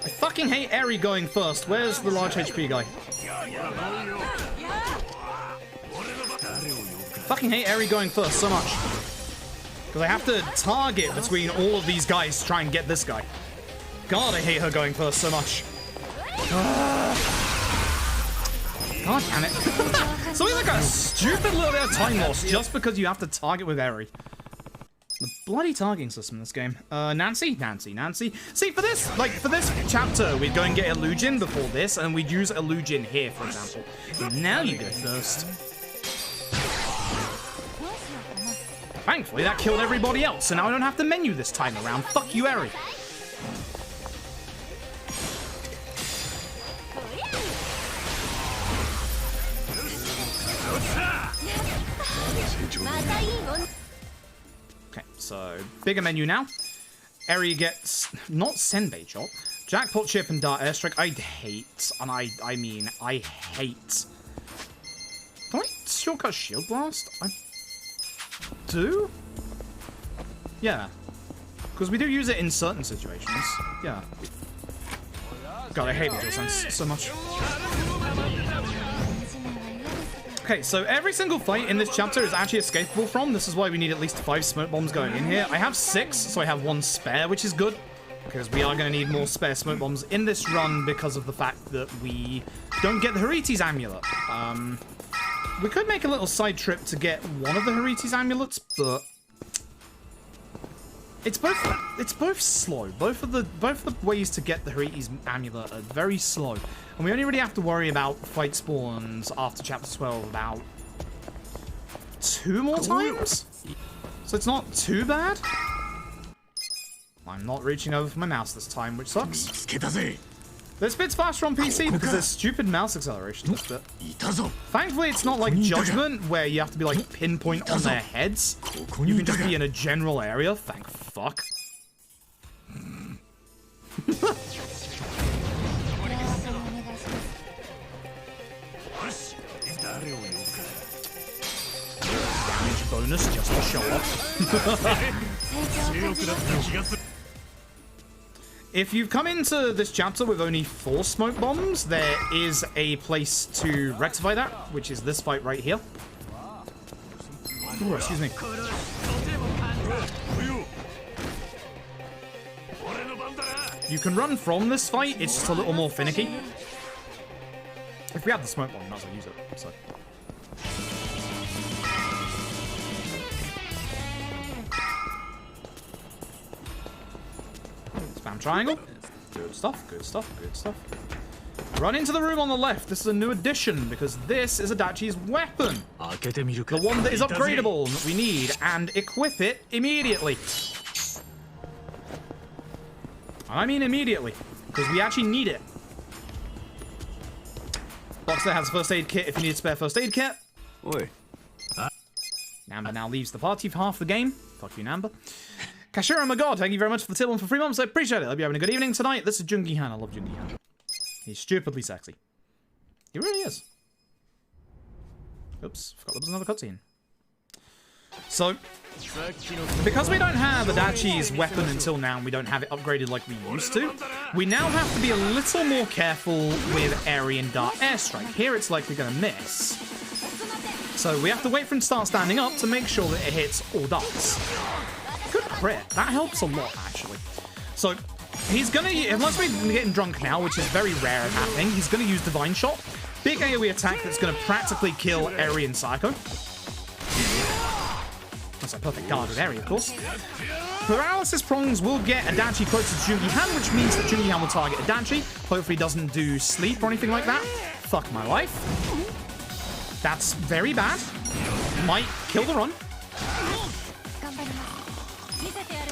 I fucking hate Eri going first. Where's the large HP guy? Fucking hate Eri going first so much. Because I have to target between all of these guys to try and get this guy. God, I hate her going first so much. God damn it. So it's like a stupid little bit of time loss just because you have to target with Eri. The bloody targeting system in this game. Nancy. See, for this chapter, we'd go and get Illujin before this, and we'd use Illujin here, for example. Now you go first. Thankfully, that killed everybody else, so now I don't have to menu this time around. Fuck you, Eri. Okay, so bigger menu now. Eri gets not Senbei Chop, Jackpot Chip and Dart Airstrike. I hate, and I mean I hate. Can I shortcut Shield Blast? I do. Yeah, because we do use it in certain situations. Yeah. God, I hate Visual Sense so much. Okay, so every single fight in this chapter is actually escapable from. This is why we need at least 5 smoke bombs going in here. I have 6, so I have 1 spare, which is good. Because we are going to need more spare smoke bombs in this run because of the fact that we don't get the Hariti's amulet. We could make a little side trip to get one of the Hariti's amulets, but it's both slow. Both of the ways to get the Hariti's amulet are very slow. And we only really have to worry about fight spawns after chapter 12 about 2 more times? So it's not too bad. I'm not reaching over for my mouse this time, which sucks. This bit's faster on PC because there's stupid mouse acceleration this bit. Thankfully, it's not like Judgment, where you have to be like pinpoint on their heads. You can just be in a general area, thank fuck. Damage bonus just to show off. If you've come into this chapter with only 4 smoke bombs, there is a place to rectify that, which is this fight right here. Ooh, excuse me. You can run from this fight, it's just a little more finicky. If we have the smoke bomb, we might as well use it. So. Spam triangle. Good stuff, good stuff, good stuff. Run into the room on the left. This is a new addition because this is Adachi's weapon. The one that is upgradable that we need, and equip it immediately. I mean immediately, because we actually need it. Boxer has a first aid kit if you need a spare first aid kit. Oi. Namber now leaves the party for half the game. Fuck you, Namber. Kashira, my god, thank you very much for the tip one for 3 months. I appreciate it. I hope you're having a good evening tonight. This is Jungi Han. I love Jungi Han. He's stupidly sexy. He really is. Oops, forgot there was another cutscene. So, because we don't have Adachi's weapon until now, and we don't have it upgraded like we used to, we now have to be a little more careful with Aryan Dart Airstrike. Here it's likely going to miss. So we have to wait for him to start standing up to make sure that it hits all darts. Good crit. That helps a lot, actually. So, he's gonna, unless we're getting drunk now, which is very rare at happening, he's gonna use Divine Shot. Big AoE attack that's gonna practically kill Aryan Psycho. That's a perfect guarded area, of course. Paralysis Prongs will get Adachi close to Jungi Han, which means that Jungi Han will target Adachi. Hopefully doesn't do sleep or anything like that. Fuck my life. That's very bad. Might kill the run.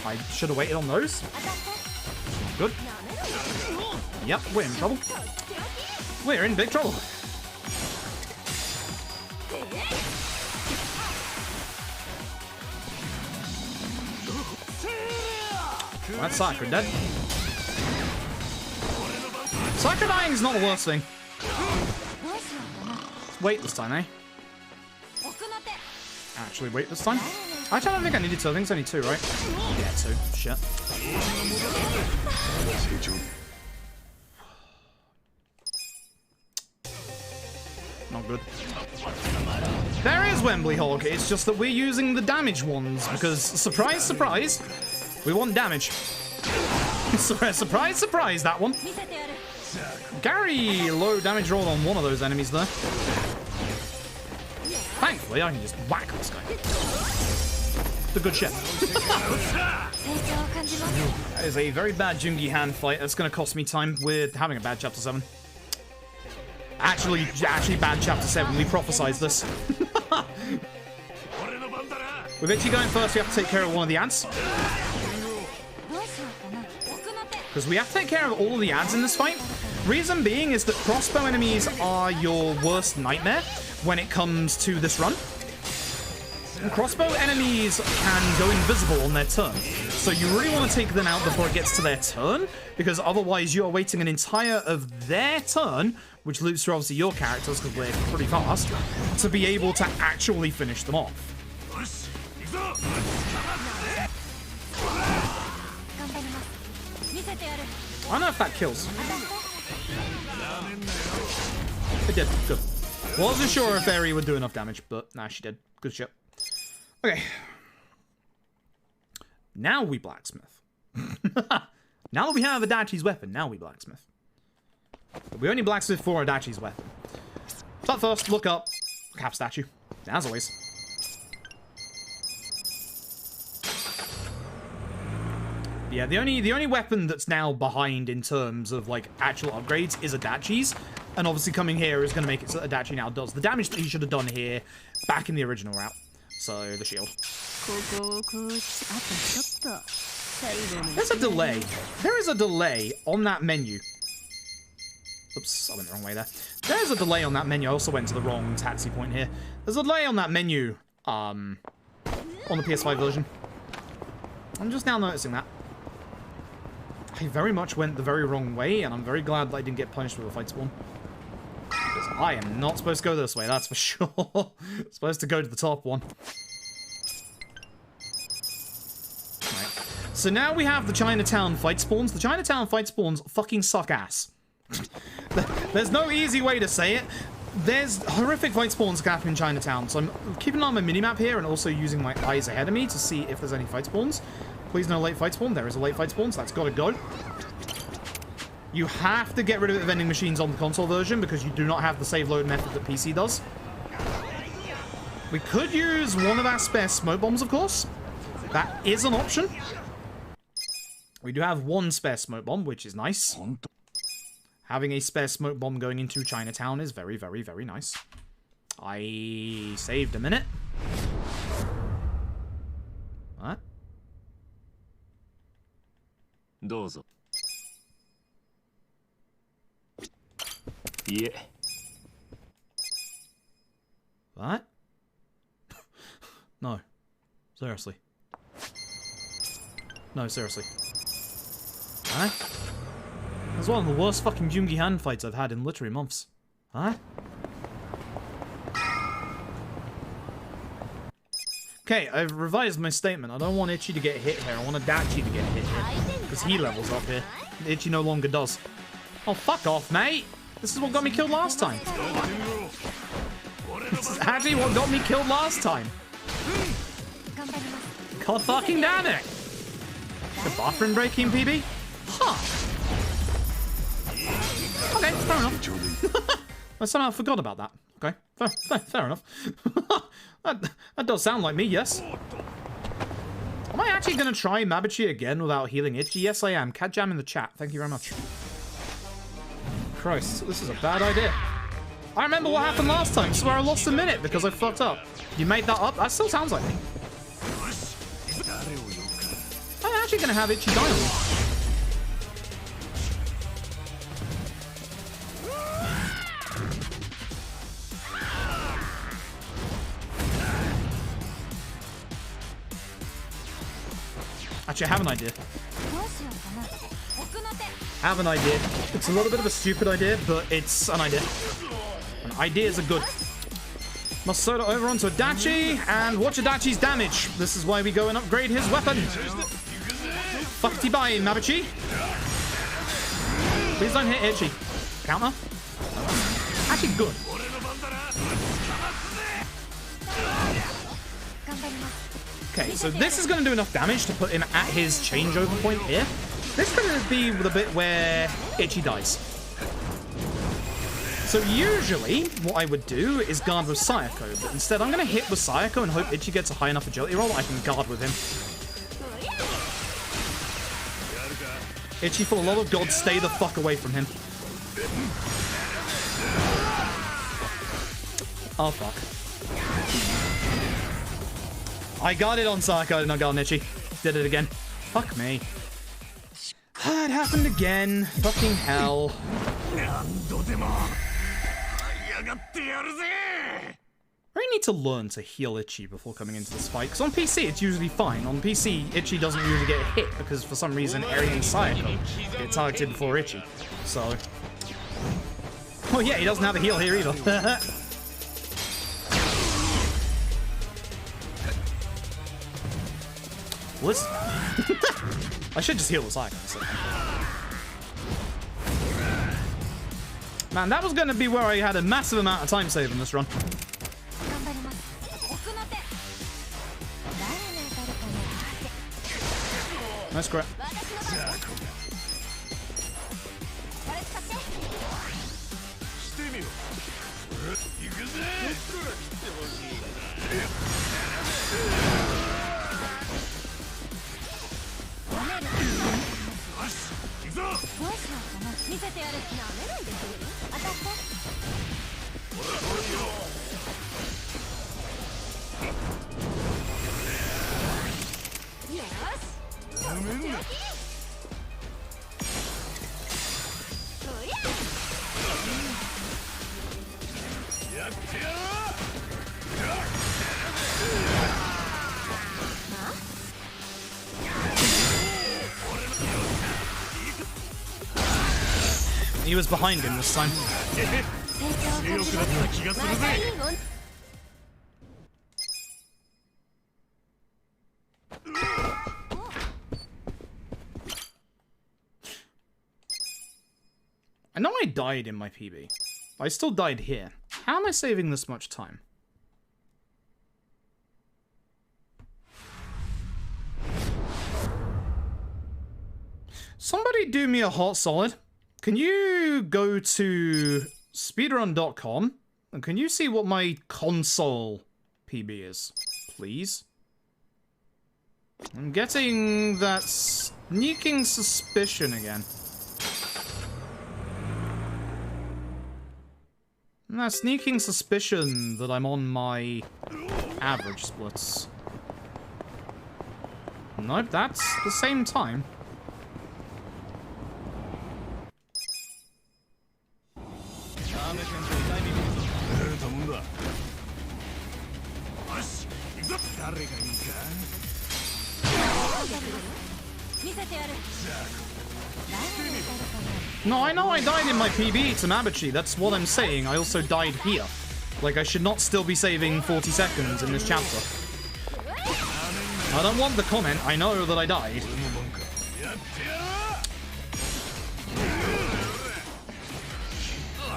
I should have waited on those. Good. Yep, we're in trouble. We're in big trouble. That's Sakura dead. Sakura dying is not the worst thing. Wait this time, eh? Actually, wait this time. Actually, I don't think I needed 2. I think it's only 2, right? Yeah, 2. Shit. Not good. There is Wembley Hog. It's just that we're using the damage ones because, surprise, surprise, we want damage. Surprise, surprise, that one. Gary, low damage roll on one of those enemies there. Thankfully, I can just whack this guy. The good shit. That is a very bad Jungi Han fight. That's going to cost me time. We're having a bad Chapter 7. Actually bad Chapter 7. We prophesized this. With Itchy going first, we have to take care of one of the ads. Because we have to take care of all of the ads in this fight. Reason being is that crossbow enemies are your worst nightmare when it comes to this run. And crossbow enemies can go invisible on their turn. So you really want to take them out before it gets to their turn, because otherwise you are waiting an entire of their turn, which loops through obviously your characters because we're pretty fast, to be able to actually finish them off. I don't know if that kills. It did. Good. Wasn't sure if Eri would do enough damage, but nah, she did. Good shit. Okay. Now we blacksmith. Now that we have Adachi's weapon, now we blacksmith. But we only blacksmith for Adachi's weapon. But first, look up. Cap statue. As always. Yeah, the only weapon that's now behind in terms of like actual upgrades is Adachi's, and obviously coming here is going to make it so that Adachi now does the damage that he should have done here back in the original route. So the shield. There's a delay. There is a delay on that menu. Oops, I went the wrong way there. There's a delay on that menu. I also went to the wrong taxi point here. There's a delay on that menu on the PS5 version. I'm just now noticing that. I very much went the very wrong way, and I'm very glad that I didn't get punished with a fight spawn. Because I am not supposed to go this way, that's for sure. Supposed to go to the top one. Right. So now we have the Chinatown fight spawns. The Chinatown fight spawns fucking suck ass. There's no easy way to say it. There's horrific fight spawns that happen in Chinatown, so I'm keeping on my minimap here and also using my eyes ahead of me to see if there's any fight spawns. Please no late fight spawn. There is a late fight spawn, so that's gotta go. You have to get rid of the vending machines on the console version because you do not have the save load method that PC does. We could use one of our spare smoke bombs, of course. That is an option. We do have one spare smoke bomb, which is nice. Having a spare smoke bomb going into Chinatown is very, very, very nice. I saved a minute. What? どうぞ。いえ。What? No. Seriously. No, seriously. Huh? That's one of the worst fucking Jungi hand fights I've had in literally months. Huh? Okay, I've revised my statement. I don't want Itchy to get hit here. I want Adachi to get hit here. Because he levels up here. Itchy no longer does. Oh, fuck off, mate! This is what got me killed last time. This is actually what got me killed last time. God fucking damn it! The bathroom breaking PB? Huh. Okay, fair enough. I somehow forgot about that. Okay, fair enough. that does sound like me, yes. Am I actually going to try Mabuchi again without healing Itchy? Yes, I am. Cat Jam in the chat. Thank you very much. Christ, this is a bad idea. I remember what happened last time. Swear I lost a minute because I fucked up. You made that up? That still sounds like me. I'm actually going to have Itchy die on me. Actually, I have an idea. Have an idea. It's a little bit of a stupid idea, but it's an idea. And ideas are good. Must soda over onto Adachi, and watch Adachi's damage. This is why we go and upgrade his weapon. Fuckty bye, Mabuchi. Please don't hit Itchy. Counter. Actually good. Okay, so this is going to do enough damage to put him at his changeover point here. This is going to be the bit where Itchy dies. So usually, what I would do is guard with Sayako, but instead I'm going to hit with Sayako and hope Itchy gets a high enough agility roll that I can guard with him. Itchy, for the love of God, stay the fuck away from him. Oh, fuck. I got it on Sayako, not got on Itchy. Did it again. Fuck me. It happened again. Fucking hell. I really need to learn to heal Itchy before coming into this fight, because on PC it's usually fine. On PC, Itchy doesn't usually get hit, because for some reason Eri and Sayako get targeted before Itchy. So... Oh yeah, he doesn't have a heal here either. What? I should just heal the Sayako. So. Man, that was going to be where I had a massive amount of time save in this run. Nice grab. He was behind him this time. I know I died in my PB. I still died here. How am I saving this much time? Somebody do me a hot solid. Can you go to speedrun.com and can you see what my console PB is, please? I'm getting that sneaking suspicion again. That sneaking suspicion that I'm on my average splits. Nope, that's the same time. No, I know I died in my PB to Mabuchi, that's what I'm saying. I also died here. Like, I should not still be saving 40 seconds in this chapter. I don't want the comment, I know that I died.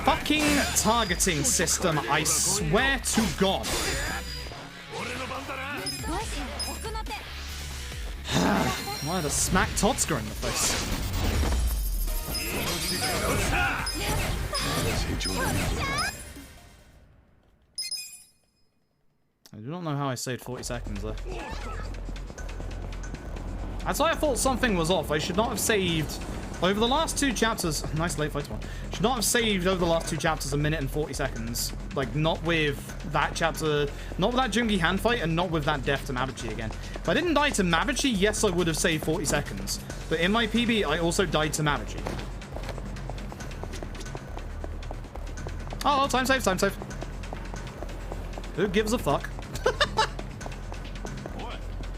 Fucking targeting system, I swear to God. Why the smack Totska in the face? I do not know how I saved 40 seconds there. That's why I thought something was off. I should not have saved over the last 2 chapters. Nice late fight one. Should not have saved over the last 2 chapters 1 minute and 40 seconds. Like, not with that chapter, not with that Jungi hand fight, and not with that death to Mabuchi again. If I didn't die to Mabuchi, yes, I would have saved 40 seconds. But in my PB, I also died to Mabuchi. Oh, time save, time save. Who gives a fuck? I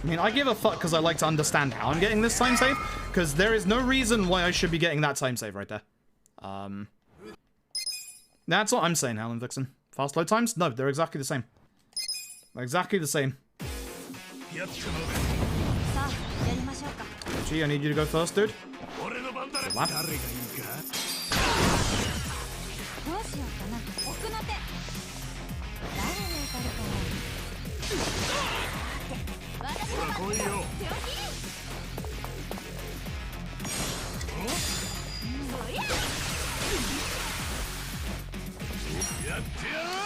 mean, I give a fuck because I like to understand how I'm getting this time save, because there is no reason why I should be getting that time save right there. That's what I'm saying, Helen Vixen. Fast load times? No, they're exactly the same. They're exactly the same. Gee, I need you to go first, dude. Good lap.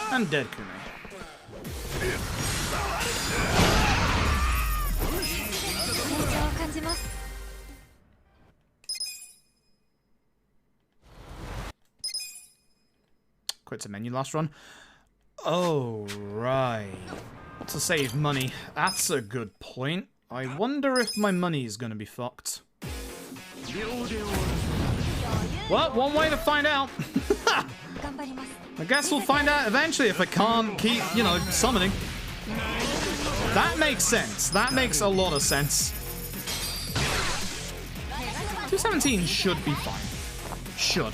And dead Kume. Quit to menu last run. Oh, right. To save money. That's a good point. I wonder if my money is going to be fucked. Well, one way to find out. I guess we'll find out eventually if I can't keep, you know, summoning. That makes sense. That makes a lot of sense. 217 should be fine. Should.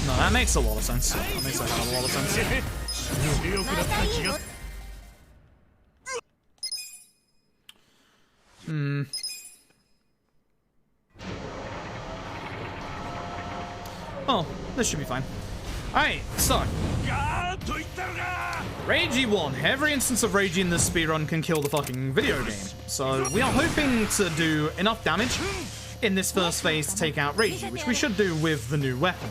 No, that makes a lot of sense. That makes a hell of a lot of sense. Oh, this should be fine. Alright, so. Ragey 1. Every instance of Ragey in this speedrun can kill the fucking video game. So we are hoping to do enough damage in this first phase to take out Ragey, which we should do with the new weapon.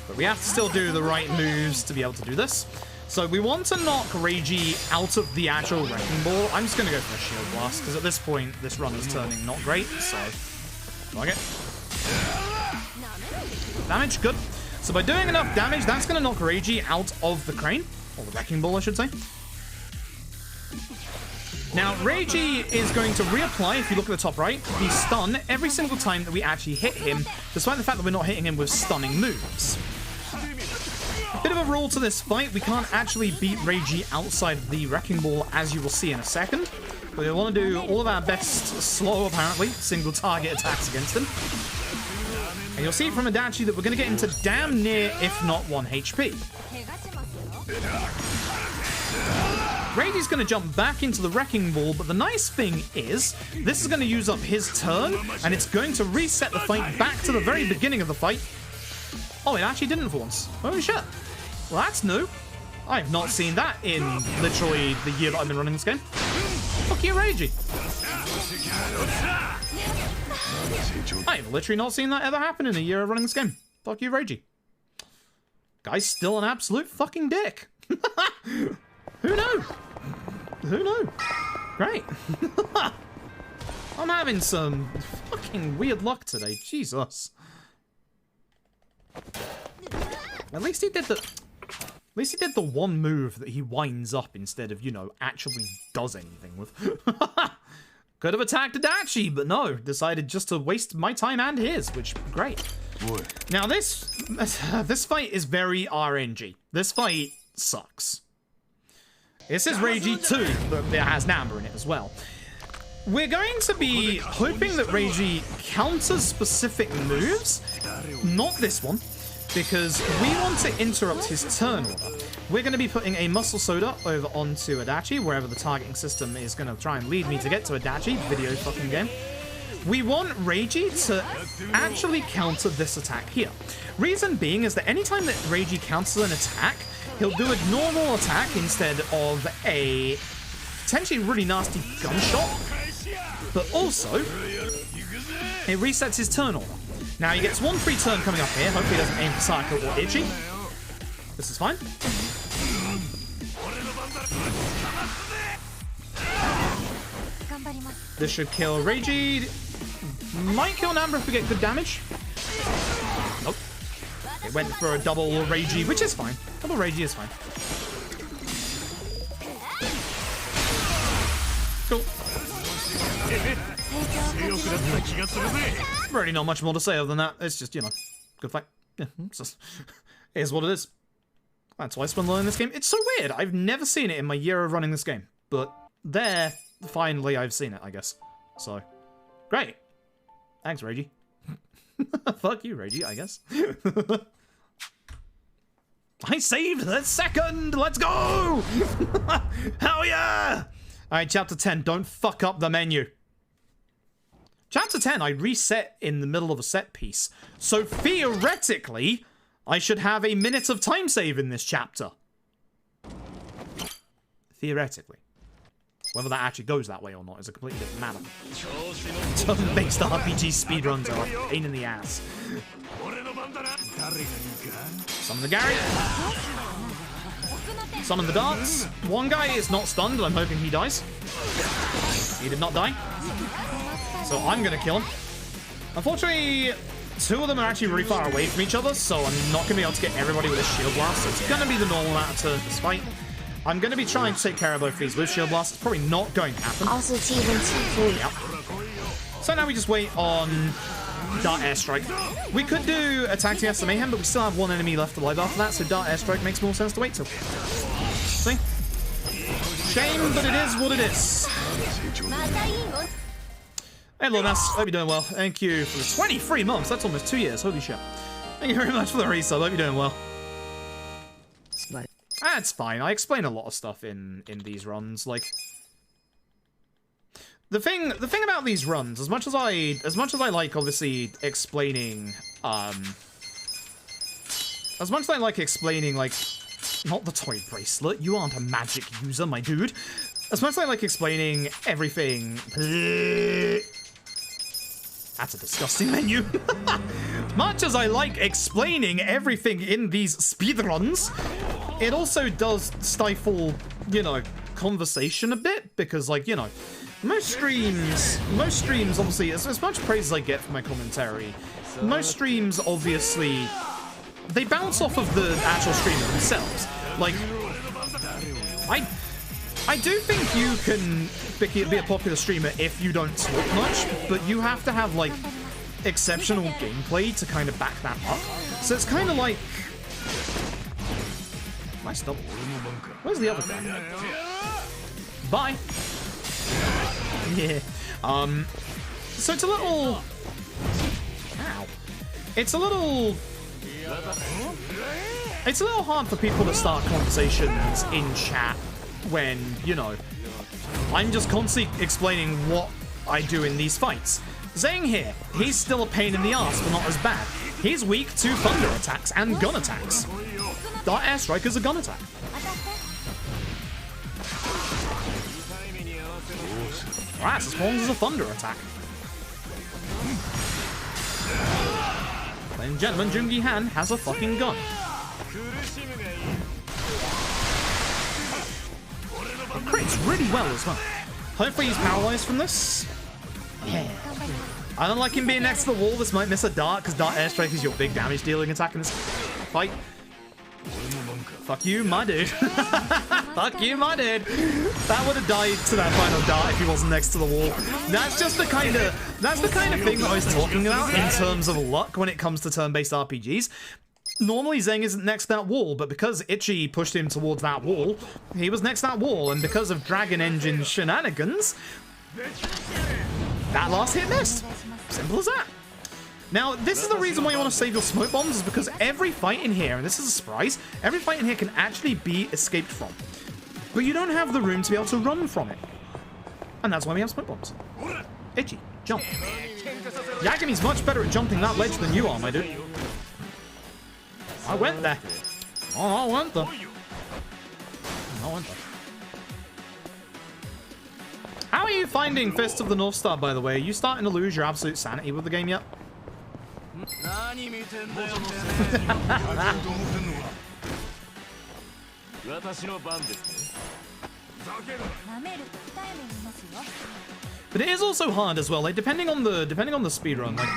But we have to still do the right moves to be able to do this. So we want to knock Ragey out of the actual Wrecking Ball. I'm just going to go for a Shield Blast, because at this point, this run is turning not great, so... Knock it. Damage, good. So by doing enough damage, that's going to knock Ragey out of the crane. Or the Wrecking Ball, I should say. Now, Ragey is going to reapply, if you look at the top right, the stun every single time that we actually hit him, despite the fact that we're not hitting him with stunning moves. Bit of a rule to this fight, we can't actually beat Ragey outside of the Wrecking Ball, as you will see in a second. But we want to do all of our best slow, apparently, single target attacks against him. And you'll see from Adachi that we're going to get into damn near, if not 1 HP. Ragey's going to jump back into the Wrecking Ball, but the nice thing is, this is going to use up his turn, and it's going to reset the fight back to the very beginning of the fight. Oh, it actually didn't for once. Holy shit. Well, that's new. I have not seen that in literally the year that I've been running this game. Fuck you, Reiji. I've literally not seen that ever happen in a year of running this game. Fuck you, Reiji. Guy's still an absolute fucking dick. Who knew? Who knew? Great. I'm having some fucking weird luck today. Jesus. At least he did the one move that he winds up instead of, you know, actually does anything with. Could have attacked Adachi, but no. Decided just to waste my time and his, which, great. Boy. Now this fight is very RNG. This fight sucks. This is Reiji 2, but it has Namba in it as well. We're going to be hoping that Reiji counters specific moves. Not this one, because we want to interrupt his turn order. We're going to be putting a Muscle Soda over onto Adachi, wherever the targeting system is going to try and lead me to get to Adachi. Video fucking game. We want Reiji to actually counter this attack here. Reason being is that anytime that Reiji counters an attack, he'll do a normal attack instead of a potentially really nasty gunshot, but also it resets his turn order. Now he gets one free turn coming up here. Hopefully he doesn't aim for Psycho or Itchy. This is fine. This should kill Reiji. Might kill Namba if we get good damage. Nope. It went for a double Reiji, which is fine. Double Reiji is fine. Cool. Really not much more to say other than that. It's just, you know, good fight. Yeah, it's just, it is what it is. That's why I spent learning this game. It's so weird. I've never seen it in my year of running this game. But there, finally I've seen it, I guess. So, great. Thanks, Reiji. Fuck you, Reiji, I guess. I saved the second! Let's go! Hell yeah! Alright, chapter 10. Don't fuck up the menu. Chapter 10, I reset in the middle of a set piece. So theoretically, I should have a minute of time save in this chapter. Theoretically. Whether that actually goes that way or not is a completely different matter. Turn-based RPG speedruns are a pain in the ass. Summon the Gary. Summon the darts. One guy is not stunned, and I'm hoping he dies. He did not die. So I'm gonna kill him. Unfortunately, two of them are actually really far away from each other, so I'm not gonna be able to get everybody with a shield blast. So it's gonna be the normal amount of turns this fight. I'm going to be trying to take care of both these with Shield Blast. It's probably not going to happen. Also, T1, T3. Yep. So now we just wait on Dart Airstrike. We could do Attack TS Mayhem, but we still have one enemy left alive after that, so Dart Airstrike makes more sense to wait till. See? Shame, but it is what it is. Hey, Lornas. Hope you're doing well. Thank you for the 23 months. That's almost 2 years. Holy shit. Thank you very much for the resub. Hope you're doing well. That's fine. I explain a lot of stuff in these runs. Like the thing about these runs, as much as I like obviously explaining like not the toy bracelet. You aren't a magic user, my dude. As much as I like explaining everything. That's a disgusting menu. Much as I like explaining everything in these speedruns, it also does stifle, you know, conversation a bit, because, like, you know, most streams, obviously, as much praise as I get for my commentary, most streams, obviously, they bounce off of the actual streamer themselves. Like, I do think you can be a popular streamer if you don't talk much, but you have to have, like, exceptional gameplay to kind of back that up. So it's kind of like... Nice double. Where's the other guy? Bye! Yeah. So it's a little... Ow. It's a little hard for people to start conversations in chat when, you know, I'm just constantly explaining what I do in these fights. Zhang here, he's still a pain in the ass, but not as bad. He's weak to thunder attacks and gun attacks. Dart Airstrike is a gun attack. Alright, it's as long as a thunder attack. Ladies and gentlemen, Jungi Han has a fucking gun. It crits really well as well. Hopefully he's paralyzed from this. Yeah. I don't like him being next to the wall. This might miss a dart, because dart airstrike is your big damage dealing attack in this fight. Fuck you, my dude. Fuck you, my dude. That would have died to that final dart if he wasn't next to the wall. That's just the kind of thing that I was talking about in terms of luck when it comes to turn-based RPGs. Normally Zeng isn't next to that wall, but because Ichi pushed him towards that wall, he was next to that wall, and because of Dragon Engine shenanigans, that last hit missed. Simple as that. Now, this is the reason why you want to save your smoke bombs, is because every fight in here, and this is a surprise, every fight in here can actually be escaped from. But you don't have the room to be able to run from it. And that's why we have smoke bombs. Itchy, jump. Yagumi's much better at jumping that ledge than you are, my dude. I went there. Oh, I went there. I went there. How are you finding Fist of the North Star, by the way? Are you starting to lose your absolute sanity with the game yet? But it is also hard as well, like depending on the speedrun. Like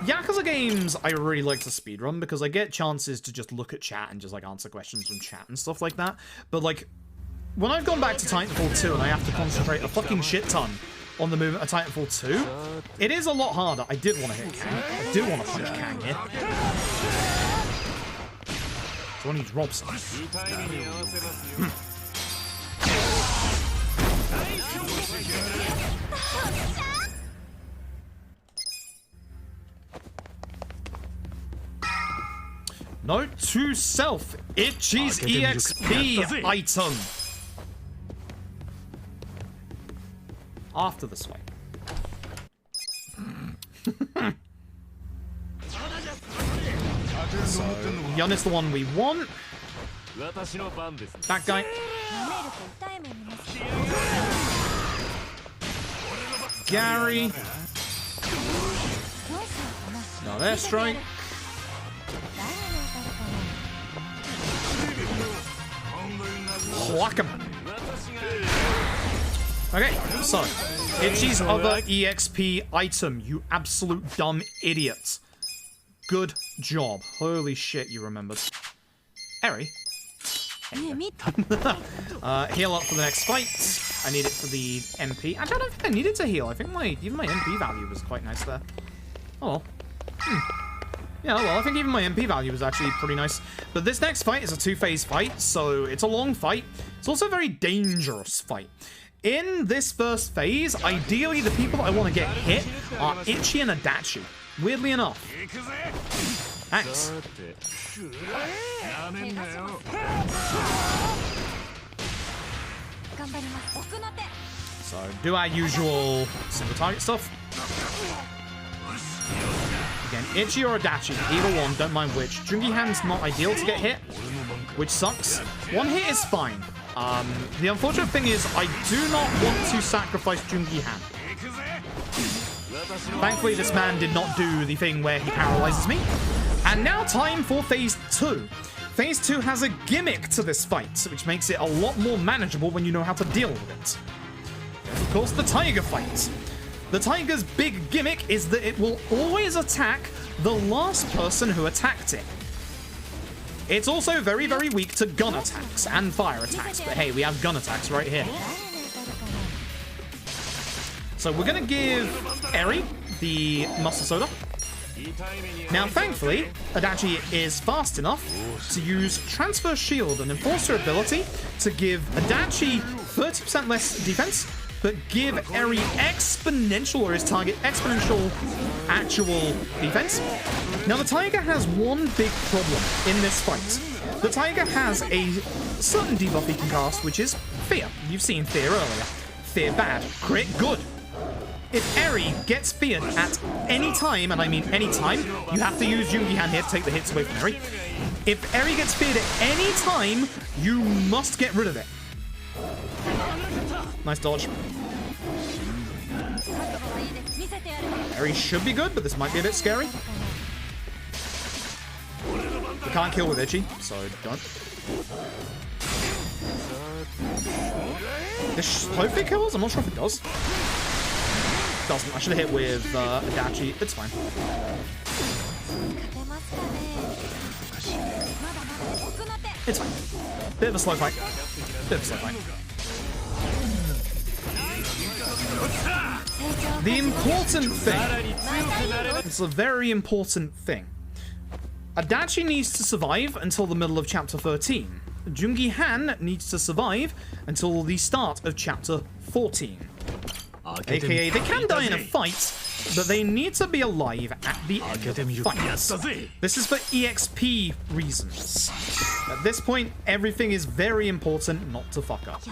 Yakuza games I really like to speedrun because I get chances to just look at chat and just like answer questions from chat and stuff like that. But like when I've gone back to Titanfall 2 and I have to concentrate a fucking shit ton on the movement of Titanfall 2, it is a lot harder. I did want to hit Kang. I do want to punch Kang here. So I need Robson. Note to self, Itchy's EXP item. After this fight. So, Yun is the one we want. That guy. Gary. No, airstrike. Whack him. Okay, so Itchy's other EXP item, you absolute dumb idiot. Good job. Holy shit, you remembered. Eri. Heal up for the next fight. I need it for the MP. I don't think I needed to heal. I think even my MP value was quite nice there. Oh well. Yeah, well, I think even my MP value was actually pretty nice. But this next fight is a two-phase fight, so it's a long fight. It's also a very dangerous fight. In this first phase, ideally the people that I want to get hit are Itchy and Adachi. Weirdly enough. Thanks. So, do our usual single target stuff. Again, Itchy or Adachi, either one, don't mind which. Jungi Han's not ideal to get hit, which sucks. One hit is fine. The unfortunate thing is, I do not want to sacrifice Jungi Han. Thankfully, this man did not do the thing where he paralyzes me. And now time for Phase 2. Phase 2 has a gimmick to this fight, which makes it a lot more manageable when you know how to deal with it. There's, of course, the Tiger fight. The Tiger's big gimmick is that it will always attack the last person who attacked it. It's also very, very weak to gun attacks and fire attacks, but hey, we have gun attacks right here. So we're going to give Eri the Mustard Soda. Now, thankfully, Adachi is fast enough to use Transfer Shield, an Enforcer ability, to give Adachi 30% less defense, but give Eri exponential, or his target exponential actual defense. Now, the Tiger has one big problem in this fight. The Tiger has a certain debuff he can cast, which is Fear. You've seen Fear earlier. Fear bad, crit good. If Eri gets feared at any time, and I mean any time, you have to use Jungi Han here to take the hits away from Eri. If Eri gets feared at any time, you must get rid of it. Nice dodge. Eri should be good, but this might be a bit scary. We can't kill with Itchy, so don't. This hopefully kills? I'm not sure if it does. Doesn't. I should have hit with Adachi. It's fine. It's fine. Bit of a slow fight. Bit of a slow fight. The important thing. It's a very important thing. Adachi needs to survive until the middle of chapter 13. Jungi Han needs to survive until the start of chapter 14. AKA, they can die in a fight, but they need to be alive at the end of the fight. This is for EXP reasons. At this point, everything is very important not to fuck up.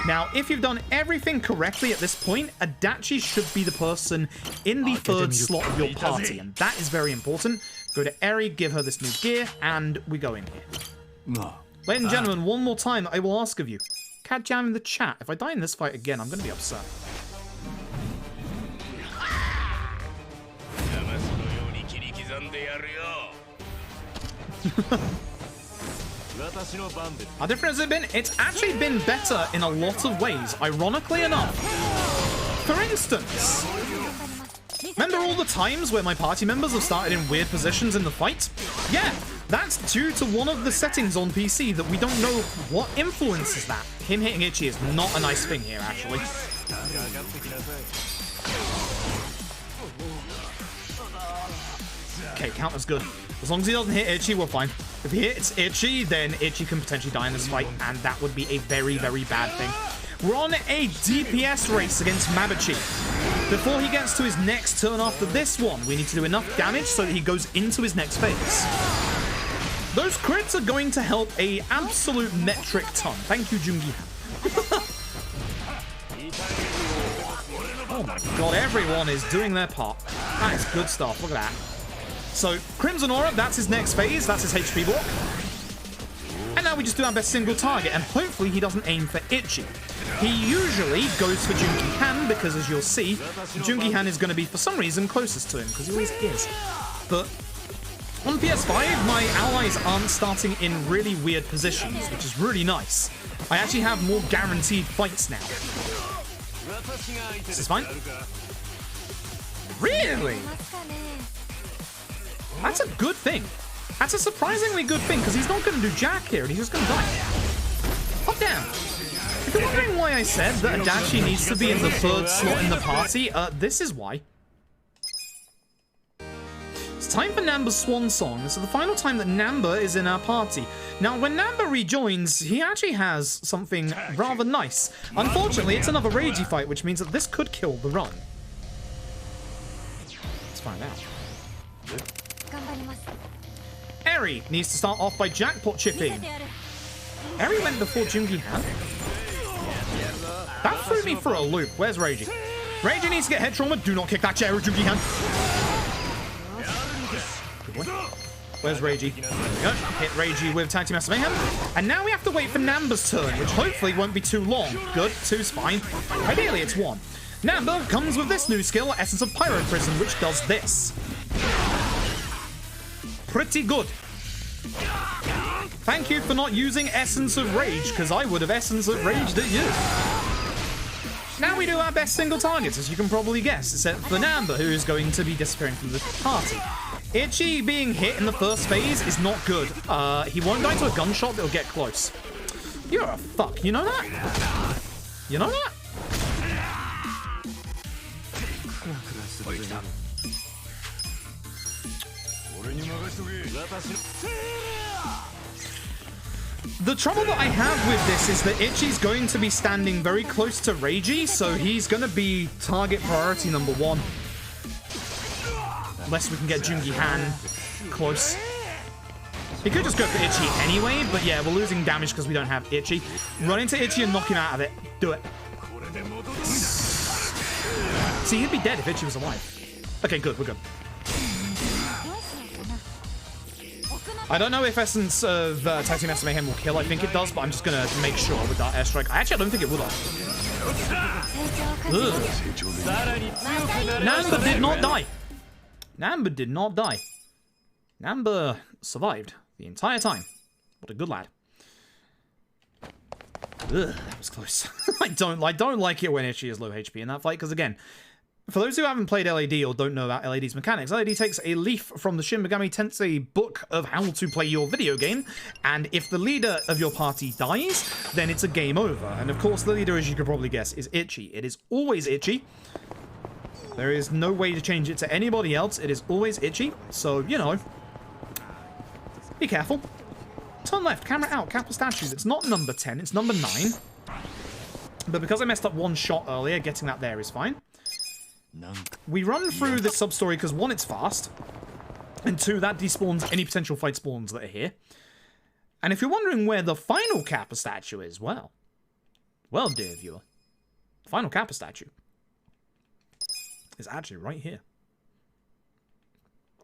Now, if you've done everything correctly at this point, Adachi should be the person in the third slot of your party, and that is very important. Go to Eri, give her this new gear, and we go in here. Ladies and gentlemen, one more time I will ask of you. Cat jam in the chat. If I die in this fight again, I'm going to be upset. How different has it been? It's actually been better in a lot of ways, ironically enough. For instance, remember all the times where my party members have started in weird positions in the fight? Yeah, that's due to one of the settings on PC that we don't know what influences that. Him hitting Itchy is not a nice thing here, actually. Okay, counter's good. As long as he doesn't hit Itchy, we're fine. If he hits Itchy, then Itchy can potentially die in this fight, and that would be a very, very bad thing. We're on a DPS race against Mabuchi. Before he gets to his next turn after this one, we need to do enough damage so that he goes into his next phase. Those crits are going to help a absolute metric ton. Thank you, Jungi. Oh my god, everyone is doing their part. That is good stuff. Look at that. So, Crimson Aura, that's his next phase. That's his HP block. And now we just do our best single target, and hopefully he doesn't aim for Itchy. He usually goes for Jungi Han, because as you'll see, Jungi Han is going to be, for some reason, closest to him, because he always is. But on PS5, my allies aren't starting in really weird positions, which is really nice. I actually have more guaranteed fights now. This is fine. Really? That's a good thing. That's a surprisingly good thing, because he's not going to do jack here, and he's just going to die. Oh, damn. If you're wondering why I said that Adachi needs to be in the third slot in the party, this is why. It's time for Namba's swan song. This is the final time that Namba is in our party. Now, when Namba rejoins, he actually has something rather nice. Unfortunately, it's another ragey fight, which means that this could kill the run. Let's find out. Eri needs to start off by jackpot chipping. Eri went before Jungi Han. That threw me for a loop. Where's Reiji? Reiji needs to get head trauma. Do not kick that chair with Jungi Han. Good boy. Where's Reiji? There we go. Hit Reiji with Tag Team Master Mayhem. And now we have to wait for Namba's turn, which hopefully won't be too long. Good. 2's fine. Ideally, it's 1. Namba comes with this new skill, Essence of Pyro Prison, which does this. Pretty good. Thank you for not using Essence of Rage, because I would have Essence of Raged at you. Now we do our best single targets, as you can probably guess, except for Namba, who is going to be disappearing from the party. Itchy being hit in the first phase is not good. He won't die to a gunshot that'll get close. You're a fuck, you know that? You know that? The trouble that I have with this is that Itchy's going to be standing very close to Reiji, so he's going to be target priority number 1. Unless we can get Jungi Han close. He could just go for Itchy anyway, but yeah, we're losing damage because we don't have Itchy. Run into Itchy and knock him out of it. Do it. See, he'd be dead if Itchy was alive. Okay, good, we're good. I don't know if Essence of Tag Team Master Mayhem will kill. I think it does, but I'm just going to make sure with that airstrike. Actually, I don't think it would have. Namba did not die. Namba did not die. Namba survived the entire time. What a good lad. Ugh, that was close. I don't like it when Itchy is low HP in that fight, because again, for those who haven't played LAD or don't know about LAD's mechanics, LAD takes a leaf from the Shin Megami Tensei book of how to play your video game, and if the leader of your party dies, then it's a game over. And of course, the leader, as you could probably guess, is Itchy. It is always Itchy. There is no way to change it to anybody else. It is always Itchy. So, you know, be careful. Turn left, camera out, Kappa statues. It's not number 10, it's number 9. But because I messed up one shot earlier, getting that there is fine. We run through this sub-story because 1, it's fast, and 2, that despawns any potential fight spawns that are here. And if you're wondering where the final Kappa statue is, well, dear viewer, the final Kappa statue is actually right here.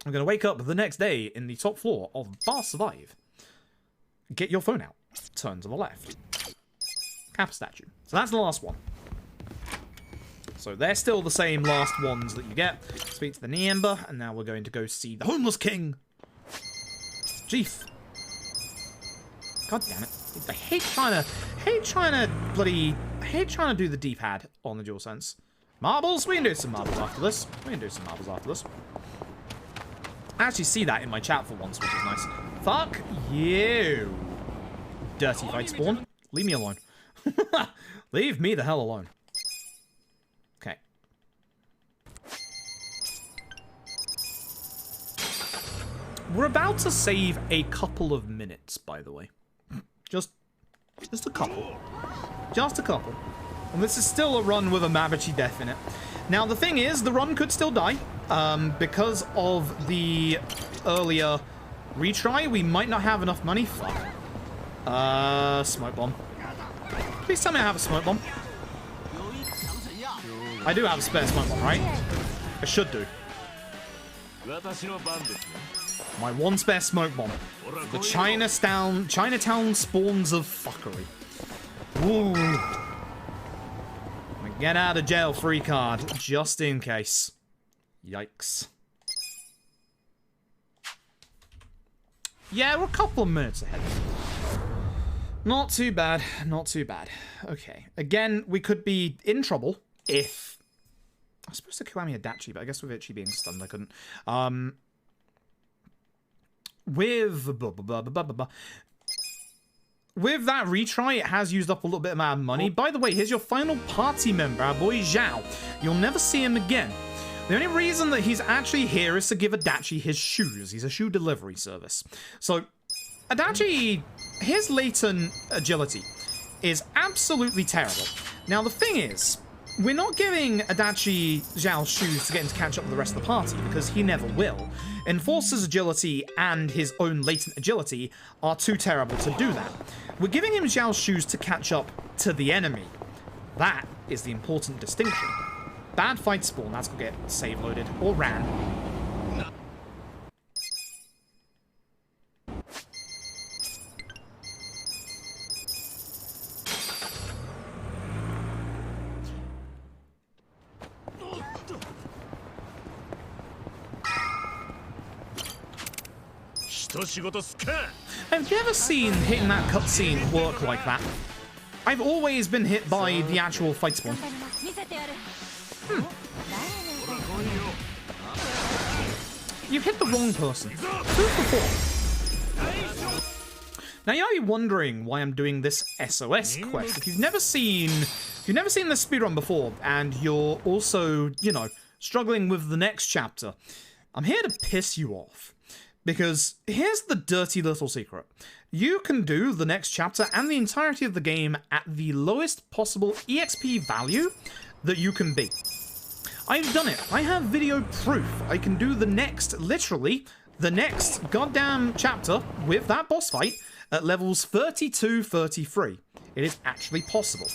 I'm going to wake up the next day in the top floor of Bar Survive. Get your phone out. Turn to the left. Kappa statue. So that's the last one. So they're still the same last ones that you get. Speak to the Niemba, and now we're going to go see the Homeless King. Jeef. God damn it. I hate trying to do the D-pad on the DualSense. Marbles? We can do some marbles after this. I actually see that in my chat for once, which is nice. Fuck you. Dirty fight spawn. Leave me alone. Leave me the hell alone. Okay. We're about to save a couple of minutes, by the way. Just a couple. Just a couple. And this is still a run with a Mavichi death in it. Now, the thing is, the run could still die. Because of the earlier retry, we might not have enough money. Fuck. Smoke bomb. Please tell me I have a smoke bomb. I do have a spare smoke bomb, right? I should do. My one spare smoke bomb. The Chinatown spawns of fuckery. Woo. My get out of jail free card, just in case. Yikes. Yeah, we're a couple of minutes ahead. Not too bad, not too bad. Okay, again, we could be in trouble if... I was supposed to Kiwami Adachi, but I guess with Itchy being stunned, I couldn't. With that retry, it has used up a little bit of my money. By the way, here's your final party member, our boy Zhao. You'll never see him again. The only reason that he's actually here is to give Adachi his shoes. He's a shoe delivery service. So, Adachi, his latent agility is absolutely terrible. Now, the thing is, we're not giving Adachi Zhao's shoes to get him to catch up with the rest of the party, because he never will. Enforcer's agility and his own latent agility are too terrible to do that. We're giving him Zhao's shoes to catch up to the enemy. That is the important distinction. Bad fight spawn, that's gonna get save loaded or ran. I've never seen hitting that cutscene work like that. I've always been hit by the actual fight spawn. You hit the wrong person. 2 for 4. Now you might be wondering why I'm doing this SOS quest. If you've never seen the speedrun before, and you're also, you know, struggling with the next chapter, I'm here to piss you off. Because here's the dirty little secret. You can do the next chapter and the entirety of the game at the lowest possible EXP value that you can be. I've done it. I have video proof. I can do the next, literally, the next goddamn chapter with that boss fight at levels 32, 33. It is actually possible.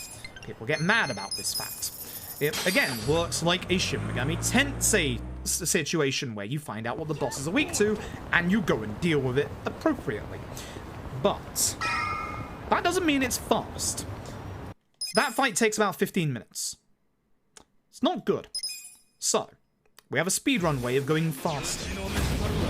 People get mad about this fact. It, again, works like a Shin Megami Tensei situation where you find out what the bosses are weak to and you go and deal with it appropriately. But that doesn't mean it's fast. That fight takes about 15 minutes. It's not good. So, we have a speedrun way of going faster.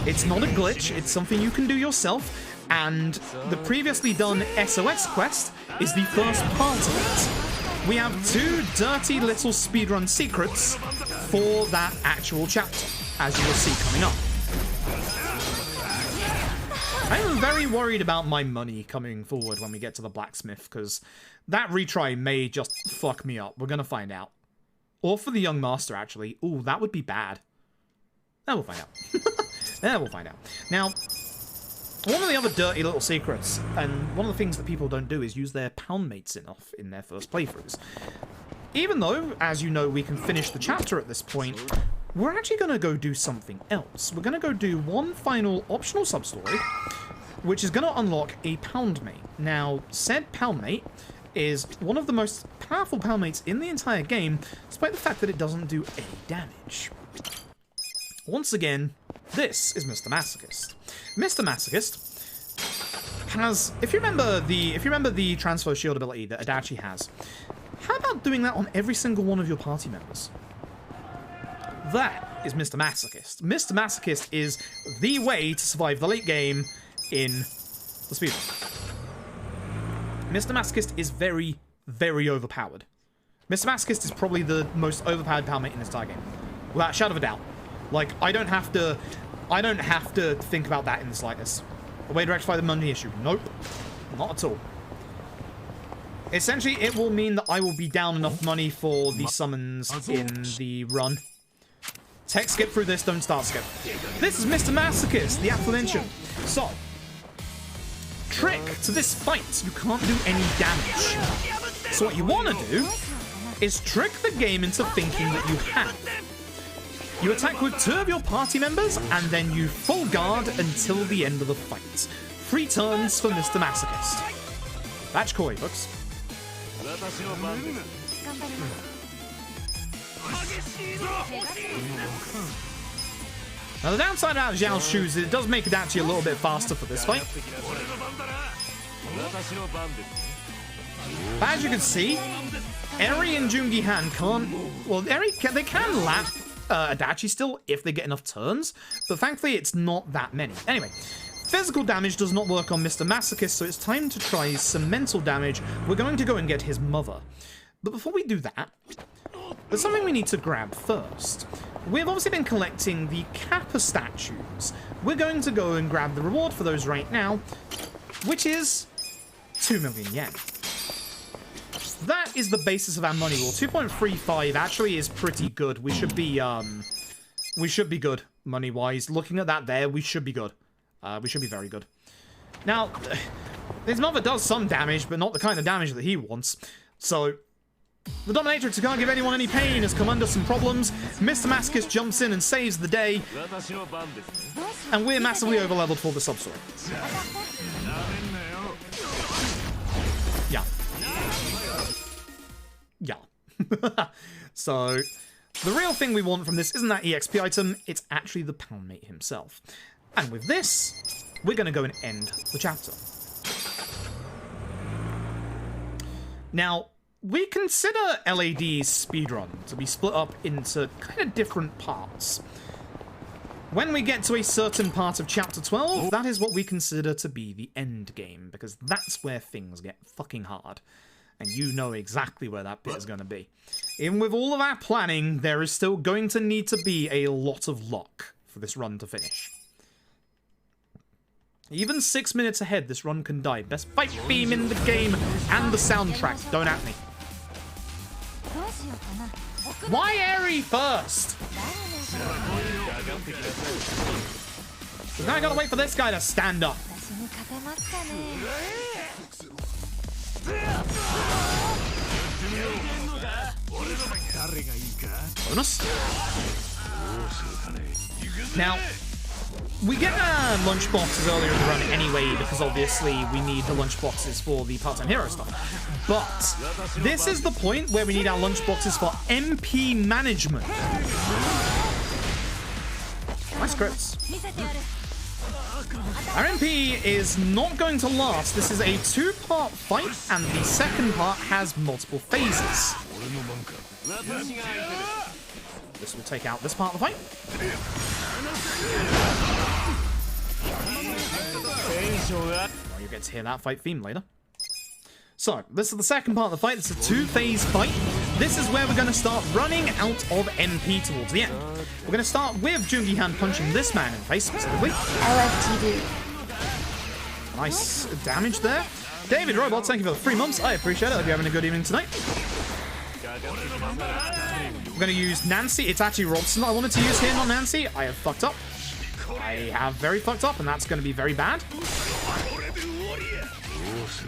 It's not a glitch, it's something you can do yourself, and the previously done SOS quest is the first part of it. We have 2 dirty little speedrun secrets for that actual chapter, as you will see coming up. I'm very worried about my money coming forward when we get to the blacksmith, because that retry may just fuck me up. We're gonna find out. Or for the young master, actually. Ooh, that would be bad. That we'll find out. That we'll find out. Now, one of the other dirty little secrets, and one of the things that people don't do, is use their pound mates enough in their first playthroughs. Even though, as you know, we can finish the chapter at this point, we're actually going to go do something else. We're going to go do one final optional sub-story, which is going to unlock a pound mate. Now, said pound mate is one of the most powerful pound mates in the entire game, despite the fact that it doesn't do any damage. Once again, this is Mr. Masochist. Mr. Masochist has, if you remember the transfer shield ability that Adachi has, how about doing that on every single one of your party members? That is Mr. Masochist. Mr. Masochist is the way to survive the late game in the speedrun. Mr. Masochist is very, very overpowered. Mr. Masochist is probably the most overpowered power mate in this entire game, without a shadow of a doubt. Like, I don't have to think about that in the slightest. A way to rectify the money issue? Nope, not at all. Essentially, it will mean that I will be down enough money for the summons in the run. Tech skip through this, don't start skip. This is Mr. Masochist, the aforementioned. So, trick to this fight, you can't do any damage. So what you want to do is trick the game into thinking that you have. You attack with 2 of your party members, and then you full guard until the end of the fight. 3 turns for Mr. Masochist. Batch Koi, folks. Now the downside about Zhao's shoes is it does make Adachi a little bit faster for this fight. But as you can see, Eri and Jungi Han can't... Well, they can lap Adachi still if they get enough turns, but thankfully it's not that many. Anyway, physical damage does not work on Mr. Masochist, so it's time to try some mental damage. We're going to go and get his mother. But before we do that, there's something we need to grab first. We've obviously been collecting the Kappa statues. We're going to go and grab the reward for those right now, which is 2 million yen. That is the basis of our money rule. 2.35 actually is pretty good. We should be good money-wise. Looking at that there, we should be good. We should be very good. Now, his mother does some damage, but not the kind of damage that he wants. So, the dominatrix who can't give anyone any pain has come under some problems. Mr. Masochist jumps in and saves the day. And we're massively overleveled for the sub-story. Yeah. Yeah. So, the real thing we want from this isn't that EXP item, it's actually the pound mate himself. And with this, we're going to go and end the chapter. Now, we consider LAD's speedrun to be split up into kind of different parts. When we get to a certain part of Chapter 12, that is what we consider to be the end game, because that's where things get fucking hard. And you know exactly where that bit is going to be. Even with all of our planning, there is still going to need to be a lot of luck for this run to finish. Even 6 minutes ahead, this run can die. Best fight theme in the game and the soundtrack. Don't at me. Why Eri first? Because now I gotta wait for this guy to stand up. Bonus. Now, we get lunchboxes earlier in the run anyway, because obviously we need the lunchboxes for the part-time hero stuff. But this is the point where we need our lunchboxes for MP management. Nice crits. Our MP is not going to last. This is a 2-part fight, and the second part has multiple phases. This will take out this part of the fight. Well, you get to hear that fight theme later. So, this is the second part of the fight. It's a 2-phase fight. This is where we're going to start running out of MP towards the end. We're going to start with Jungi-han punching this man in the face, specifically. LFTD. Nice damage there. David Robots, thank you for the 3 months. I appreciate it. I hope you're having a good evening tonight. We're going to use Nancy. It's actually Robson I wanted to use here, not Nancy. I have fucked up. I have very fucked up, and that's going to be very bad.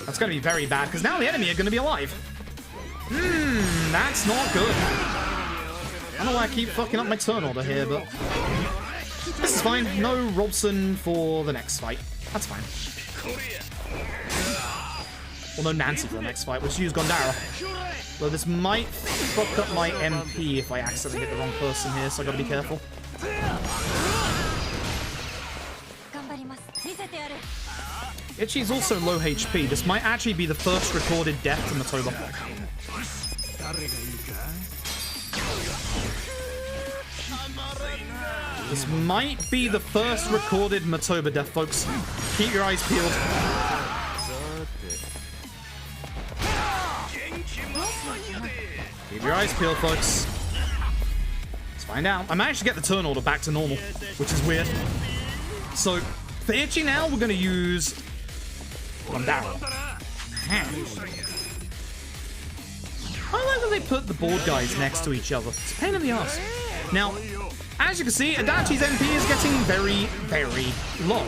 That's going to be very bad, because now the enemy are going to be alive. That's not good. I don't know why I keep fucking up my turn order here, but... this is fine. No Robson for the next fight. That's fine. Well, no Nancy for the next fight. We'll just use Gondara. Though this might fuck up my MP if I accidentally hit the wrong person here, so I gotta be careful. Itchy's also low HP. This might actually be the first recorded death to Matoba. This might be the first recorded Matoba death, folks. Keep your eyes peeled. Keep your eyes peeled, folks. Let's find out. I managed to get the turn order back to normal, which is weird. So, for Itchy now, we're going to use... Gondara. I like that they put the board guys next to each other. It's a pain in the ass. Now, as you can see, Adachi's MP is getting very, very low.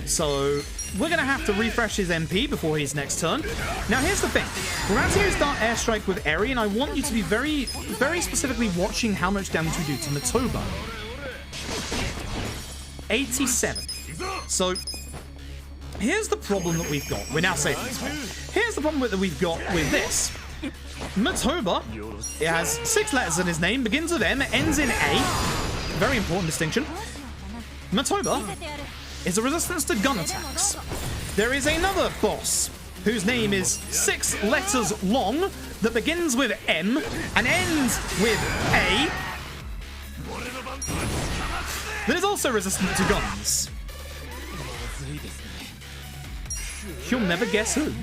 So, we're going to have to refresh his MP before his next turn. Now, here's the thing. We're about to start Airstrike with Eri, and I want you to be very, very specifically watching how much damage we do to Matoba. 87. So, here's the problem that we've got. We're now safe in this fight. Here's the problem that we've got with this. Matoba, it has 6 letters in his name, begins with M, ends in A. Very important distinction. Matoba is a resistance to gun attacks. There is another boss whose name is 6 letters long that begins with M and ends with A. That is also resistant to guns. You'll never guess who.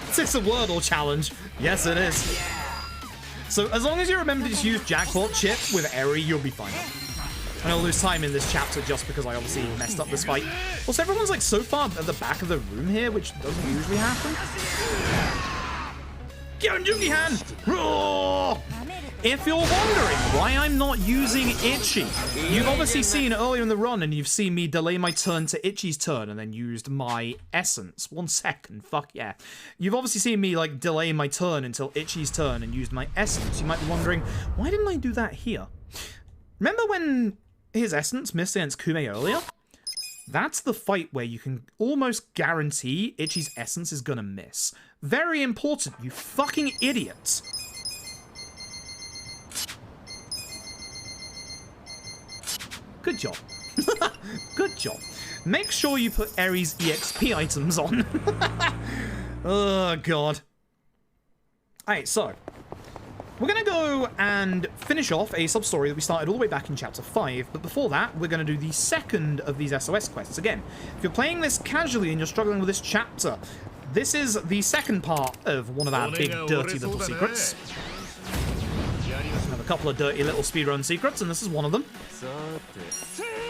Is this a Wordle challenge? Yes, it is. So, as long as you remember to just use Jackpot Chip with Eri, you'll be fine. And I'll lose time in this chapter just because I obviously messed up this fight. Also, everyone's like so far at the back of the room here, which doesn't usually happen. Jungi-han! Roar! If you're wondering why I'm not using Itchy, you've obviously seen earlier in the run and you've seen me delay my turn to Itchy's turn and then used my essence. 1 second, fuck yeah. You've obviously seen me like delay my turn until Itchy's turn and used my essence. You might be wondering, why didn't I do that here? Remember when his essence missed against Kume earlier? That's the fight where you can almost guarantee Itchy's essence is gonna miss. Very important, you fucking idiots. Good job. Good job. Make sure you put Eri's EXP items on. Oh, God. Alright, so. We're going to go and finish off a sub-story that we started all the way back in Chapter 5. But before that, we're going to do the second of these SOS quests. Again, if you're playing this casually and you're struggling with this chapter, this is the second part of one of our big, dirty little secrets. We have a couple of dirty little speedrun secrets, and this is one of them.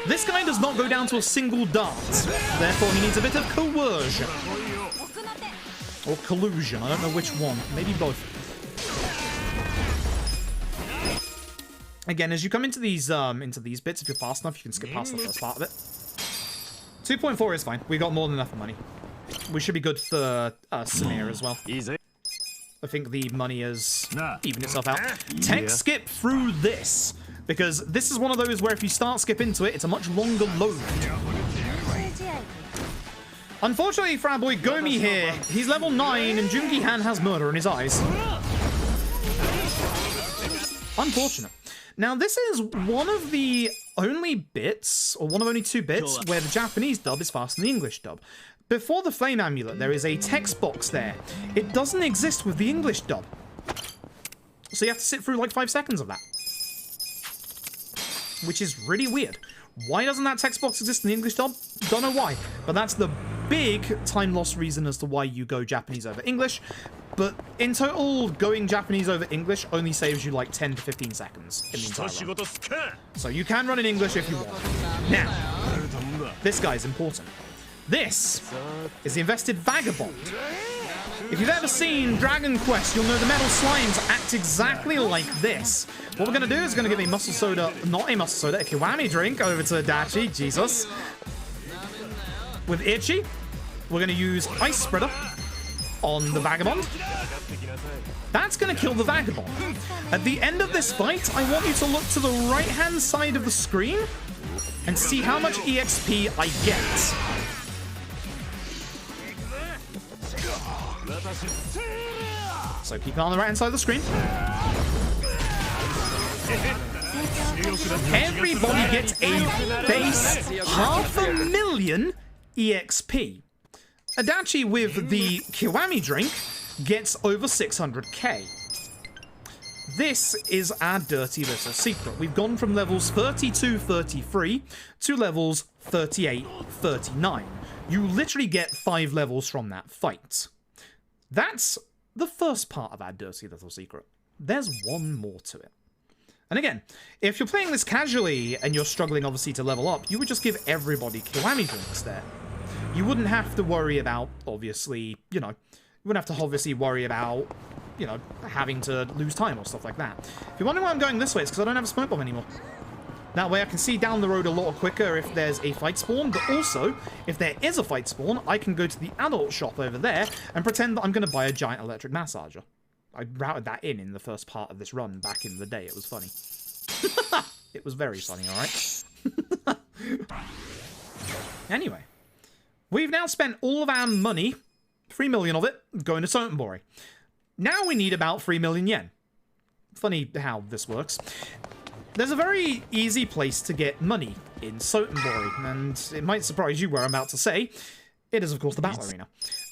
This guy does not go down to a single dart, therefore he needs a bit of coercion. Or collusion, I don't know which one. Maybe both. Again, as you come into these bits, if you're fast enough, you can skip past the first part of it. 2.4 is fine. We got more than enough money. We should be good for Samir as well. I think the money has evened itself out. Tech skip through this, because this is one of those where if you start skip into it, it's a much longer load. Unfortunately for our boy Gomi here, he's level 9 and Jungi-han has murder in his eyes. Unfortunate. Now this is one of the only bits, or one of only 2 bits, where the Japanese dub is faster than the English dub. before the Flame Amulet, there is a text box there. It doesn't exist with the English dub. So you have to sit through like 5 seconds of that. Which is really weird. Why doesn't that text box exist in the English dub? Don't know why. But that's the big time loss reason as to why you go Japanese over English. But in total, going Japanese over English only saves you like 10 to 15 seconds in the entire run. So you can run in English if you want. Now, this guy's important. This is the Invested Vagabond. If you've ever seen Dragon Quest, you'll know the metal slimes act exactly like this. What we're going to do is going to give a muscle soda, not a muscle soda, a kiwami drink over to Adachi, Jesus. With Ichi, we're going to use Ice Spreader on the Vagabond. That's going to kill the Vagabond. At the end of this fight, I want you to look to the right-hand side of the screen and see how much EXP I get. So keep it on the right-hand side of the screen. Everybody gets a base 500,000 EXP. Adachi with the Kiwami drink gets over 600k. This is our dirty little secret. We've gone from levels 32, 33 to levels 38, 39. You literally get 5 levels from that fight. That's the first part of our dirty little secret. There's one more to it. And again, if you're playing this casually and you're struggling obviously to level up, you would just give everybody Kiwami drinks there. You wouldn't have to worry about, obviously, you know, you wouldn't have to obviously worry about, you know, having to lose time or stuff like that. If you're wondering why I'm going this way, it's because I don't have a smoke bomb anymore. That way I can see down the road a lot quicker if there's a fight spawn, but also, if there is a fight spawn, I can go to the adult shop over there and pretend that I'm going to buy a giant electric massager. I routed that in the first part of this run back in the day. It was funny. It was very funny, alright? Anyway. We've now spent all of our money, 3 million of it, going to Sotenbori. Now we need about 3 million yen. Funny how this works. There's a very easy place to get money in Sotenbori, and it might surprise you where I'm about to say. It is, of course, the Battle Arena.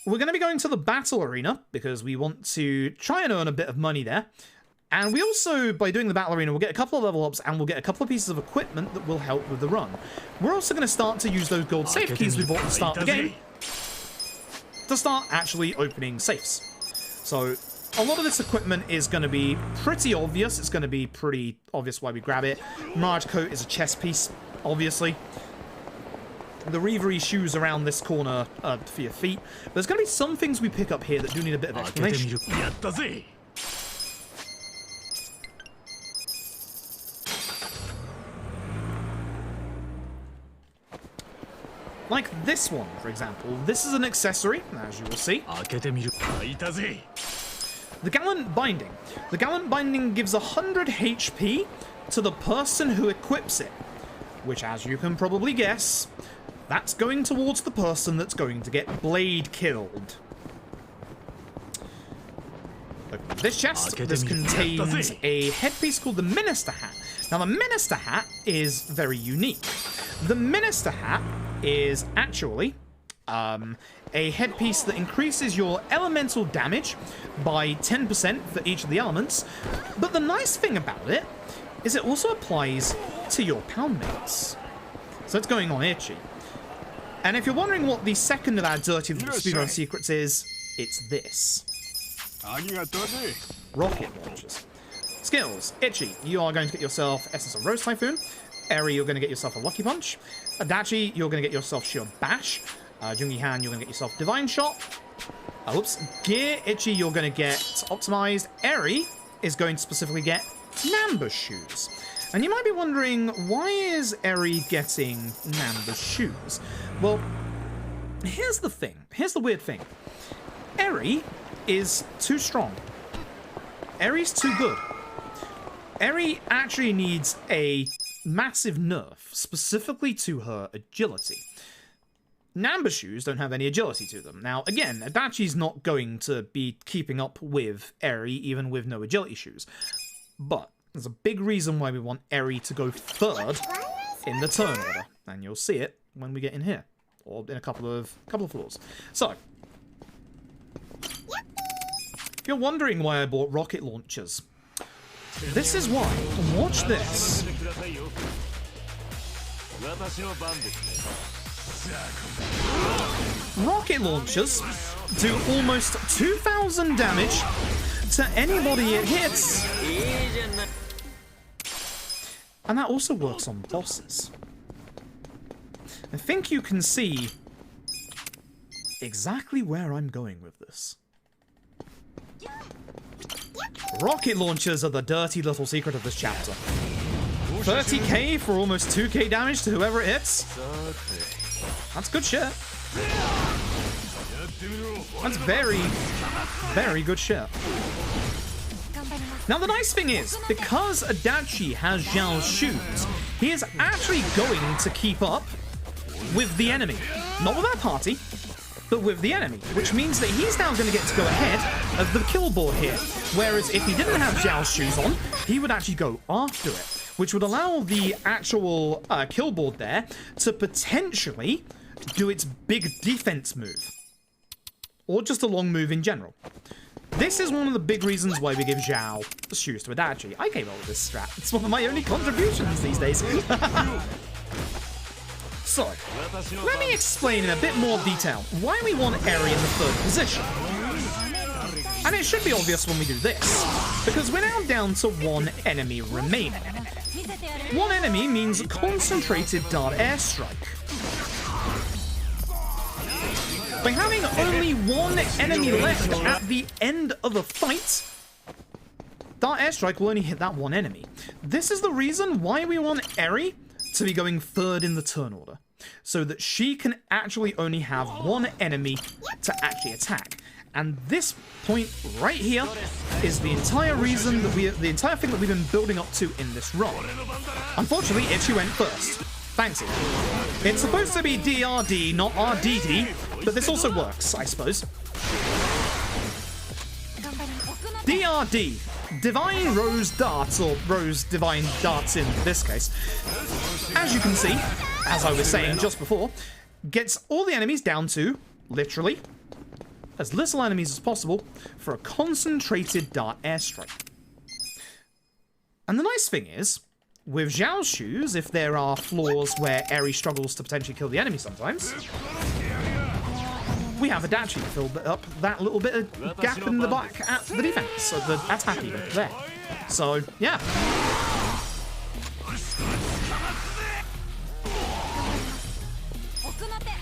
We're going to be going to the Battle Arena because we want to try and earn a bit of money there. And we also, by doing the Battle Arena, we'll get a couple of level ups and we'll get a couple of pieces of equipment that will help with the run. We're also going to start to use those gold safe keys we bought at the start of the game to start actually opening safes. So a lot of this equipment is going to be pretty obvious. It's going to be pretty obvious why we grab it. Mirage Coat is a chest piece, obviously. The Reverie shoes around this corner for your feet. But there's going to be some things we pick up here that do need a bit of explanation. Like this one, for example. This is an accessory, as you will see. The Gallant Binding. The Gallant Binding gives 100 HP to the person who equips it. Which, as you can probably guess, that's going towards the person that's going to get blade killed. Open this chest. This contains a headpiece called the Minister Hat. Now, the Minister Hat is very unique. The Minister Hat is actually a headpiece that increases your elemental damage by 10% for each of the elements. But the nice thing about it is it also applies to your poundmates. So it's going on Ichi. And if you're wondering what the second of our dirty little speedrun secrets is, it's this. Rocket launchers. Skills. Ichi, you are going to get yourself Essence of Rose Typhoon. Eri, you're going to get yourself a Lucky Punch. Adachi, you're going to get yourself Shield Bash. Jungi Han, you're going to get yourself Divine Shot. Whoops. Gear, Ichi, you're going to get Optimized. Eri is going to specifically get Nambush Shoes. And you might be wondering, why is Eri getting Nambush Shoes? Well, here's the thing. Here's the weird thing. Eri is too strong. Eri's too good. Eri actually needs a massive nerf, specifically to her agility. Nambush Shoes don't have any agility to them. Now, again, Adachi's not going to be keeping up with Eri, even with no agility shoes. But there's a big reason why we want Eri to go third in the turn order. And you'll see it when we get in here. or in a couple of floors. So, if you're wondering why I bought rocket launchers, this is why. Watch this. Rocket launchers do almost 2,000 damage to anybody it hits. And that also works on bosses. I think you can see exactly where I'm going with this. Rocket launchers are the dirty little secret of this chapter. 30k for almost 2k damage to whoever it hits. That's good shit. That's very, very good shit. Now the nice thing is, because Adachi has Zhao's shoes, he is actually going to keep up with the enemy. Not with our party, but with the enemy, which means that he's now going to get to go ahead of the kill board here. Whereas if he didn't have Zhao's shoes on, he would actually go after it, which would allow the actual kill board there to potentially do its big defense move. Or just a long move in general. This is one of the big reasons why we give Zhao the shoes to Adachi. I came up with this strat. It's one of my only contributions these days. So, let me explain in a bit more detail why we want Eri in the third position. And it should be obvious when we do this, because we're now down to one enemy remaining. One enemy means concentrated dart airstrike. By having only one enemy left at the end of a fight, dart airstrike will only hit that one enemy. This is the reason why we want Eri to be going third in the turn order, so that she can actually only have one enemy to actually attack. And this point right here is the entire reason that the entire thing that we've been building up to in this run. Unfortunately, Ichi went first. Thanks, Ichi. It's supposed to be DRD, not RDD, but this also works, I suppose. DRD, Divine Rose Darts, or Rose Divine Darts in this case, as you can see, as I was saying just before, gets all the enemies down to, literally, as little enemies as possible for a concentrated dart airstrike. And the nice thing is, with Zhao's shoes, if there are floors where Eri struggles to potentially kill the enemy sometimes, we have Adachi to fill up that little bit of gap in the back at the defense, or the attack even, there. So, yeah.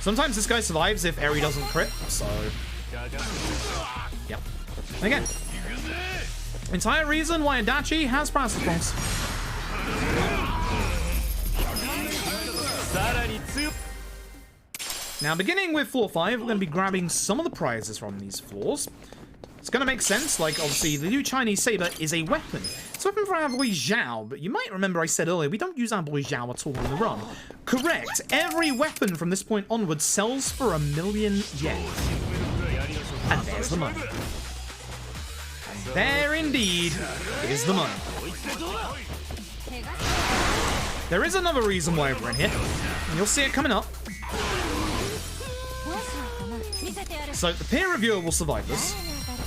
Sometimes this guy survives if Eri doesn't crit, so... Yep. Again. Entire reason why Adachi has passive points. Now, beginning with floor 5, we're going to be grabbing some of the prizes from these floors. It's going to make sense, like, obviously, the new Chinese saber is a weapon. It's a weapon for our boy Zhao, but you might remember I said earlier, we don't use our boy Zhao at all in the run. Correct. Every weapon from this point onwards sells for 1,000,000 yen. And there's the money. And there, indeed, is the money. There is another reason why we're in here, and you'll see it coming up. So, the peer reviewer will survive this.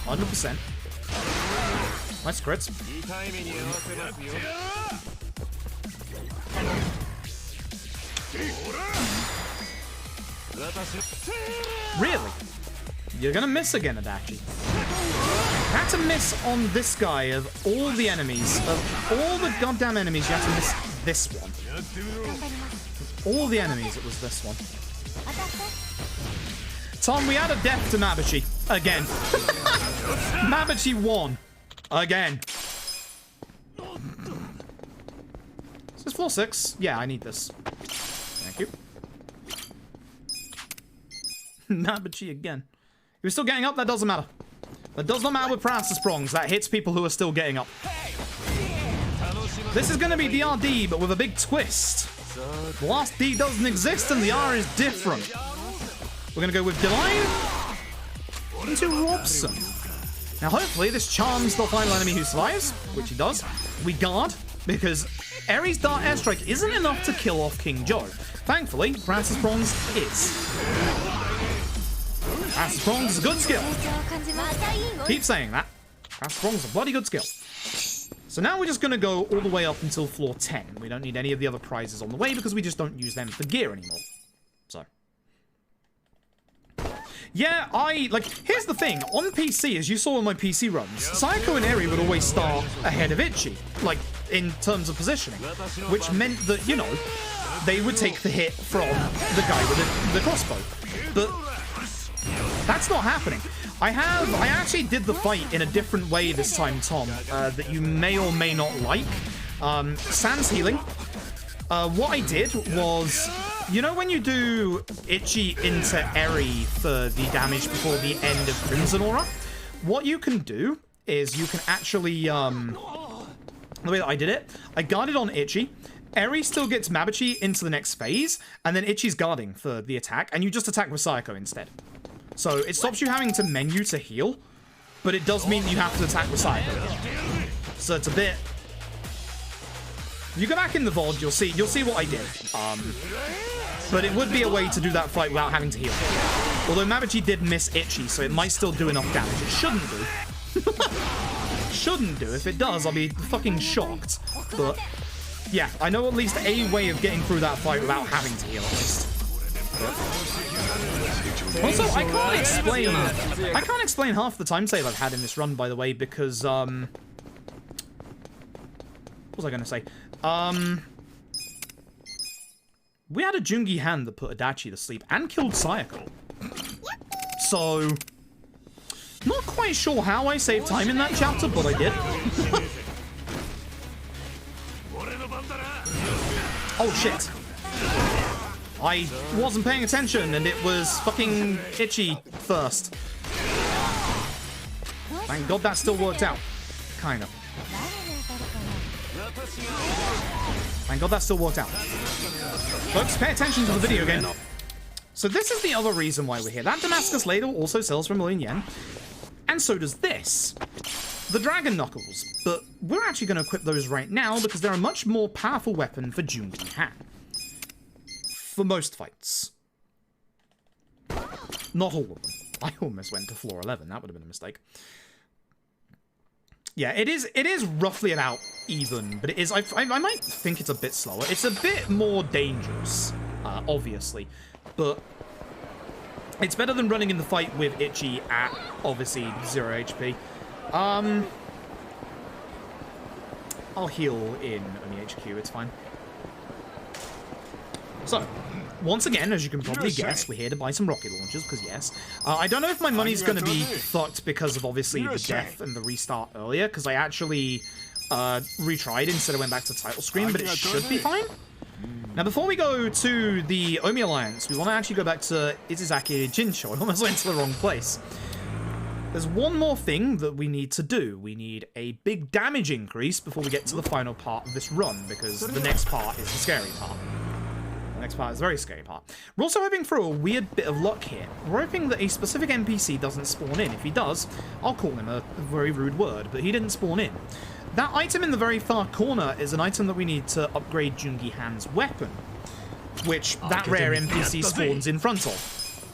100%. Nice crits. Really? You're gonna miss again, Adachi. Had to miss on this guy of all the enemies. Of all the goddamn enemies, you have to miss this one. All the enemies, it was this one. Tom, we had a death to Mabuchi. Again. Mabuchi won. Again. Is this floor 6? Yeah, I need this. Thank you. Mabuchi again. If you're still getting up, that doesn't matter. That does not matter with Paralysis Prongs. That hits people who are still getting up. This is going to be DRD, but with a big twist. The last D doesn't exist, and the R is different. We're going to go with Divine into Robson. Now, hopefully, this charms the final enemy who survives, which he does. We guard. because Eri's Dart Airstrike isn't enough to kill off King Joe. Thankfully, Francis Prongs is. Francis Prongs is a good skill. Keep saying that. Francis Prongs is a bloody good skill. So now we're just going to go all the way up until floor 10. We don't need any of the other prizes on the way because we just don't use them for gear anymore. So. Yeah, here's the thing. On PC, as you saw in my PC runs, Psycho and Eri would always start ahead of Itchy, like, in terms of positioning, which meant that, you know, they would take the hit from the guy with the crossbow. But that's not happening. I actually did the fight in a different way this time, Tom, that you may or may not like. Sans healing. What I did was, you know when you do Itchy into Eri for the damage before the end of Crimson Aura? What you can do is you can actually, the way that I did it, I guarded on Itchy, Eri still gets Mabuchi into the next phase, and then Itchy's guarding for the attack, and you just attack with Sayako instead. So it stops you having to menu to heal, but it does mean you have to attack with Sayako. So it's a bit... If you go back in the VOD, you'll see what I did. But it would be a way to do that fight without having to heal. Although Mabuchi did miss Itchy, so it might still do enough damage. It shouldn't do. Shouldn't do. If it does, I'll be fucking shocked. But yeah, I know at least a way of getting through that fight without having to heal at least. Also, I can't explain half the time save I've had in this run, by the way, because what was I gonna say? We had a Jungi hand that put Adachi to sleep and killed Sayako. So, not quite sure how I saved time in that chapter, but I did. Oh shit. I wasn't paying attention and it was fucking Itchy first. Thank God that still worked out. Kind of. Thank God that still worked out. Folks, pay attention to the video game. So this is the other reason why we're here. That Damascus ladle also sells for 1,000,000 yen. And so does this. The Dragon Knuckles. But we're actually going to equip those right now because they're a much more powerful weapon for Jungi Han. For most fights. Not all of them. I almost went to floor 11. That would have been a mistake. Yeah, it is roughly about even, but it is, I might think it's a bit slower. It's a bit more dangerous, obviously, but it's better than running in the fight with Itchy at, obviously, 0 HP. I'll heal in only HQ, it's fine. So, once again, as you can probably guess, we're here to buy some rocket launchers, because yes. I don't know if my money's going to be fucked because of, obviously, the death and the restart earlier, because I actually retried instead of went back to title screen, but it should be fine. Now, before we go to the Omi Alliance, we want to actually go back to Izizaki Jinsho. I almost went to the wrong place. There's one more thing that we need to do. We need a big damage increase before we get to the final part of this run, because the next part is the scary part. The next part is the very scary part. We're also hoping for a weird bit of luck here. We're hoping that a specific NPC doesn't spawn in. If he does, I'll call him a very rude word, but he didn't spawn in. That item in the very far corner is an item that we need to upgrade Jungi Han's weapon, which that rare NPC spawns in front of,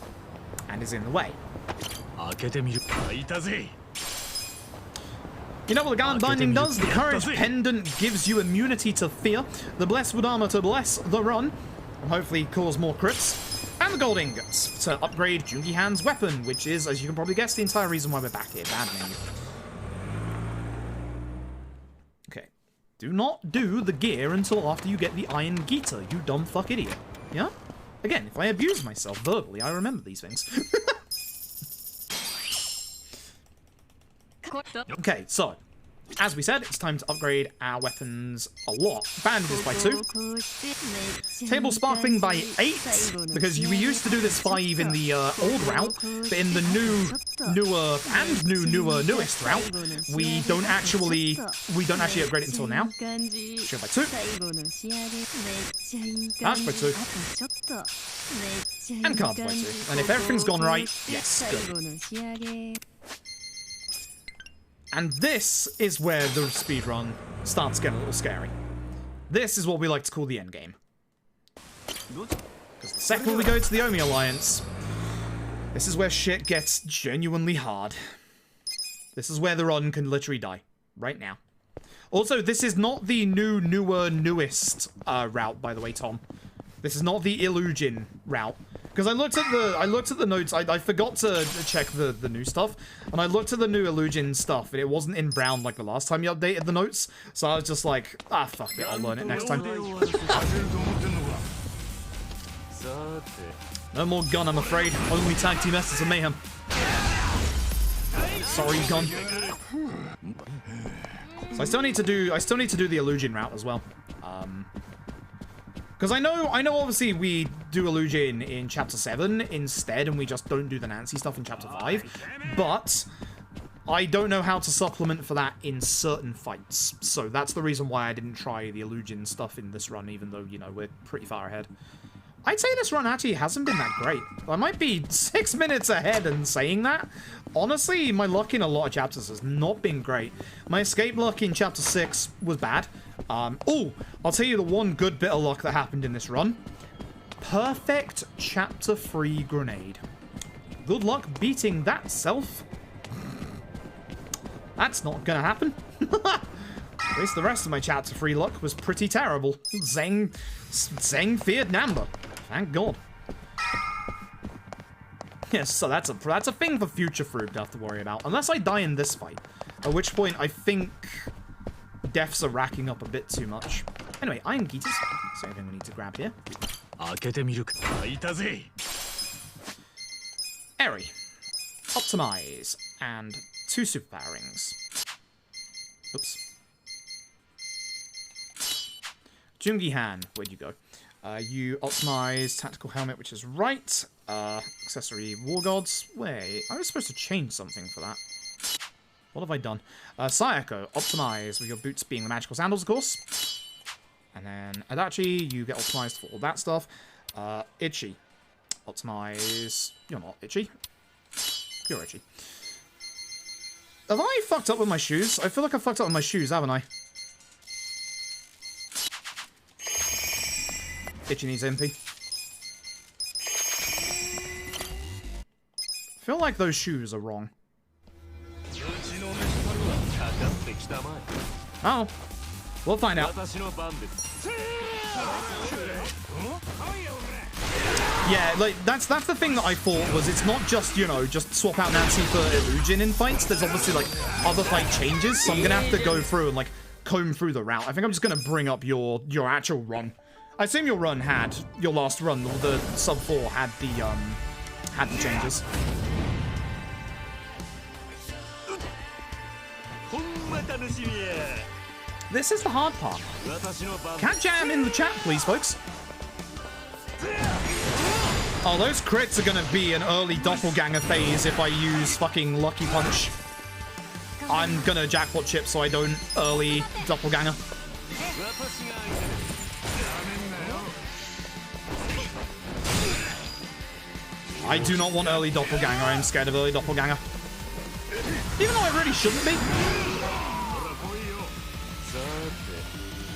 and is in the way. You know what the Gallant Binding does? The Courage Pendant gives you immunity to fear, the Blessed Wood Armor to bless the run, and hopefully cause more crits, and the Gold Ingots to upgrade Jungi Han's weapon, which is, as you can probably guess, the entire reason why we're back here. Bad name. Okay. Do not do the gear until after you get the Iron Gita, you dumb fuck idiot. Yeah? Again, if I abuse myself verbally, I remember these things. Okay, so, as we said, it's time to upgrade our weapons a lot. Bandages by 2. Table Sparkling by 8, because we used to do this 5 in the old route, but in the newest route, we don't actually upgrade it until now. Shield by 2. Dash by 2. And cards by 2. And if everything's gone right, yes, good. And this is where the speedrun starts getting a little scary. This is what we like to call the endgame. Because the second we go to the Omi Alliance, this is where shit gets genuinely hard. This is where the run can literally die. Right now. Also, this is not the newest route, by the way, Tom. This is not the Illusion route. Because I looked at the notes, I forgot to check the new stuff, and I looked at the new Illusion stuff, and it wasn't in brown like the last time you updated the notes, so I was just like, ah, fuck it, I'll learn it next time. No more gun, I'm afraid. Only tag team Essence of Mayhem. Sorry, gun. So I still need to do the Illusion route as well. Because I know obviously we do Illusion in Chapter 7 instead, and we just don't do the Nancy stuff in Chapter 5. But I don't know how to supplement for that in certain fights. So that's the reason why I didn't try the Illusion stuff in this run, even though, you know, we're pretty far ahead. I'd say this run actually hasn't been that great. I might be 6 minutes ahead in saying that. Honestly, my luck in a lot of chapters has not been great. My escape luck in Chapter 6 was bad. Oh, I'll tell you the one good bit of luck that happened in this run. Perfect Chapter 3 grenade. Good luck beating that, self. That's not gonna happen. At least the rest of my Chapter 3 luck was pretty terrible. Zeng feared Namba. Thank God. Yes, so that's a thing for future Froob to have to worry about. Unless I die in this fight. At which point, I think deaths are racking up a bit too much. Anyway, Iron Geeters. Is there anything we need to grab here? Eri. Optimize. And 2 superpower rings. Oops. Jungi-han, where'd you go? You optimize tactical helmet, which is right. Accessory war gods. Wait, I was supposed to change something for that. What have I done? Sayako, optimize with your boots being the magical sandals, of course. And then Adachi, you get optimized for all that stuff. Itchy, optimize. You're not Itchy. You're Itchy. Have I fucked up with my shoes? I feel like I fucked up with my shoes, haven't I? Itchy needs MP. I feel like those shoes are wrong. Oh. We'll find out. Yeah, like, that's the thing that I thought was it's not just, you know, just swap out Nancy for Illusion in fights. There's obviously, like, other fight changes, so I'm gonna have to go through and, like, comb through the route. I think I'm just gonna bring up your actual run. I assume your last run, the sub 4 had the changes. This is the hard part. Cat jam in the chat, please, folks. Oh, those crits are gonna be an early doppelganger phase if I use fucking Lucky Punch. I'm gonna jackpot chip so I don't early doppelganger. I do not want early doppelganger. I'm scared of early doppelganger. Even though I really shouldn't be.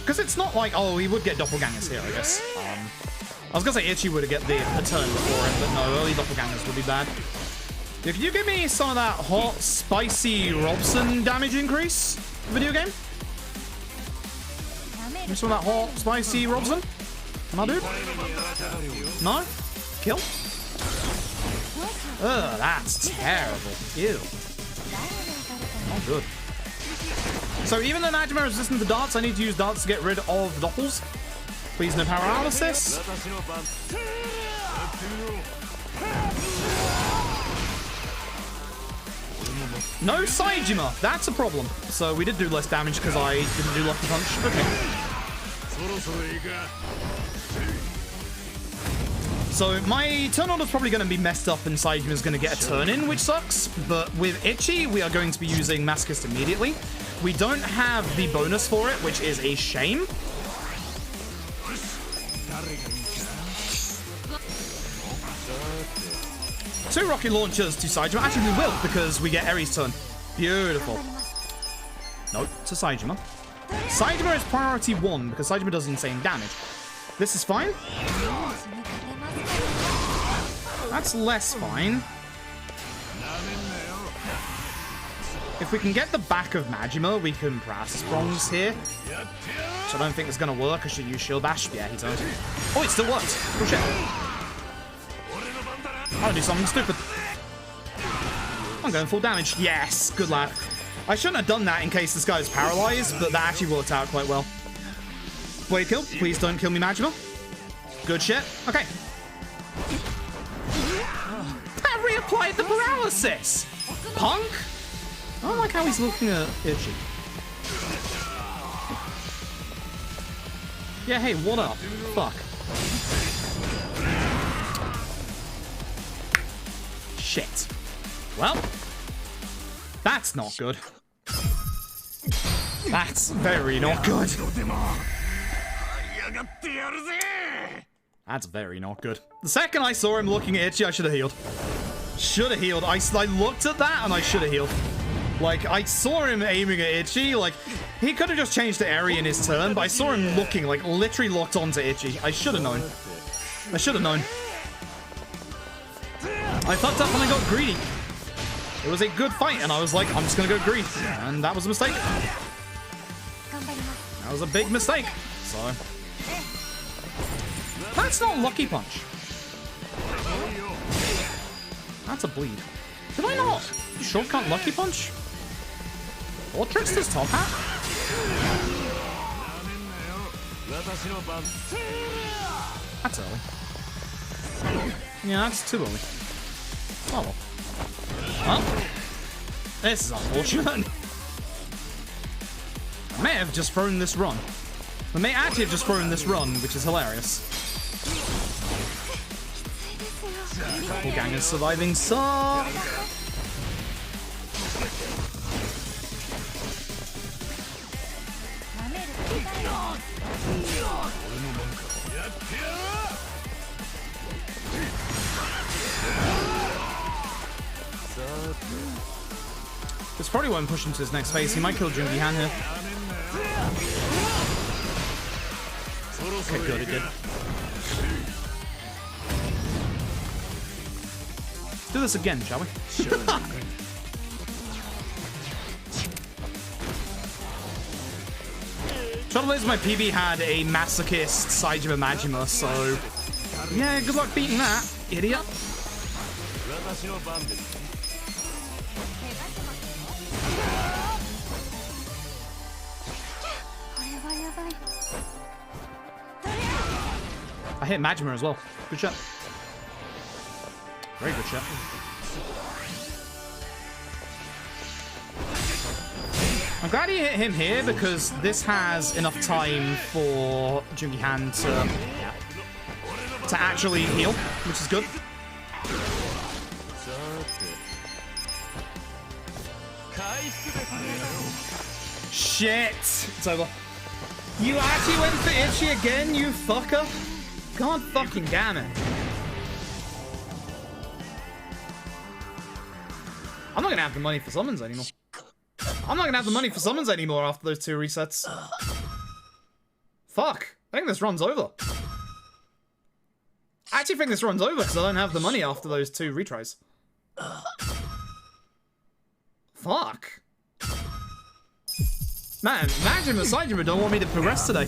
Because it's not like, oh, he would get doppelgangers here, I guess. I was going to say Itchy would get the turn before him, but no, early doppelgangers would be bad. If you give me some of that hot, spicy Robson damage increase, video game. Give me some of that hot, spicy Robson. My dude? No? Kill? Ugh, that's terrible. Ew. Not good. So even though Nightmare is resistant to darts, I need to use darts to get rid of doppels. Please no paralysis. No Saejima. That's a problem. So we did do less damage because I didn't do Lucky Punch. Okay. So my turn order is probably going to be messed up and Saejima's going to get a turn in, which sucks. But with Itchy, we are going to be using Masochist immediately. We don't have the bonus for it, which is a shame. Two rocket launchers to Saejima. Actually, we will, because we get Eri's turn. Beautiful. Nope, to Saejima. Saejima is priority 1 because Saejima does insane damage. This is fine. That's less fine. If we can get the back of Majima, we can press Bronze here. Which I don't think is going to work. I should use Shield Bash. Yeah, he does. Oh, it still works. Oh, shit. I'll do something stupid. I'm going full damage. Yes, good lad. I shouldn't have done that in case this guy's paralyzed, but that actually worked out quite well. Blade kill. Please don't kill me, Majima. Good shit. Okay. That reapplied the paralysis. Punk? I don't like how he's looking at Itchy. Yeah, hey, what up? Fuck. Shit. Well, that's not good. That's very not good. That's very not good. The second I saw him looking at Itchy, I should have healed. Should have healed. I looked at that and I should have healed. Like, I saw him aiming at Itchy. Like, he could have just changed the area in his turn, but I saw him looking, like, literally locked onto Itchy. I should have known. I should have known. I fucked up and I got greedy. It was a good fight, and I was like, I'm just gonna go greedy. And that was a mistake. That was a big mistake. So... That's not Lucky Punch. That's a bleed. Did I not shortcut Lucky Punch? Or Trickster's top hat? That's early. Yeah, that's too early. Oh well. Well, this is unfortunate. I may have just thrown this run. I may actually have just thrown this run, which is hilarious. Doppelganger surviving suck. This probably won't push him to his next phase. He might kill Jungi Han here. Okay, good, it did. Let's do this again, shall we? Sure. Trouble is, my PB had a masochist Saejima Majima, so... Yeah, good luck beating that, idiot. I hit Majima as well. Good shot. Very good shot. I'm glad he hit him here because this has enough time for Jungi Han to actually heal, which is good. Shit! It's over. You actually went for Itchy again, you fucker? God fucking damn it. I'm not gonna have the money for summons anymore. I'm not gonna have the money for summons anymore after those 2 resets. Fuck. I think this run's over. I actually think this run's over because I don't have the money after those 2 retries. Fuck. Man, Majima Saejima don't want me to progress today.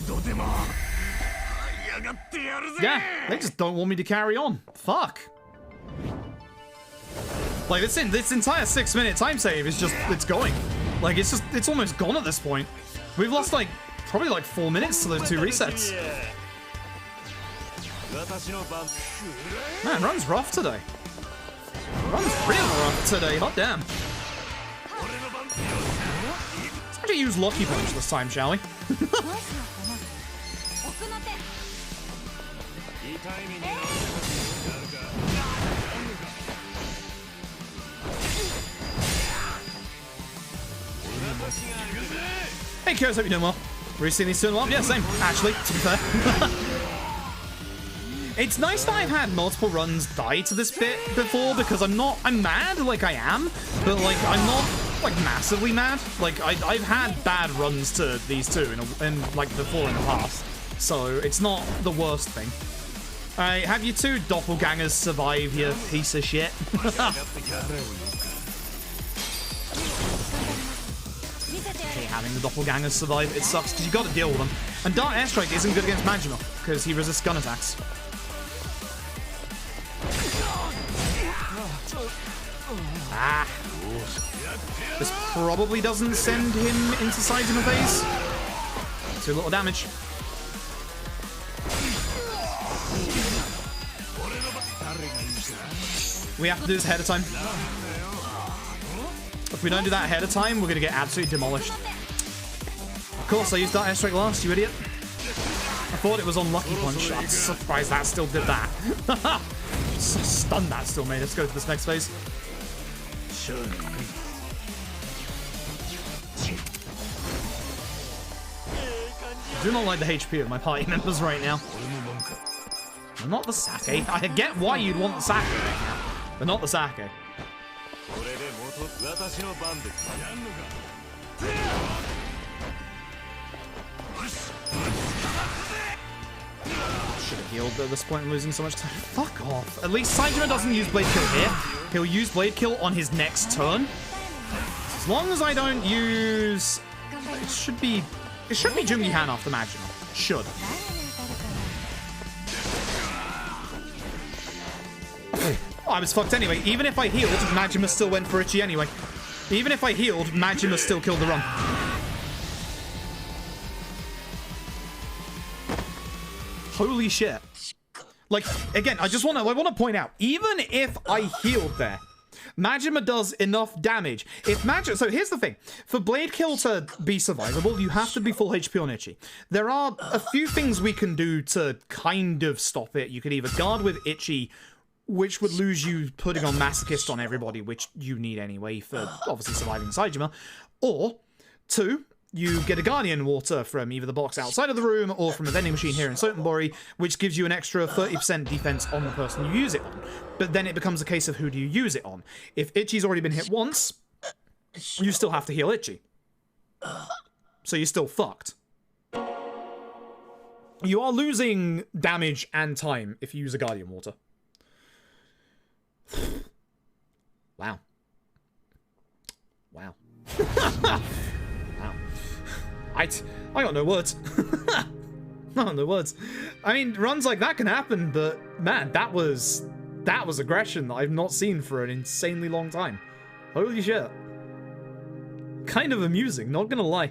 Yeah, they just don't want me to carry on. Fuck. Like, this entire 6-minute time save is just, it's going. Like, it's almost gone at this point. We've lost, like, probably like 4 minutes to those 2 resets. Man, run's rough today. Run's real rough today, hot damn. Let's actually use Lucky Punch this time, shall we? Hey, Kyrus, hope you're doing well. Were you seeing these doing well? Yeah, same, actually, to be fair. It's nice that I've had multiple runs die to this bit before because I'm mad like I am, but like I'm not like massively mad. Like I've had bad runs to these two in like before in the past, so it's not the worst thing. Alright, have you two doppelgangers survive, you piece of shit? Okay, having the doppelgangers survive, it sucks because you got to deal with them. And Dart Airstrike isn't good against Majima because he resists gun attacks. Ah. This probably doesn't send him into Saitama phase. Too little damage. We have to do this ahead of time. If we don't do that ahead of time, we're going to get absolutely demolished. Of course, I used that airstrike last, you idiot. I thought it was on Lucky Punch. I'm surprised that still did that. Stunned that still made us go to this next phase. I do not like the HP of my party members right now. Not the sake. I get why you'd want the sake right now, but not the sake. Should have healed at this point. I'm losing so much time. Fuck off. At least Saitama doesn't use Blade Kill here. He'll use Blade Kill on his next turn. As long as I don't use... It should be Jungi Han after Majima. Should. Oh, I was fucked anyway. Even if I healed, Majima still went for Ichi anyway. Even if I healed, Majima still killed the run. Holy shit. Like, again, I want to point out, even if I healed there, Majima does enough damage. So here's the thing. For Blade Kill to be survivable, you have to be full HP on Ichi. There are a few things we can do to kind of stop it. You could either guard with Ichi, which would lose you putting on Masochist on everybody, which you need anyway for obviously surviving Saitama. Or, two, you get a Guardian Water from either the box outside of the room or from a vending machine here in Sotenbori, which gives you an extra 30% defense on the person you use it on. But then it becomes a case of who do you use it on. If Ichi's already been hit once, you still have to heal Ichi. So you're still fucked. You are losing damage and time if you use a Guardian Water. Wow. Wow. Wow. I got no words. I got no words. I mean, runs like that can happen, but man, that was aggression that I've not seen for an insanely long time. Holy shit. Kind of amusing, not gonna lie.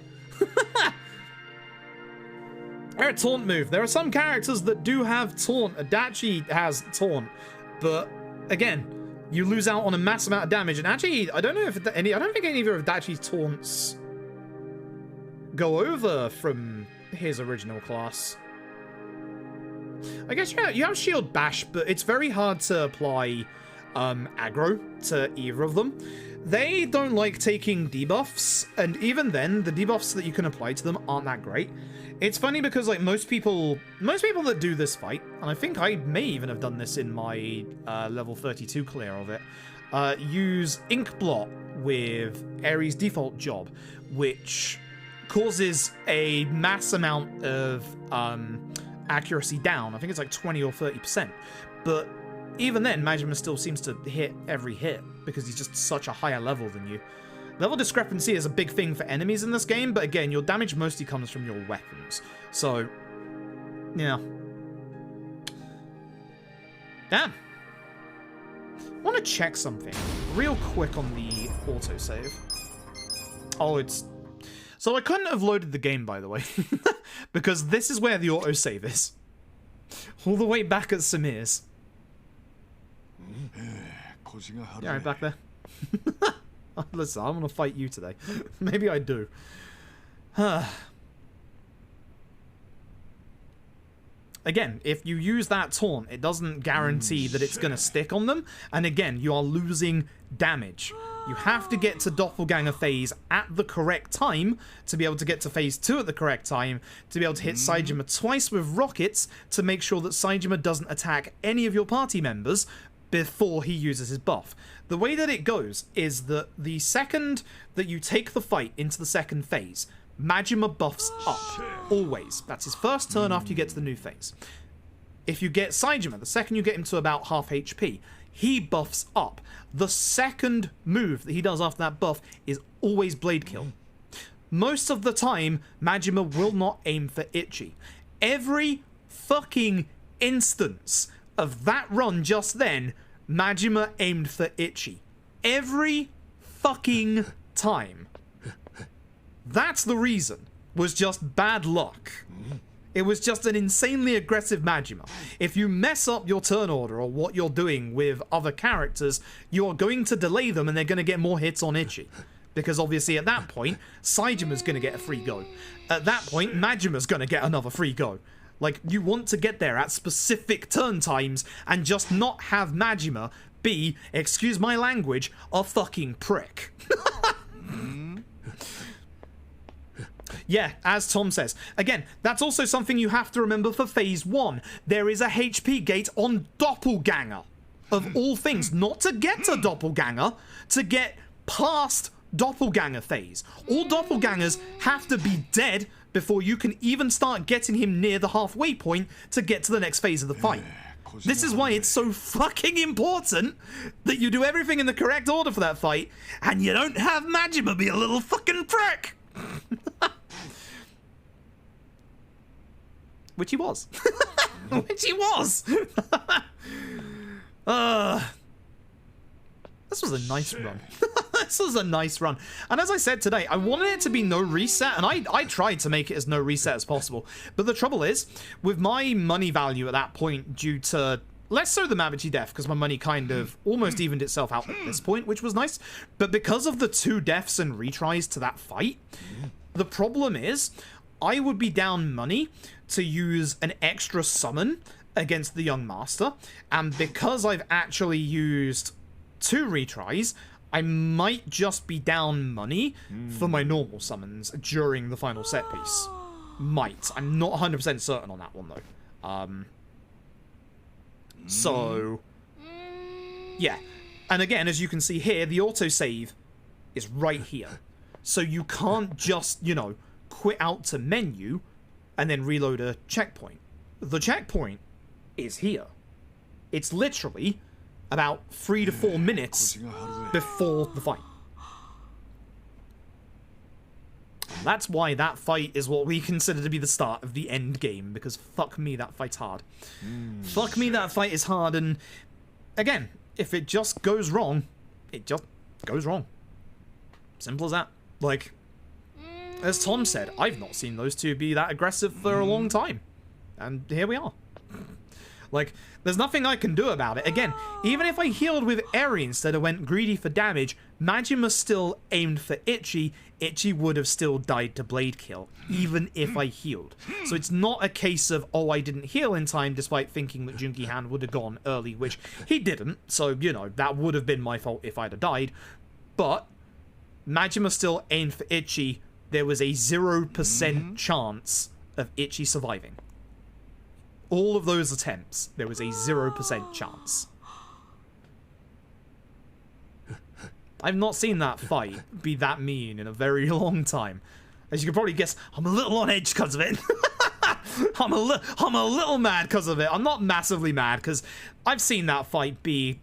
They're a taunt move. There are some characters that do have taunt. Adachi has taunt, but again, you lose out on a mass amount of damage. And actually, I don't think any of Adachi's taunts go over from his original class. I guess you have Shield Bash, but it's very hard to apply aggro to either of them. They don't like taking debuffs, and even then, the debuffs that you can apply to them aren't that great. It's funny because like most people that do this fight, and I think I may even have done this in my level 32 clear of it, use Ink Blot with Ares' default job, which causes a mass amount of accuracy down. I think it's like 20 or 30%. But even then, Majima still seems to hit every hit because he's just such a higher level than you. Level discrepancy is a big thing for enemies in this game, but again, your damage mostly comes from your weapons. So, yeah. Damn. I want to check something real quick on the autosave. Oh, it's... So I couldn't have loaded the game, by the way, because this is where the autosave is. All the way back at Samir's. Yeah, right back there. Listen, I want to fight you today. Maybe I do. Again, if you use that taunt, it doesn't guarantee that it's going to stick on them. And again, you are losing damage. You have to get to Doppelganger phase at the correct time to be able to get to phase 2 at the correct time, to be able to hit Saitama twice with rockets to make sure that Saitama doesn't attack any of your party members, before he uses his buff. The way that it goes is that the second that you take the fight into the second phase, Majima buffs up. Always. That's his first turn after you get to the new phase. If you get Saejima, the second you get him to about half HP, he buffs up. The second move that he does after that buff is always Blade Kill. Most of the time, Majima will not aim for Ichi. Every fucking instance of that run just then, Majima aimed for Ichi. Every fucking time. That's the reason. Was just bad luck. It was just an insanely aggressive Majima. If you mess up your turn order or what you're doing with other characters, you're going to delay them and they're going to get more hits on Ichi. Because obviously at that point, Saijima's going to get a free go. At that point, Majima's going to get another free go. Like, you want to get there at specific turn times and just not have Majima be, excuse my language, a fucking prick. Yeah, as Tom says. Again, that's also something you have to remember for Phase 1. There is a HP gate on Doppelganger. Of all things, not to get to Doppelganger, to get past Doppelganger phase. All Doppelgangers have to be dead before you can even start getting him near the halfway point to get to the next phase of the fight. This is why it's so fucking important that you do everything in the correct order for that fight, and you don't have Majima be a little fucking prick! Which he was. Which he was! This was a nice run. This was a nice run. And as I said today, I wanted it to be no reset, and I tried to make it as no reset as possible. But the trouble is, with my money value at that point, due to less so the Mavichi death, because my money kind of almost evened itself out at this point, which was nice. But because of the 2 deaths and retries to that fight, the problem is, I would be down money to use an extra summon against the Young Master, and because I've actually used 2 retries, I might just be down money for my normal summons during the final set piece. Might. I'm not 100% certain on that one, though. So, yeah. And again, as you can see here, the autosave is right here. So you can't just, you know, quit out to menu and then reload a checkpoint. The checkpoint is here. It's literally about 3 to 4 minutes before the fight. That's why that fight is what we consider to be the start of the end game, because fuck me, that fight's hard. Fuck me, that fight is hard, and again, if it just goes wrong, it just goes wrong. Simple as that. Like, as Tom said, I've not seen those two be that aggressive for a long time. And here we are. Like, there's nothing I can do about it. Again, even if I healed with Eri instead of went greedy for damage, Majima still aimed for Ichi. Ichi would have still died to Blade Kill, even if I healed. So it's not a case of, oh, I didn't heal in time, despite thinking that Junki Han would have gone early, which he didn't. So, you know, that would have been my fault if I'd have died. But Majima still aimed for Ichi. There was a 0% chance of Ichi surviving. All of those attempts, there was a 0% chance. I've not seen that fight be that mean in a very long time. As you can probably guess, I'm a little on edge because of it. I'm a little mad because of it. I'm not massively mad because I've seen that fight be...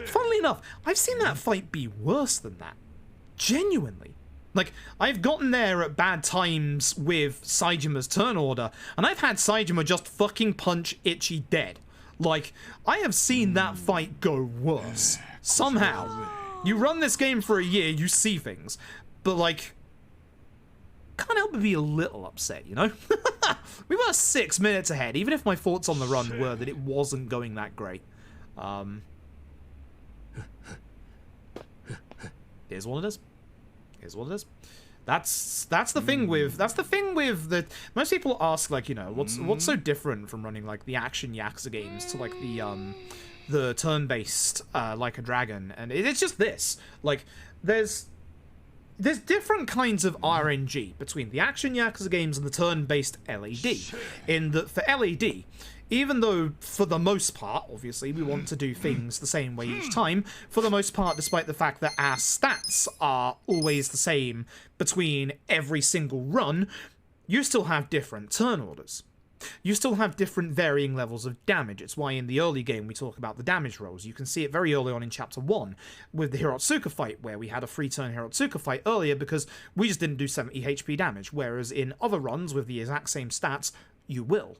funnily enough, I've seen that fight be worse than that. Genuinely. Like, I've gotten there at bad times with Saijima's turn order, and I've had Saejima just fucking punch Ichi dead. Like, I have seen that fight go worse. Somehow. You run this game for a year, you see things. But, like, can't help but be a little upset, you know? We were 6 minutes ahead, even if my thoughts on the run were that it wasn't going that great. Here's what it is. Is what it is. That's the thing with the most people ask, like, you know, what's so different from running like the action Yakuza games to like the turn-based Like a Dragon, and it's just this, like, there's different kinds of RNG between the action Yakuza games and the turn-based LAD. In that for LAD, even though for the most part, obviously, we want to do things the same way each time, for the most part, despite the fact that our stats are always the same between every single run, you still have different turn orders. You still have different varying levels of damage. It's why in the early game we talk about the damage rolls. You can see it very early on in Chapter 1 with the Hirotsuka fight, where we had a 3-turn Hirotsuka fight earlier because we just didn't do 70 HP damage, whereas in other runs with the exact same stats, you will.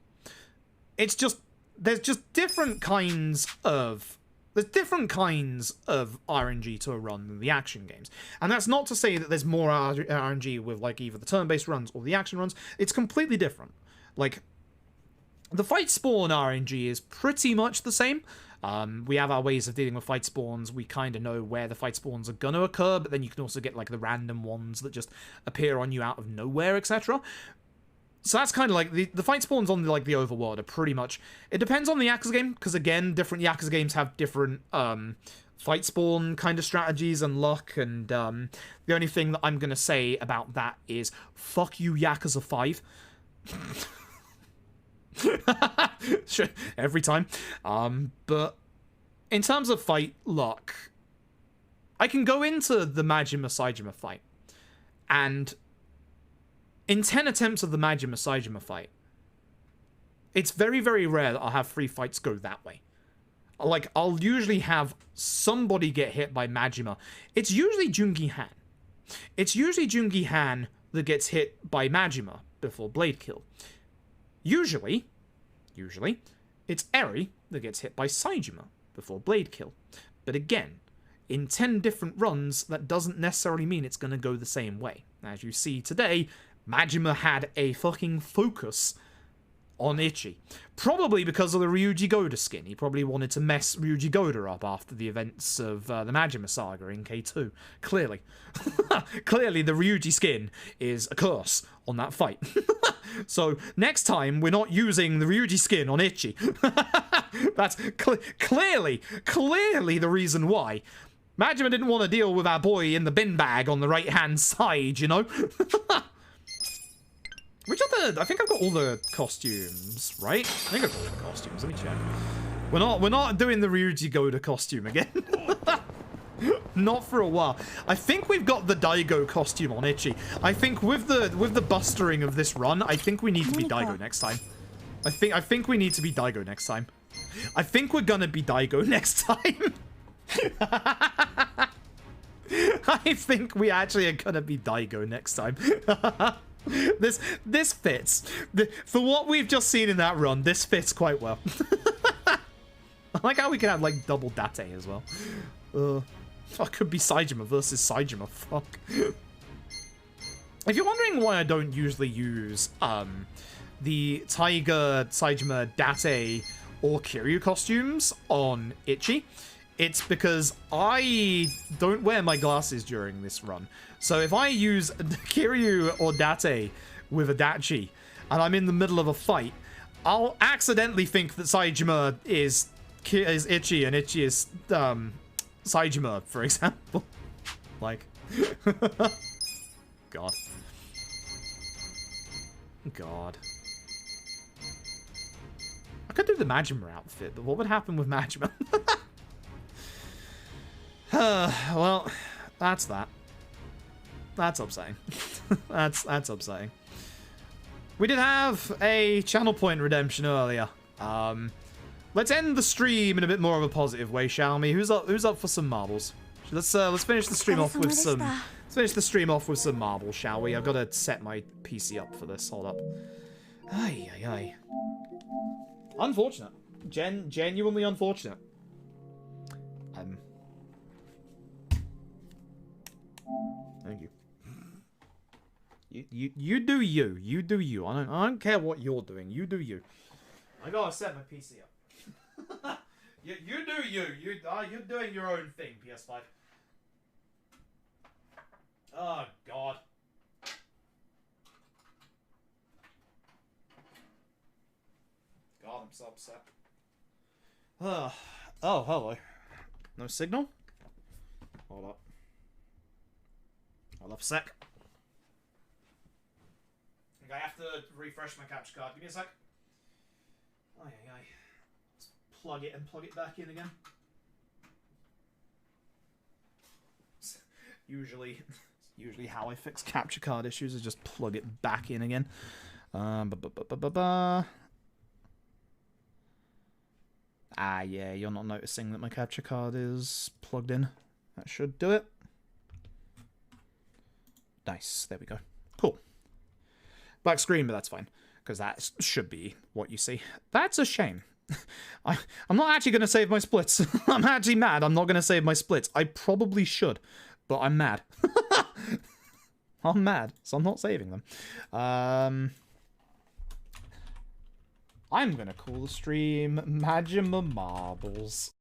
It's just, there's different kinds of RNG to a run than the action games. And that's not to say that there's more RNG with like either the turn-based runs or the action runs. It's completely different. Like, the fight spawn RNG is pretty much the same. We have our ways of dealing with fight spawns. We kind of know where the fight spawns are going to occur, but then you can also get like the random ones that just appear on you out of nowhere, etc. So that's kind of like the fight spawns on the overworld are pretty much. It depends on the Yakuza game, because again, different Yakuza games have different fight spawn kind of strategies and luck. And the only thing that I'm gonna say about that is fuck you, Yakuza 5. Sure, every time. But in terms of fight luck, I can go into the Majima Saijima fight, and in 10 attempts of the Majima Saijima fight, it's very, very rare that I'll have 3 fights go that way. Like, I'll usually have somebody get hit by Majima. It's usually Jungi Han. It's usually Jungi Han that gets hit by Majima before Blade Kill. Usually, it's Eri that gets hit by Saijima before Blade Kill. But again, in 10 different runs, that doesn't necessarily mean it's going to go the same way. As you see today, Majima had a fucking focus on Ichi. Probably because of the Ryuji Goda skin. He probably wanted to mess Ryuji Goda up after the events of the Majima saga in K2. Clearly. Clearly the Ryuji skin is a curse on that fight. So next time we're not using the Ryuji skin on Ichi. That's clearly the reason why. Majima didn't want to deal with our boy in the bin bag on the right hand side, you know? Which other... I think I've got all the costumes, right? I think I've got all the costumes. Let me check. We're not doing the Ryuji Goda costume again. Not for a while. I think we've got the Daigo costume on Ichi. I think with the bustering of this run, I think we need to be Daigo next time. I think we need to be Daigo next time. I think we're gonna be Daigo next time. I think we actually are gonna be Daigo next time. This fits. For what we've just seen in that run, this fits quite well. I like how we can have, like, double Date as well. I could be Saijima versus Saijima, fuck. If you're wondering why I don't usually use, the Tiger, Saijima, Date, or Kiryu costumes on Ichi, it's because I don't wear my glasses during this run. So if I use Kiryu or Date with a Dachi, and I'm in the middle of a fight, I'll accidentally think that Saijima is Ichi and Ichi is Saijima, for example. Like, God. I could do the Majima outfit, but what would happen with Majima? Well, that's that. That's upsetting. That's upsetting. We did have a channel point redemption earlier. Let's end the stream in a bit more of a positive way, shall we? Who's up for some marbles? Let's finish the stream off with some. Let's finish the stream off with some marbles, shall we? I've got to set my PC up for this. Hold up. Ay. Unfortunate. Genuinely unfortunate. Thank you. You do you. You do you. I don't care what you're doing. You do you. I gotta set my PC up. you do you. You're doing your own thing, PS5. Oh, God. God, I'm so upset. Oh, hello. No signal? Hold up. Hold up a sec. I think I have to refresh my capture card. Give me a sec. Aye, aye, aye. Let's plug it and plug it back in again. Usually how I fix capture card issues is just plug it back in again. Ah, yeah, you're not noticing that my capture card is plugged in. That should do it. Nice, there we go. Cool. Black screen, but that's fine, because that should be what you see. That's a shame. I'm not actually going to save my splits. I'm actually mad. I'm not going to save my splits. I probably should, but I'm mad. I'm mad, so I'm not saving them. I'm going to call the stream Majima Marbles.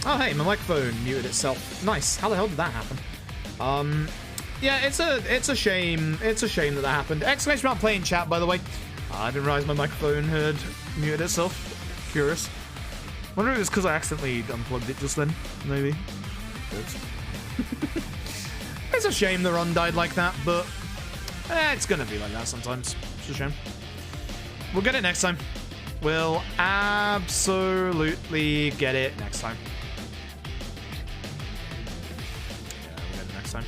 Oh hey, my microphone muted itself. Nice. How the hell did that happen? Yeah, it's a shame. It's a shame that happened. Exclamation mark play in chat, by the way. I didn't realize my microphone had muted itself. Curious. Wonder if it was because I accidentally unplugged it just then. Maybe. It's a shame the run died like that, but it's gonna be like that sometimes. It's a shame. We'll get it next time. We'll absolutely get it next time. Yeah, we'll get it next time.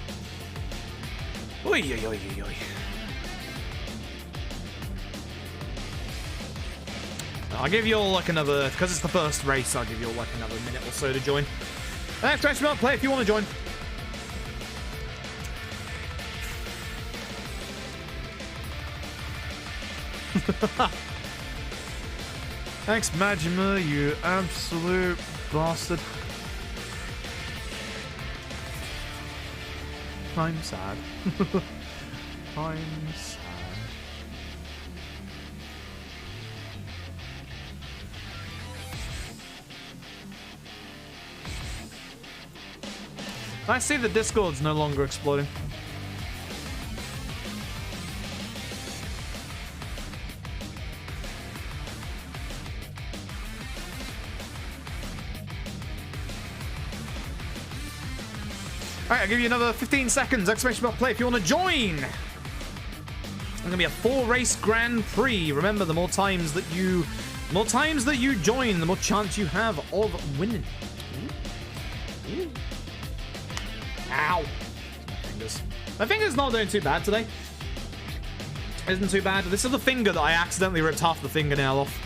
Oi, oi, oi, oi, oi. I'll give you all like another, because it's the first race, I'll give you all like another minute or so to join. Exclamation mark play if you want to join. Thanks, Majima, you absolute bastard. I'm sad. I'm sad. I see the Discord's no longer exploding. Alright, I'll give you another 15 seconds. Exclamation mark play if you want to join. It's going to be a 4-race Grand Prix. Remember, the more times that you join, the more chance you have of winning. Ooh. Ooh. Ow. My fingers. My finger's not doing too bad today. Isn't too bad. This is the finger that I accidentally ripped half the fingernail off.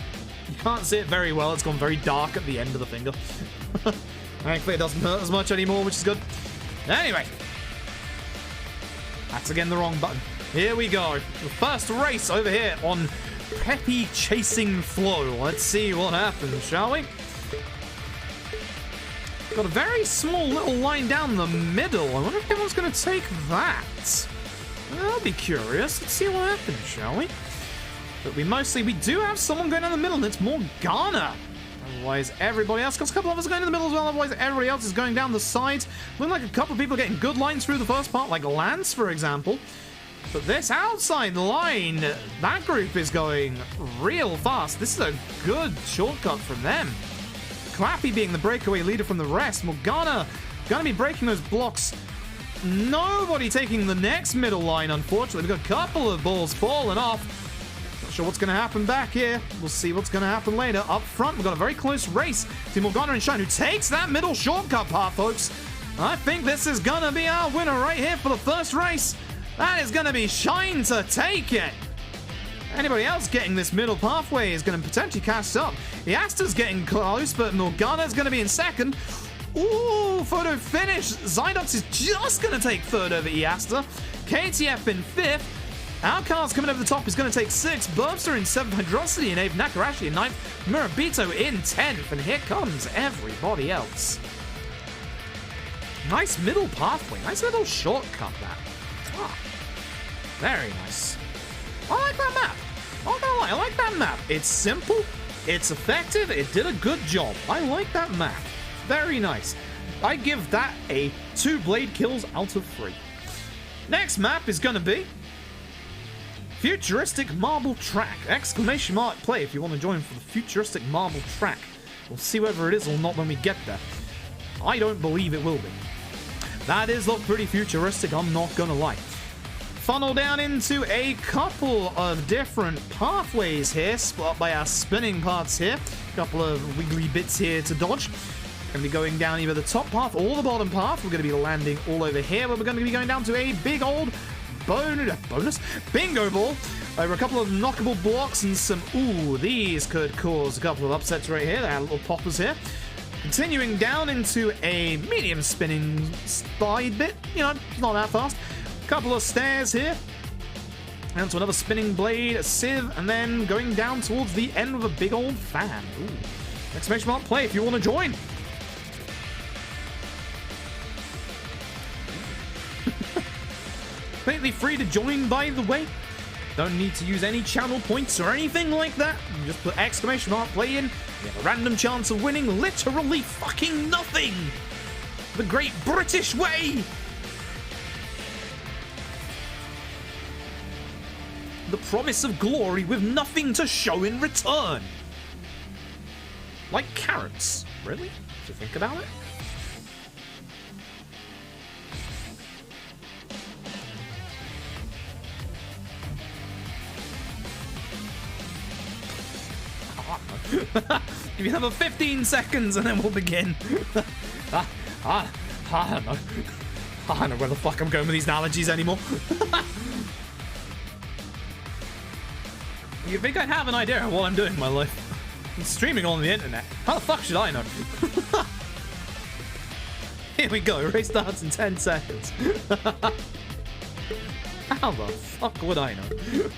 You can't see it very well. It's gone very dark at the end of the finger. Thankfully, it doesn't hurt as much anymore, which is good. Anyway. That's again the wrong button. Here we go. The first race over here on Peppy Chasing Flow. Let's see what happens, shall we? Got a very small little line down the middle. I wonder if anyone's going to take that. I'll be curious. Let's see what happens, shall we? But we do have someone going down the middle, and it's Morgana. Otherwise, everybody else, because a couple of us are going in the middle as well. Otherwise, everybody else is going down the sides. Looking like a couple of people are getting good lines through the first part, like Lance, for example. But this outside line, that group is going real fast. This is a good shortcut from them. Clappy being the breakaway leader from the rest. Morgana gonna be breaking those blocks. Nobody taking the next middle line, unfortunately. We've got a couple of balls falling off. Not sure what's going to happen back here. We'll see what's going to happen later. Up front, we've got a very close race to Morgana and Shine, who takes that middle shortcut path, folks. I think this is going to be our winner right here for the first race. That is going to be Shine to take it. Anybody else getting this middle pathway is going to potentially cast up. Yasta's getting close, but Morgana's going to be in second. Ooh, photo finish. Zydox is just going to take third over Iasta. KTF in fifth. Outcast coming over the top is going to take sixth. Burbster in seventh. Hydrosity in eighth. Nakarashi in ninth. Murabito in 10th. And here comes everybody else. Nice middle pathway. Nice little shortcut that. Ah, very nice. I like that map. I'm not gonna lie, I like that map. It's simple. It's effective. It did a good job. I like that map. Very nice. I give that a 2 blade kills out of 3. Next map is going to be Futuristic Marble Track. Exclamation mark play if you want to join for the Futuristic Marble Track. We'll see whether it is or not when we get there. I don't believe it will be. That is look pretty futuristic, I'm not going to lie. Funnel down into a couple of different pathways here, split up by our spinning parts here. A couple of wiggly bits here to dodge. Going to be going down either the top path or the bottom path. We're going to be landing all over here, but we're going to be going down to a big old bonus bingo ball over a couple of knockable blocks and some... Ooh, these could cause a couple of upsets right here. They are little poppers here. Continuing down into a medium spinning slide bit. You know, not that fast. Couple of stairs here. And to another spinning blade, a sieve, and then going down towards the end with a big old fan. Ooh. Exclamation mark play if you want to join. Completely free to join, by the way. Don't need to use any channel points or anything like that. You just put exclamation mark play in. You have a random chance of winning literally fucking nothing. The Great British Way. The promise of glory with nothing to show in return. Like carrots. Really? If you think about it. Give you another 15 seconds and then we'll begin. I don't know. I don't know where the fuck I'm going with these analogies anymore. You think I'd have an idea of what I'm doing in my life? I'm streaming on the internet. How the fuck should I know? Here we go. Race starts in 10 seconds. How the fuck would I know?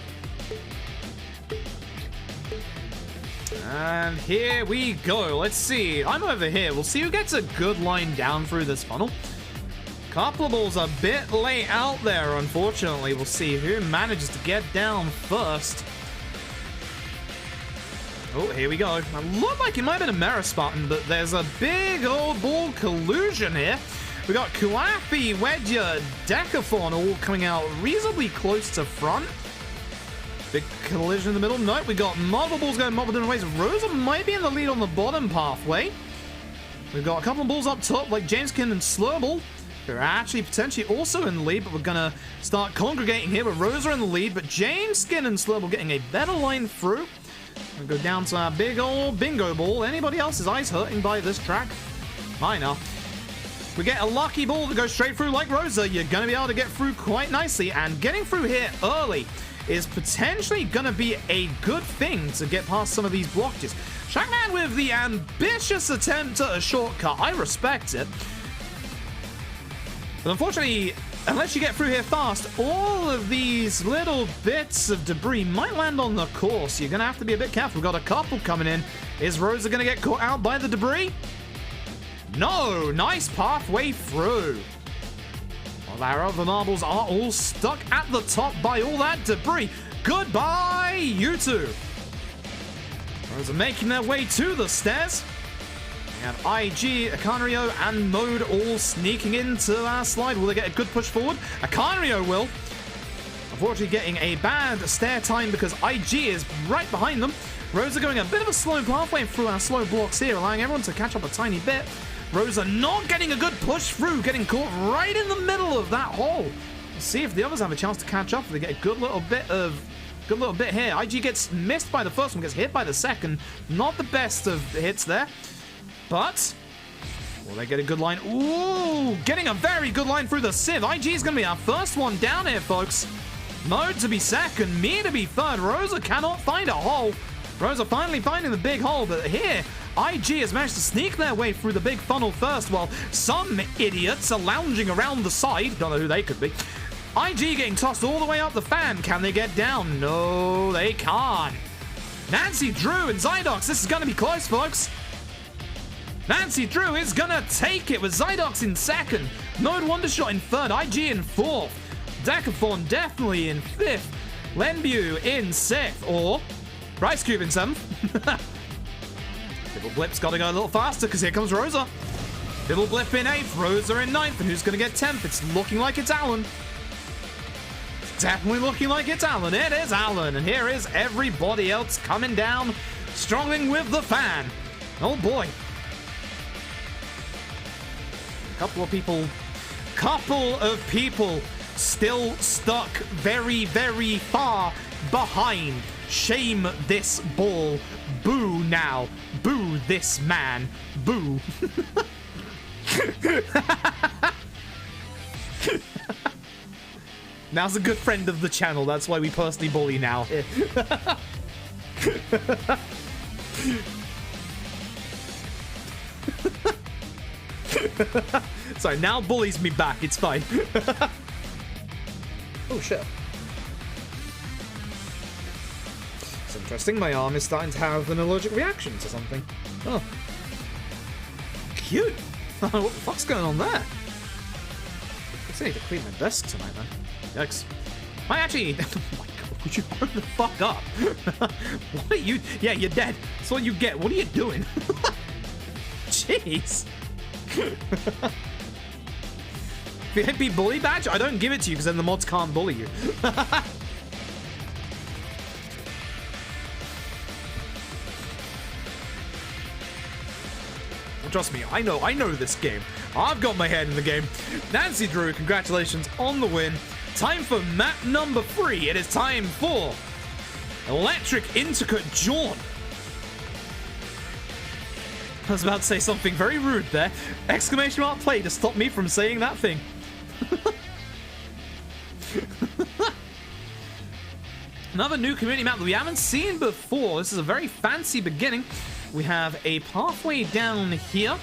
And here we go. Let's see. I'm over here. We'll see who gets a good line down through this funnel. Couple of balls a bit late out there, unfortunately. We'll see who manages to get down first. Oh, here we go. It looked like it might have been a Mera Spartan, but there's a big old ball collusion here. We got Kuapi, Wedger, Decathon all coming out reasonably close to front. Big collision in the middle. Nope, we got multiple balls going multiple different ways. Rosa might be in the lead on the bottom pathway. We've got a couple of balls up top, like Jameskin and Slurble. They're actually potentially also in the lead, but we're going to start congregating here with Rosa in the lead, but Jameskin and Slurble getting a better line through. We'll go down to our big old bingo ball. Anybody else's eyes hurting by this track? Mine are. we get a lucky ball that goes straight through like Rosa, you're going to be able to get through quite nicely. And getting through here early is potentially going to be a good thing to get past some of these blockages. Shackman with the ambitious attempt at a shortcut. I respect it. But unfortunately, unless you get through here fast, all of these little bits of debris might land on the course. You're going to have to be a bit careful. We've got a couple coming in. Is Rosa going to get caught out by the debris? No! Nice pathway through. Well, our other marbles are all stuck at the top by all that debris. Goodbye, you two. Rosa making their way to the stairs. We have IG, Akanrio, and Mode all sneaking into our slide. Will they get a good push forward? Akanrio will. Unfortunately getting a bad stair time because IG is right behind them. Rosa going a bit of a slow pathway through our slow blocks here, allowing everyone to catch up a tiny bit. Rosa not getting a good push through, getting caught right in the middle of that hole. Let's see if the others have a chance to catch up. If they get a good little bit here. IG gets missed by the first one, gets hit by the second. Not the best of hits there. But will they get a good line? Ooh, getting a very good line through the sieve. IG is going to be our first one down here, folks. Mode to be second, me to be third. Rosa cannot find a hole. Rosa finally finding the big hole, but here, IG has managed to sneak their way through the big funnel first, while some idiots are lounging around the side. Don't know who they could be. IG getting tossed all the way up the fan. Can they get down? No, they can't. Nancy Drew and Zydox. This is going to be close, folks. Nancy Drew is going to take it with Zydox in second. Mode Wondershot in third. IG in fourth. Decathorn definitely in fifth. Lenbu in sixth. Or Rice Cube in seventh. Bibble Blip's got to go a little faster because here comes Rosa. Bibble Blip in eighth. Rosa in ninth. And who's going to get 10th? It's looking like it's Alan. Definitely looking like it's Alan. It is Alan. And here is everybody else coming down, struggling with the fan. Oh boy. Couple of people still stuck very, very far behind. Shame this ball. Boo now. Boo this man. Boo. Now's a good friend of the channel. That's why we personally bully now. Sorry, now bullies me back. It's fine. Oh, shit. It's interesting. My arm is starting to have an allergic reaction to something. Oh. Cute. What the fuck's going on there? I guess I need to clean my desk tonight, man. Yikes. I actually... Oh my god, would you hurry the fuck up? What are you... Yeah, you're dead. That's what you get. What are you doing? Jeez. If you hit me bully badge, I don't give it to you because then the mods can't bully you. Trust me, I know this game. I've got my head in the game. Nancy Drew, congratulations on the win. Time for map number 3. It is time for Electric Intricate Jaunt. I was about to say something very rude there. Exclamation mark play to stop me from saying that thing. Another new community map that we haven't seen before. This is a very fancy beginning. We have a pathway down here.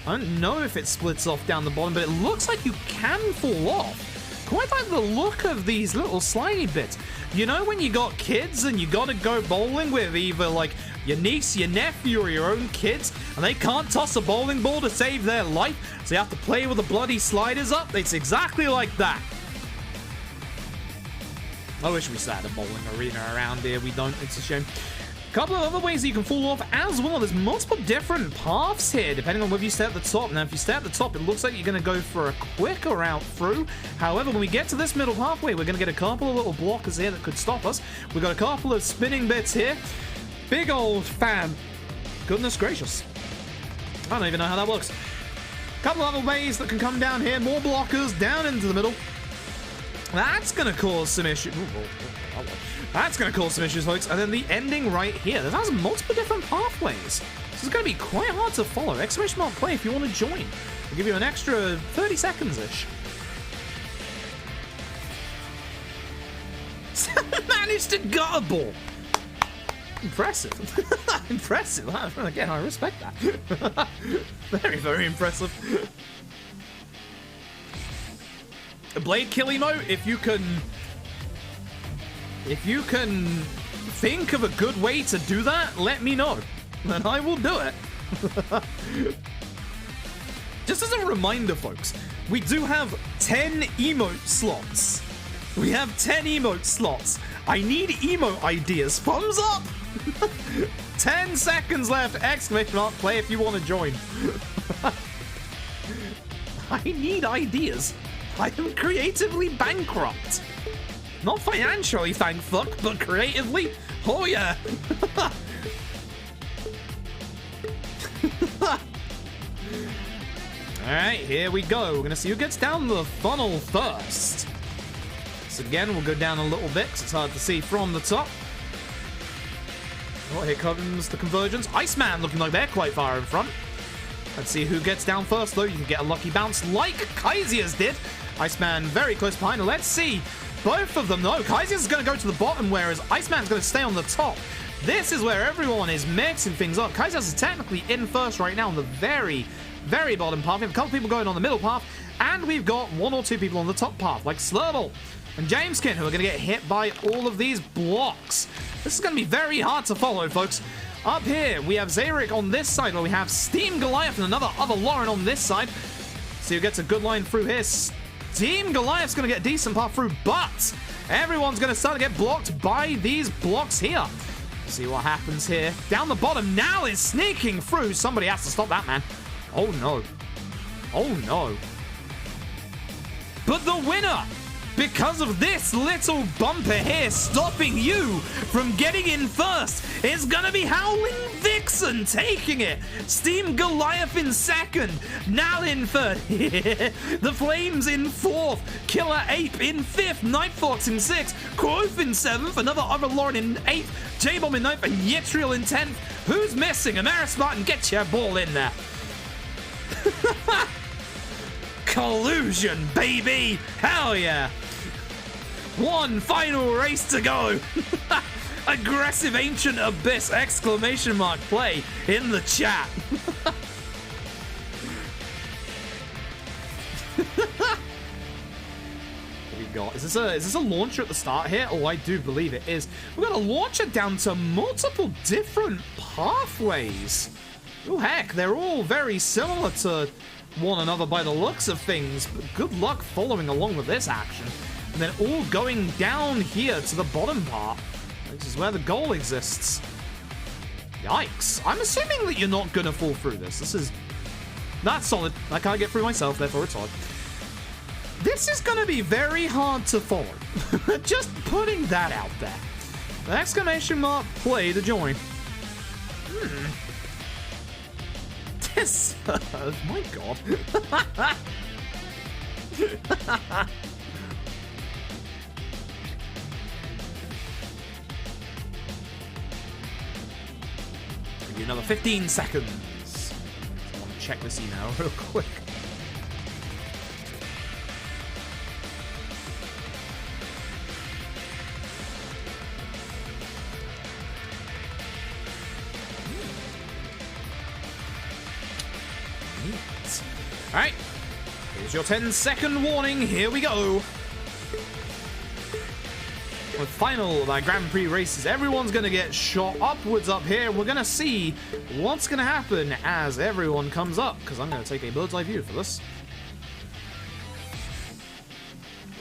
I don't know if it splits off down the bottom, but it looks like you can fall off. Quite like the look of these little slimy bits. You know when you got kids and you gotta go bowling with either like your niece, your nephew, or your own kids, and they can't toss a bowling ball to save their life, so you have to play with the bloody sliders up? It's exactly like that. I wish we had a bowling arena around here. We don't. It's a shame. A couple of other ways that you can fall off as well. There's multiple different paths here, depending on whether you stay at the top. Now, if you stay at the top, it looks like you're going to go for a quicker route through. However, when we get to this middle pathway, we're going to get a couple of little blockers here that could stop us. We've got a couple of spinning bits here. Big old fan. Goodness gracious. I don't even know how that works. A couple other ways that can come down here. More blockers down into the middle. That's going to cause some issues. That's going to cause some issues, folks. And then the ending right here. There's multiple different pathways. This is going to be quite hard to follow. Exclamation mark play if you want to join. I'll give you an extra 30 seconds-ish. Managed to gut a ball. Impressive. Impressive. Again, I respect that. Very, very impressive. A blade kill emo, if you can think of a good way to do that, let me know. And I will do it. Just as a reminder, folks, we do have 10 emote slots. We have 10 emote slots. I need emote ideas. Thumbs up! 10 seconds left. Exclamation mark play if you want to join. I need ideas. I am creatively bankrupt. Not financially, thank fuck, but creatively? Oh yeah. Alright, here we go. We're gonna see who gets down the funnel first. So again, we'll go down a little bit because it's hard to see from the top. Oh, here comes the convergence. Iceman looking like they're quite far in front. Let's see who gets down first, though. You can get a lucky bounce like Kaiser's did. Iceman very close behind. Let's see. Both of them, though. Kaiser's is going to go to the bottom, whereas Iceman's going to stay on the top. This is where everyone is mixing things up. Kaiser's is technically in first right now on the very, very bottom path. We have a couple people going on the middle path, and we've got 1 or 2 people on the top path, like Slurble and Jameskin, who are going to get hit by all of these blocks. This is going to be very hard to follow, folks. Up here, we have Zarek on this side, where we have Steam Goliath and other Lauren on this side. So who gets a good line through here. Steam Goliath's going to get a decent path through, but everyone's going to start to get blocked by these blocks here. See what happens here. Down the bottom, Nal is sneaking through. Somebody has to stop that, man. Oh, no. Oh, no. But the winner, because of this little bumper here stopping you from getting in first, is gonna be Howling Vixen taking it. Steam Goliath in second, Nal in third, the Flames in fourth, Killer Ape in fifth, Nightfox in sixth, Quoth in seventh, other Lauren in eighth, J-Bomb in ninth, and Yitriel in 10th. Who's missing? Amara Spartan, get your ball in there. Collusion, baby! Hell yeah! One final race to go! Aggressive Ancient Abyss! Exclamation mark play in the chat! What we got? Is this a launcher at the start here? Oh, I do believe it is. We've got a launcher down to multiple different pathways. Oh heck, they're all very similar to one another by the looks of things, but good luck following along with this action. And then all going down here to the bottom part, which is where the goal exists. Yikes. I'm assuming that you're not gonna fall through this. That's solid. I can't get through myself, therefore it's odd. This is gonna be very hard to follow. Just putting that out there. Exclamation mark play to join. Yes, my god. Give you another 15 seconds. I want to check this email real quick. Alright, here's your 10-second warning, here we go. The final of our Grand Prix races, everyone's going to get shot upwards up here. We're going to see what's going to happen as everyone comes up, because I'm going to take a bird's eye view for this.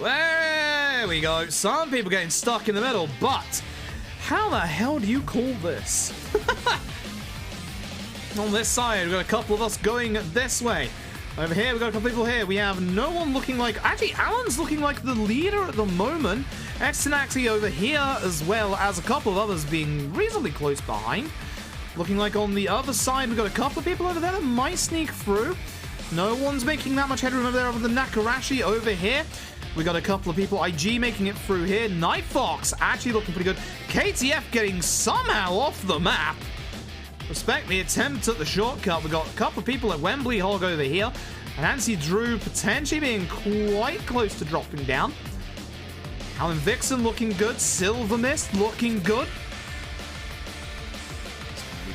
There we go. Some people getting stuck in the middle, but how the hell do you call this? On this side, we've got a couple of us going this way. Over here, we've got a couple people here. We have no one looking like... Actually, Alan's looking like the leader at the moment. Extanaxi over here, as well as a couple of others being reasonably close behind. Looking like on the other side, we've got a couple of people over there that might sneak through. No one's making that much headroom over there other than Nakarashi over here. We got a couple of people. IG making it through here. Nightfox actually looking pretty good. KTF getting somehow off the map. Respect the attempt at the shortcut. We've got a couple of people at Wembley Hog over here. And Nancy Drew potentially being quite close to dropping down. Alan Vixen looking good. Silver Mist looking good.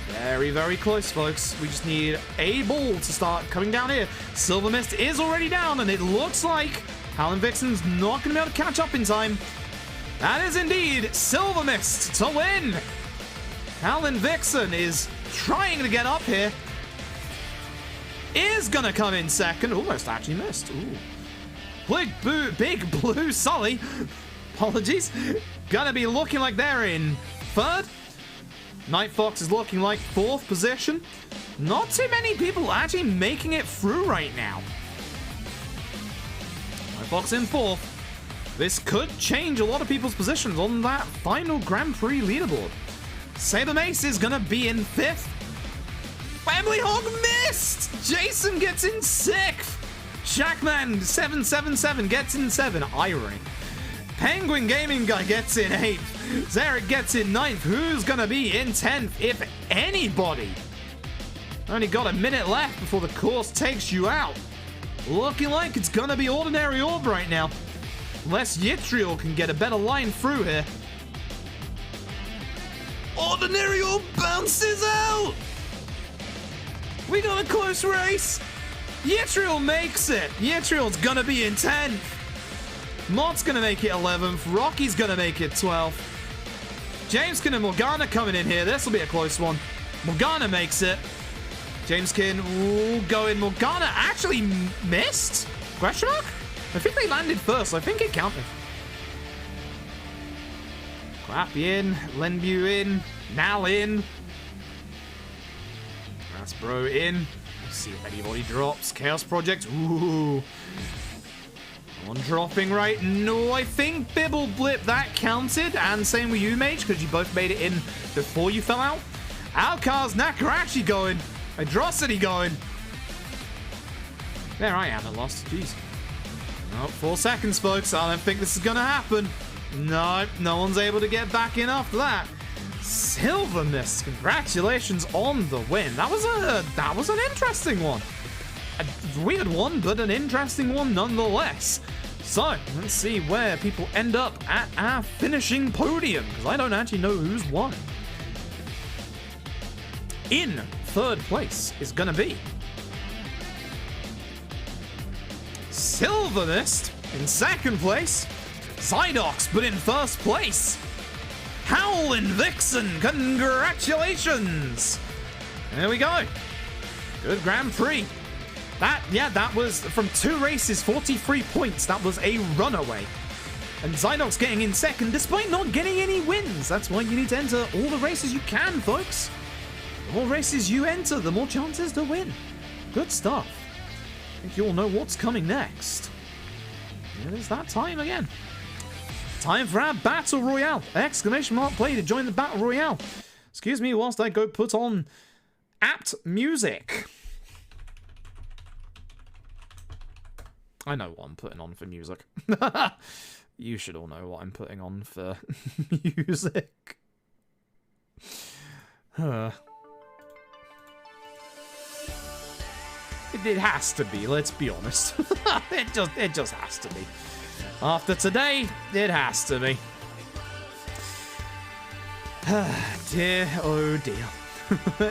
Very, very close, folks. We just need a ball to start coming down here. Silver Mist is already down, and it looks like Alan Vixen's not going to be able to catch up in time. That is indeed Silver Mist to win. Alan Vixen is trying to get up here. Is going to come in second. Almost actually missed. Ooh. Big Blue Sully. Apologies. Gonna be looking like they're in third. Night Fox is looking like fourth position. Not too many people actually making it through right now. Night Fox in fourth. This could change a lot of people's positions on that final Grand Prix leaderboard. Saber Mace is gonna be in fifth. Wembley Hog missed! Jason gets in sixth. Shackman 777 gets in seven. Irony. Penguin Gaming Guy gets in 8th. Zarek gets in 9th. Who's going to be in 10th, if anybody? Only got a minute left before the course takes you out. Looking like it's going to be Ordinary Orb right now. Unless Yttriel can get a better line through here. Ordinary Orb bounces out! We got a close race. Yttriel makes it. Yttriel's going to be in 10th. Mott's gonna make it 11th. Rocky's gonna make it 12th. Jameskin and Morgana coming in here. This will be a close one. Morgana makes it. Jameskin will go in. Morgana actually missed? Question mark? I think they landed first. I think it counted. Clappy in. Lenbu in. Nal in. Raspbro in. Let's see if anybody drops. Chaos Project. Ooh. One dropping right. No, I think Bibble Blip, that counted. And same with you, Mage, because you both made it in before you fell out. Alcaz, Nakarachi going. Hydrosity going. There I am at lost. Jeez. Oh, 4 seconds, folks. I don't think this is going to happen. No, no one's able to get back in after that. Silver Mist, congratulations on the win. That was an interesting one. A weird one, but an interesting one nonetheless. So, let's see where people end up at our finishing podium, because I don't actually know who's won. In third place is going to be Silver Mist. In second place, Zydox, but in first place, Howlin' Vixen. Congratulations! There we go. Good Grand Prix. That was from 2 races, 43 points. That was a runaway. And Zydox getting in second despite not getting any wins. That's why you need to enter all the races you can, folks. The more races you enter, the more chances to win. Good stuff. I think you all know what's coming next. It is that time again. Time for our Battle Royale! Exclamation mark play to join the Battle Royale. Excuse me whilst I go put on apt music. I know what I'm putting on for music. You should all know what I'm putting on for music. It has to be, let's be honest. it just has to be. After today, it has to be. Dear, oh dear.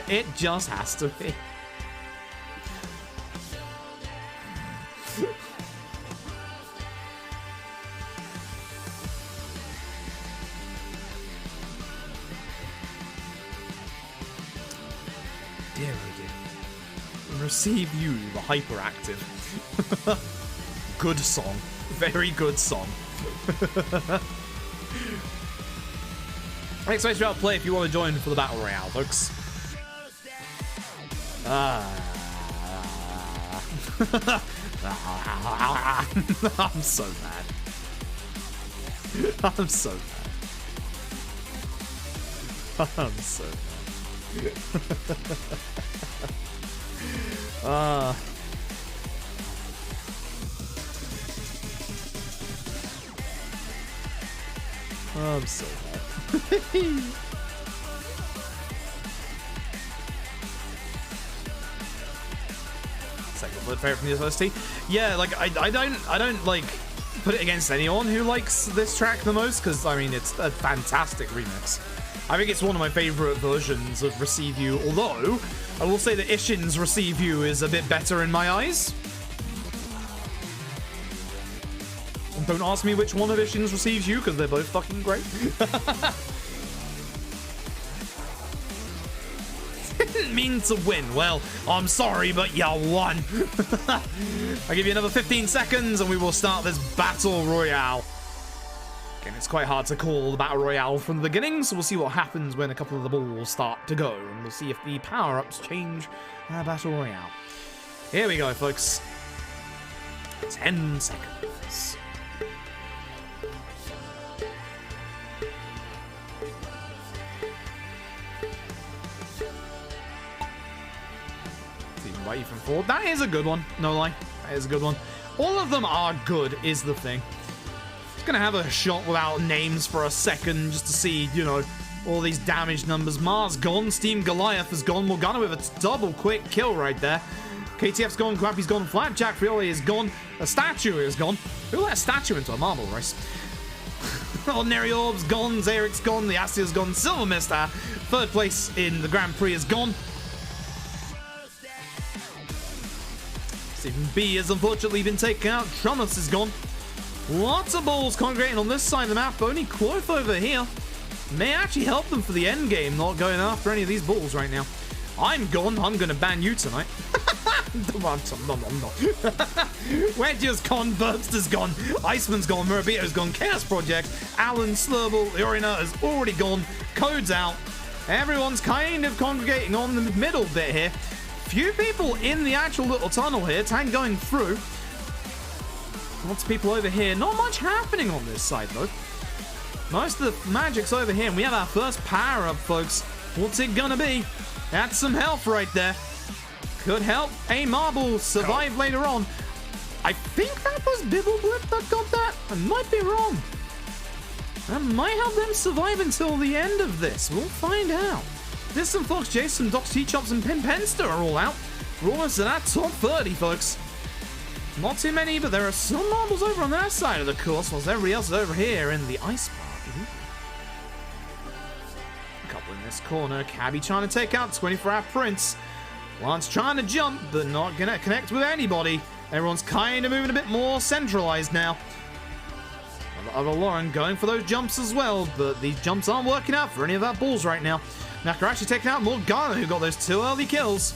It just has to be. Dear, oh dear. Receive you, the hyperactive. Good song. Very good song. Next race round play if you want to join for the Battle Royale, folks. I'm so mad. I'm so mad. I'm so mad. I'm so mad. favorite from the OST. Yeah, like I don't like put it against anyone who likes this track the most, because I mean it's a fantastic remix. I think it's one of my favorite versions of Receive You, although I will say that Ishin's Receive You is a bit better in my eyes. Don't ask me which one of Ishin's Receives You, because they're both fucking great. Didn't mean to win. Well, I'm sorry, but you won. I'll give you another 15 seconds and we will start this Battle Royale. Again, it's quite hard to call the Battle Royale from the beginning, so we'll see what happens when a couple of the balls start to go, and we'll see if the power-ups change our Battle Royale. Here we go, folks. 10 seconds. Right from forward. That is a good one. No lie. That is a good one. All of them are good, is the thing. Just gonna have a shot without names for a second, just to see, you know, all these damage numbers. Mars gone. Steam Goliath has gone. Morgana with a double quick kill right there. KTF's gone. Crappy's gone. Flapjack Frioli is gone. A statue is gone. Who let a statue into a marble race? Ordinary Orb's gone. Zarek's gone. The Astia's gone. Silver Mister, third place in the Grand Prix, is gone. Even B has unfortunately been taken out. Trumus is gone. Lots of balls congregating on this side of the map. Only Quoth over here may actually help them for the end game, not going after any of these balls right now. I'm gone. I'm going to ban you tonight. Wedge's gone. Burbster's gone. Iceman's gone. Murabito's gone. Chaos Project. Alan Slurble. Iorina has already gone. Code's out. Everyone's kind of congregating on the middle bit here. Few people in the actual little tunnel here. Tank going through. Lots of people over here. Not much happening on this side, though. Most of the magic's over here. And we have our first power-up, folks. What's it gonna be? That's some health right there. Could help a marble survive later on. I think that was Bibbleblip that got that. I might be wrong. That might help them survive until the end of this. We'll find out. Distant Fox, Jason, Docs, T-Chops, and Penster are all out. We're almost at that top 30, folks. Not too many, but there are some marbles over on that side of the course, whilst everybody else is over here in the ice park. A couple in this corner. Cabby trying to take out 24-hour Prince. Lance trying to jump, but not going to connect with anybody. Everyone's kind of moving a bit more centralized now. Other Lauren going for those jumps as well, but these jumps aren't working out for any of our balls right now. Nakarashi taking out Morgana, who got those 2 early kills.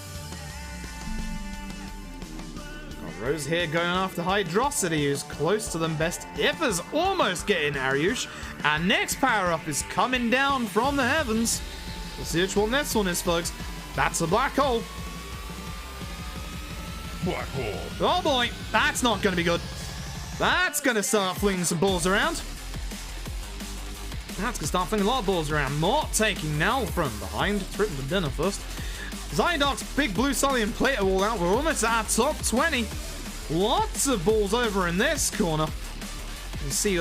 Got Rose here going after Hydrocity, who's close to them. Best if is almost getting Ariush. And next power-up is coming down from the heavens. We'll see which one this one is, folks. That's a black hole. Black hole. Oh boy, that's not going to be good. That's going to start flinging some balls around. That's going to start flinging a lot of balls around. Mort taking now from behind. It's written for dinner first. Zydox, Big Blue Sully, and Plato all out. We're almost at our top 20. Lots of balls over in this corner. You can see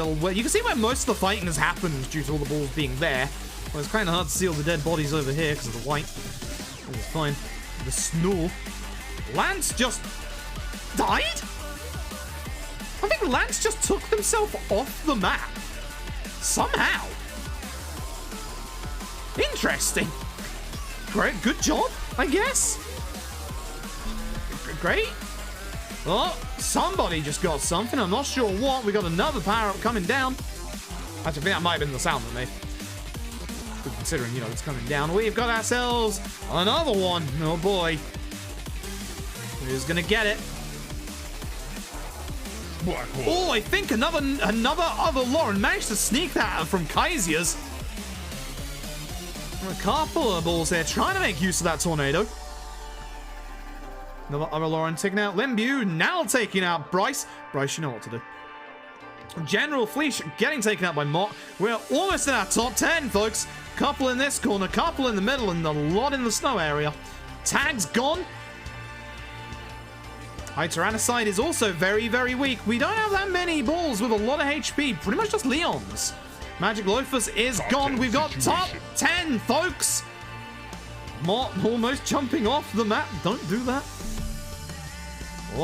where most of the fighting has happened due to all the balls being there. Well, it's kind of hard to see all the dead bodies over here because of the white. It's fine. The snow. Lance just died? I think Lance just took himself off the map. Somehow. Interesting. Great, good job, I guess. Great. Oh, somebody just got something. I'm not sure what. We got another power-up coming down. I think that might have been the sound that made. Considering, you know, it's coming down. We've got ourselves another one. Oh, boy. Who's gonna get it? Oh, I think another other Lauren managed to sneak that from Kaisia's. A couple of balls there, trying to make use of that tornado. Another other Lauren taking out Limbu, now taking out Bryce. Bryce, you know what to do. General Fleesh getting taken out by Mott. We're almost in our top 10, folks. Couple in this corner, couple in the middle, and a lot in the snow area. Tag's gone. Tyrannicide is also very, very weak. We don't have that many balls with a lot of HP. Pretty much just Leon's. Magic Loafers is gone. We've got top 10, folks. Mott almost jumping off the map. Don't do that.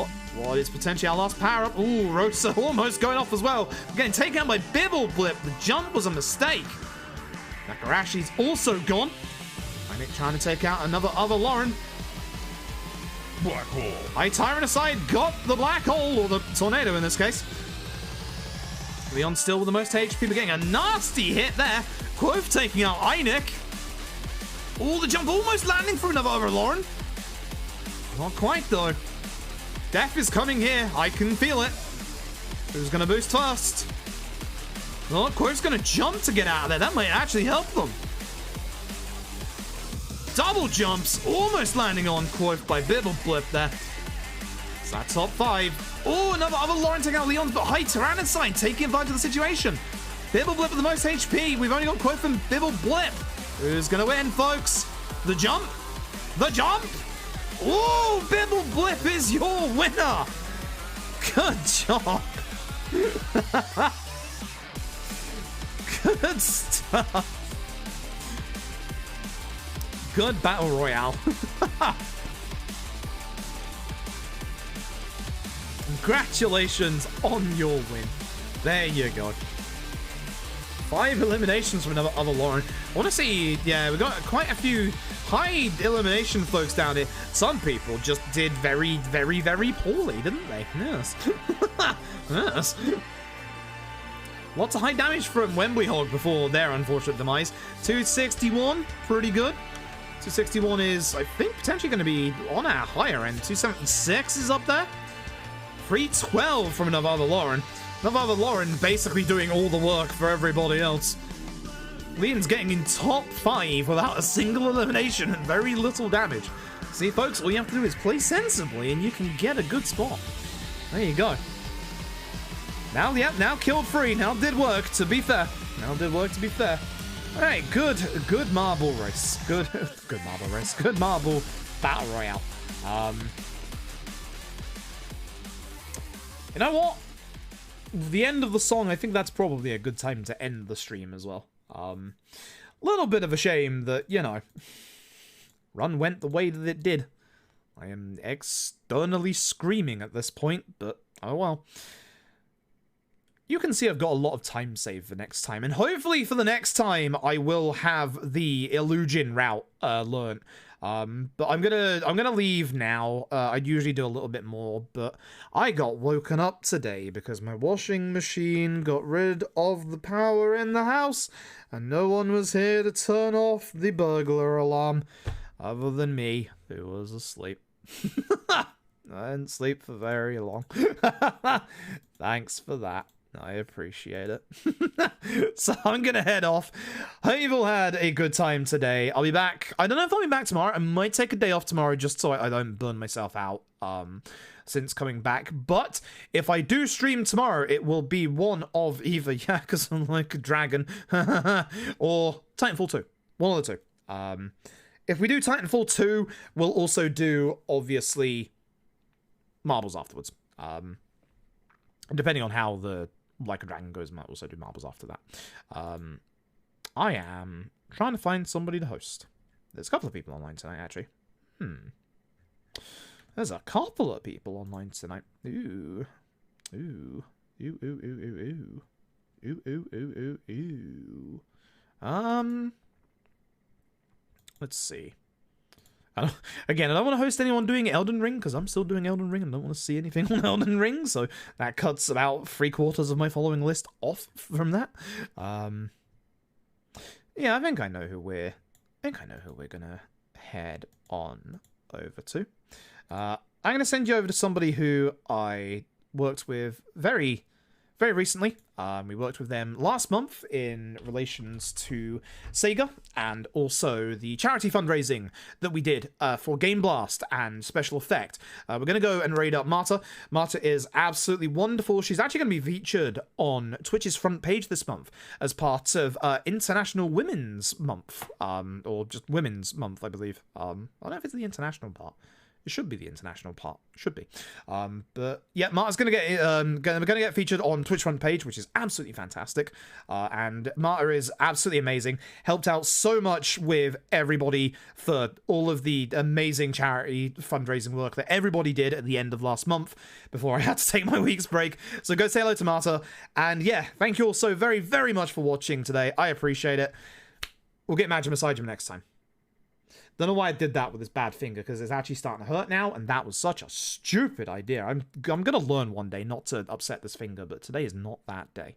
What is potentially our last power-up? Ooh, Rosa almost going off as well. Getting taken out by Bibble Blip. The jump was a mistake. Nakarashi's also gone. Nick trying to take out another Lauren. Black hole. High Tyrant aside, got the black hole, or the tornado in this case. Leon still with the most HP, but getting a nasty hit there. Quoth taking out Einik. Oh, the jump almost landing for another Lauren. Not quite, though. Death is coming here. I can feel it. Who's going to boost first? Oh, Quoth's going to jump to get out of there. That might actually help them. Double jumps, almost landing on Quoth by Bibble Blip there. It's that top 5. Oh, another Lauren taking out Leon's, but High Tyrannicide taking advantage of the situation. Bibble Blip with the most HP. We've only got Quoth and Bibble Blip. Who's going to win, folks? The jump? The jump? Oh, Bibble Blip is your winner. Good job. Good stuff. Good battle royale. Congratulations on your win. There you go. 5 eliminations from another Lauren. I want to see, yeah, we got quite a few high elimination folks down here. Some people just did very, very, very poorly, didn't they? Yes. Yes. Lots of high damage from Wembley Hog before their unfortunate demise. 261, pretty good. 261 is, I think, potentially going to be on our higher end. 276 is up there. 312 from another Lauren. Another Lauren basically doing all the work for everybody else. Leon's getting in top 5 without a single elimination and very little damage. See, folks, all you have to do is play sensibly and you can get a good spot. There you go. Now, yeah, now killed free. Now did work, to be fair. Now did work, to be fair. All right, good marble race. Good marble race. Good marble battle royale. You know what? The end of the song, I think that's probably a good time to end the stream as well. Little bit of a shame that, you know, run went the way that it did. I am externally screaming at this point, but oh well. You can see I've got a lot of time saved for next time, and hopefully for the next time I will have the Illusion route learned. But I'm gonna leave now. I'd usually do a little bit more, but I got woken up today because my washing machine got rid of the power in the house, and no one was here to turn off the burglar alarm, other than me, who was asleep. I didn't sleep for very long. Thanks for that. I appreciate it. So I'm gonna head off. Hope you've all had a good time today. I'll be back. I don't know if I'll be back tomorrow. I might take a day off tomorrow just so I don't burn myself out since coming back. But if I do stream tomorrow, it will be one of either Yakuza Like Dragon or Titanfall 2. One of the two. If we do Titanfall 2, we'll also do, obviously, Marbles afterwards. Depending on how the Like a Dragon goes, I might also do Marbles after that. I am trying to find somebody to host. There's a couple of people online tonight, actually. There's a couple of people online tonight. Ooh. Ooh. Ooh, ooh, ooh, ooh, ooh. Ooh, ooh, ooh, ooh, ooh. Let's see. I don't want to host anyone doing Elden Ring, because I'm still doing Elden Ring and don't want to see anything on Elden Ring, so that cuts about 3/4 of my following list off from that. Yeah, I think I know who we're gonna head on over to. I'm gonna send you over to somebody who I worked with very recently. We worked with them last month in relations to Sega and also the charity fundraising that we did for Game Blast and Special Effect. We're going to go and raid up Marta. Marta is absolutely wonderful. She's actually going to be featured on Twitch's front page this month as part of International Women's Month, or just Women's Month, I believe. I don't know if it's the international part. It should be the international part. Should be. But yeah, Marta's gonna get featured on Twitch front page, which is absolutely fantastic. And Marta is absolutely amazing. Helped out so much with everybody for all of the amazing charity fundraising work that everybody did at the end of last month before I had to take my week's break. So go say hello to Marta. And yeah, thank you all so very, very much for watching today. I appreciate it. We'll get Majima Saijima next time. Don't know why I did that with this bad finger, because it's actually starting to hurt now, and that was such a stupid idea. I'm gonna learn one day not to upset this finger, but today is not that day.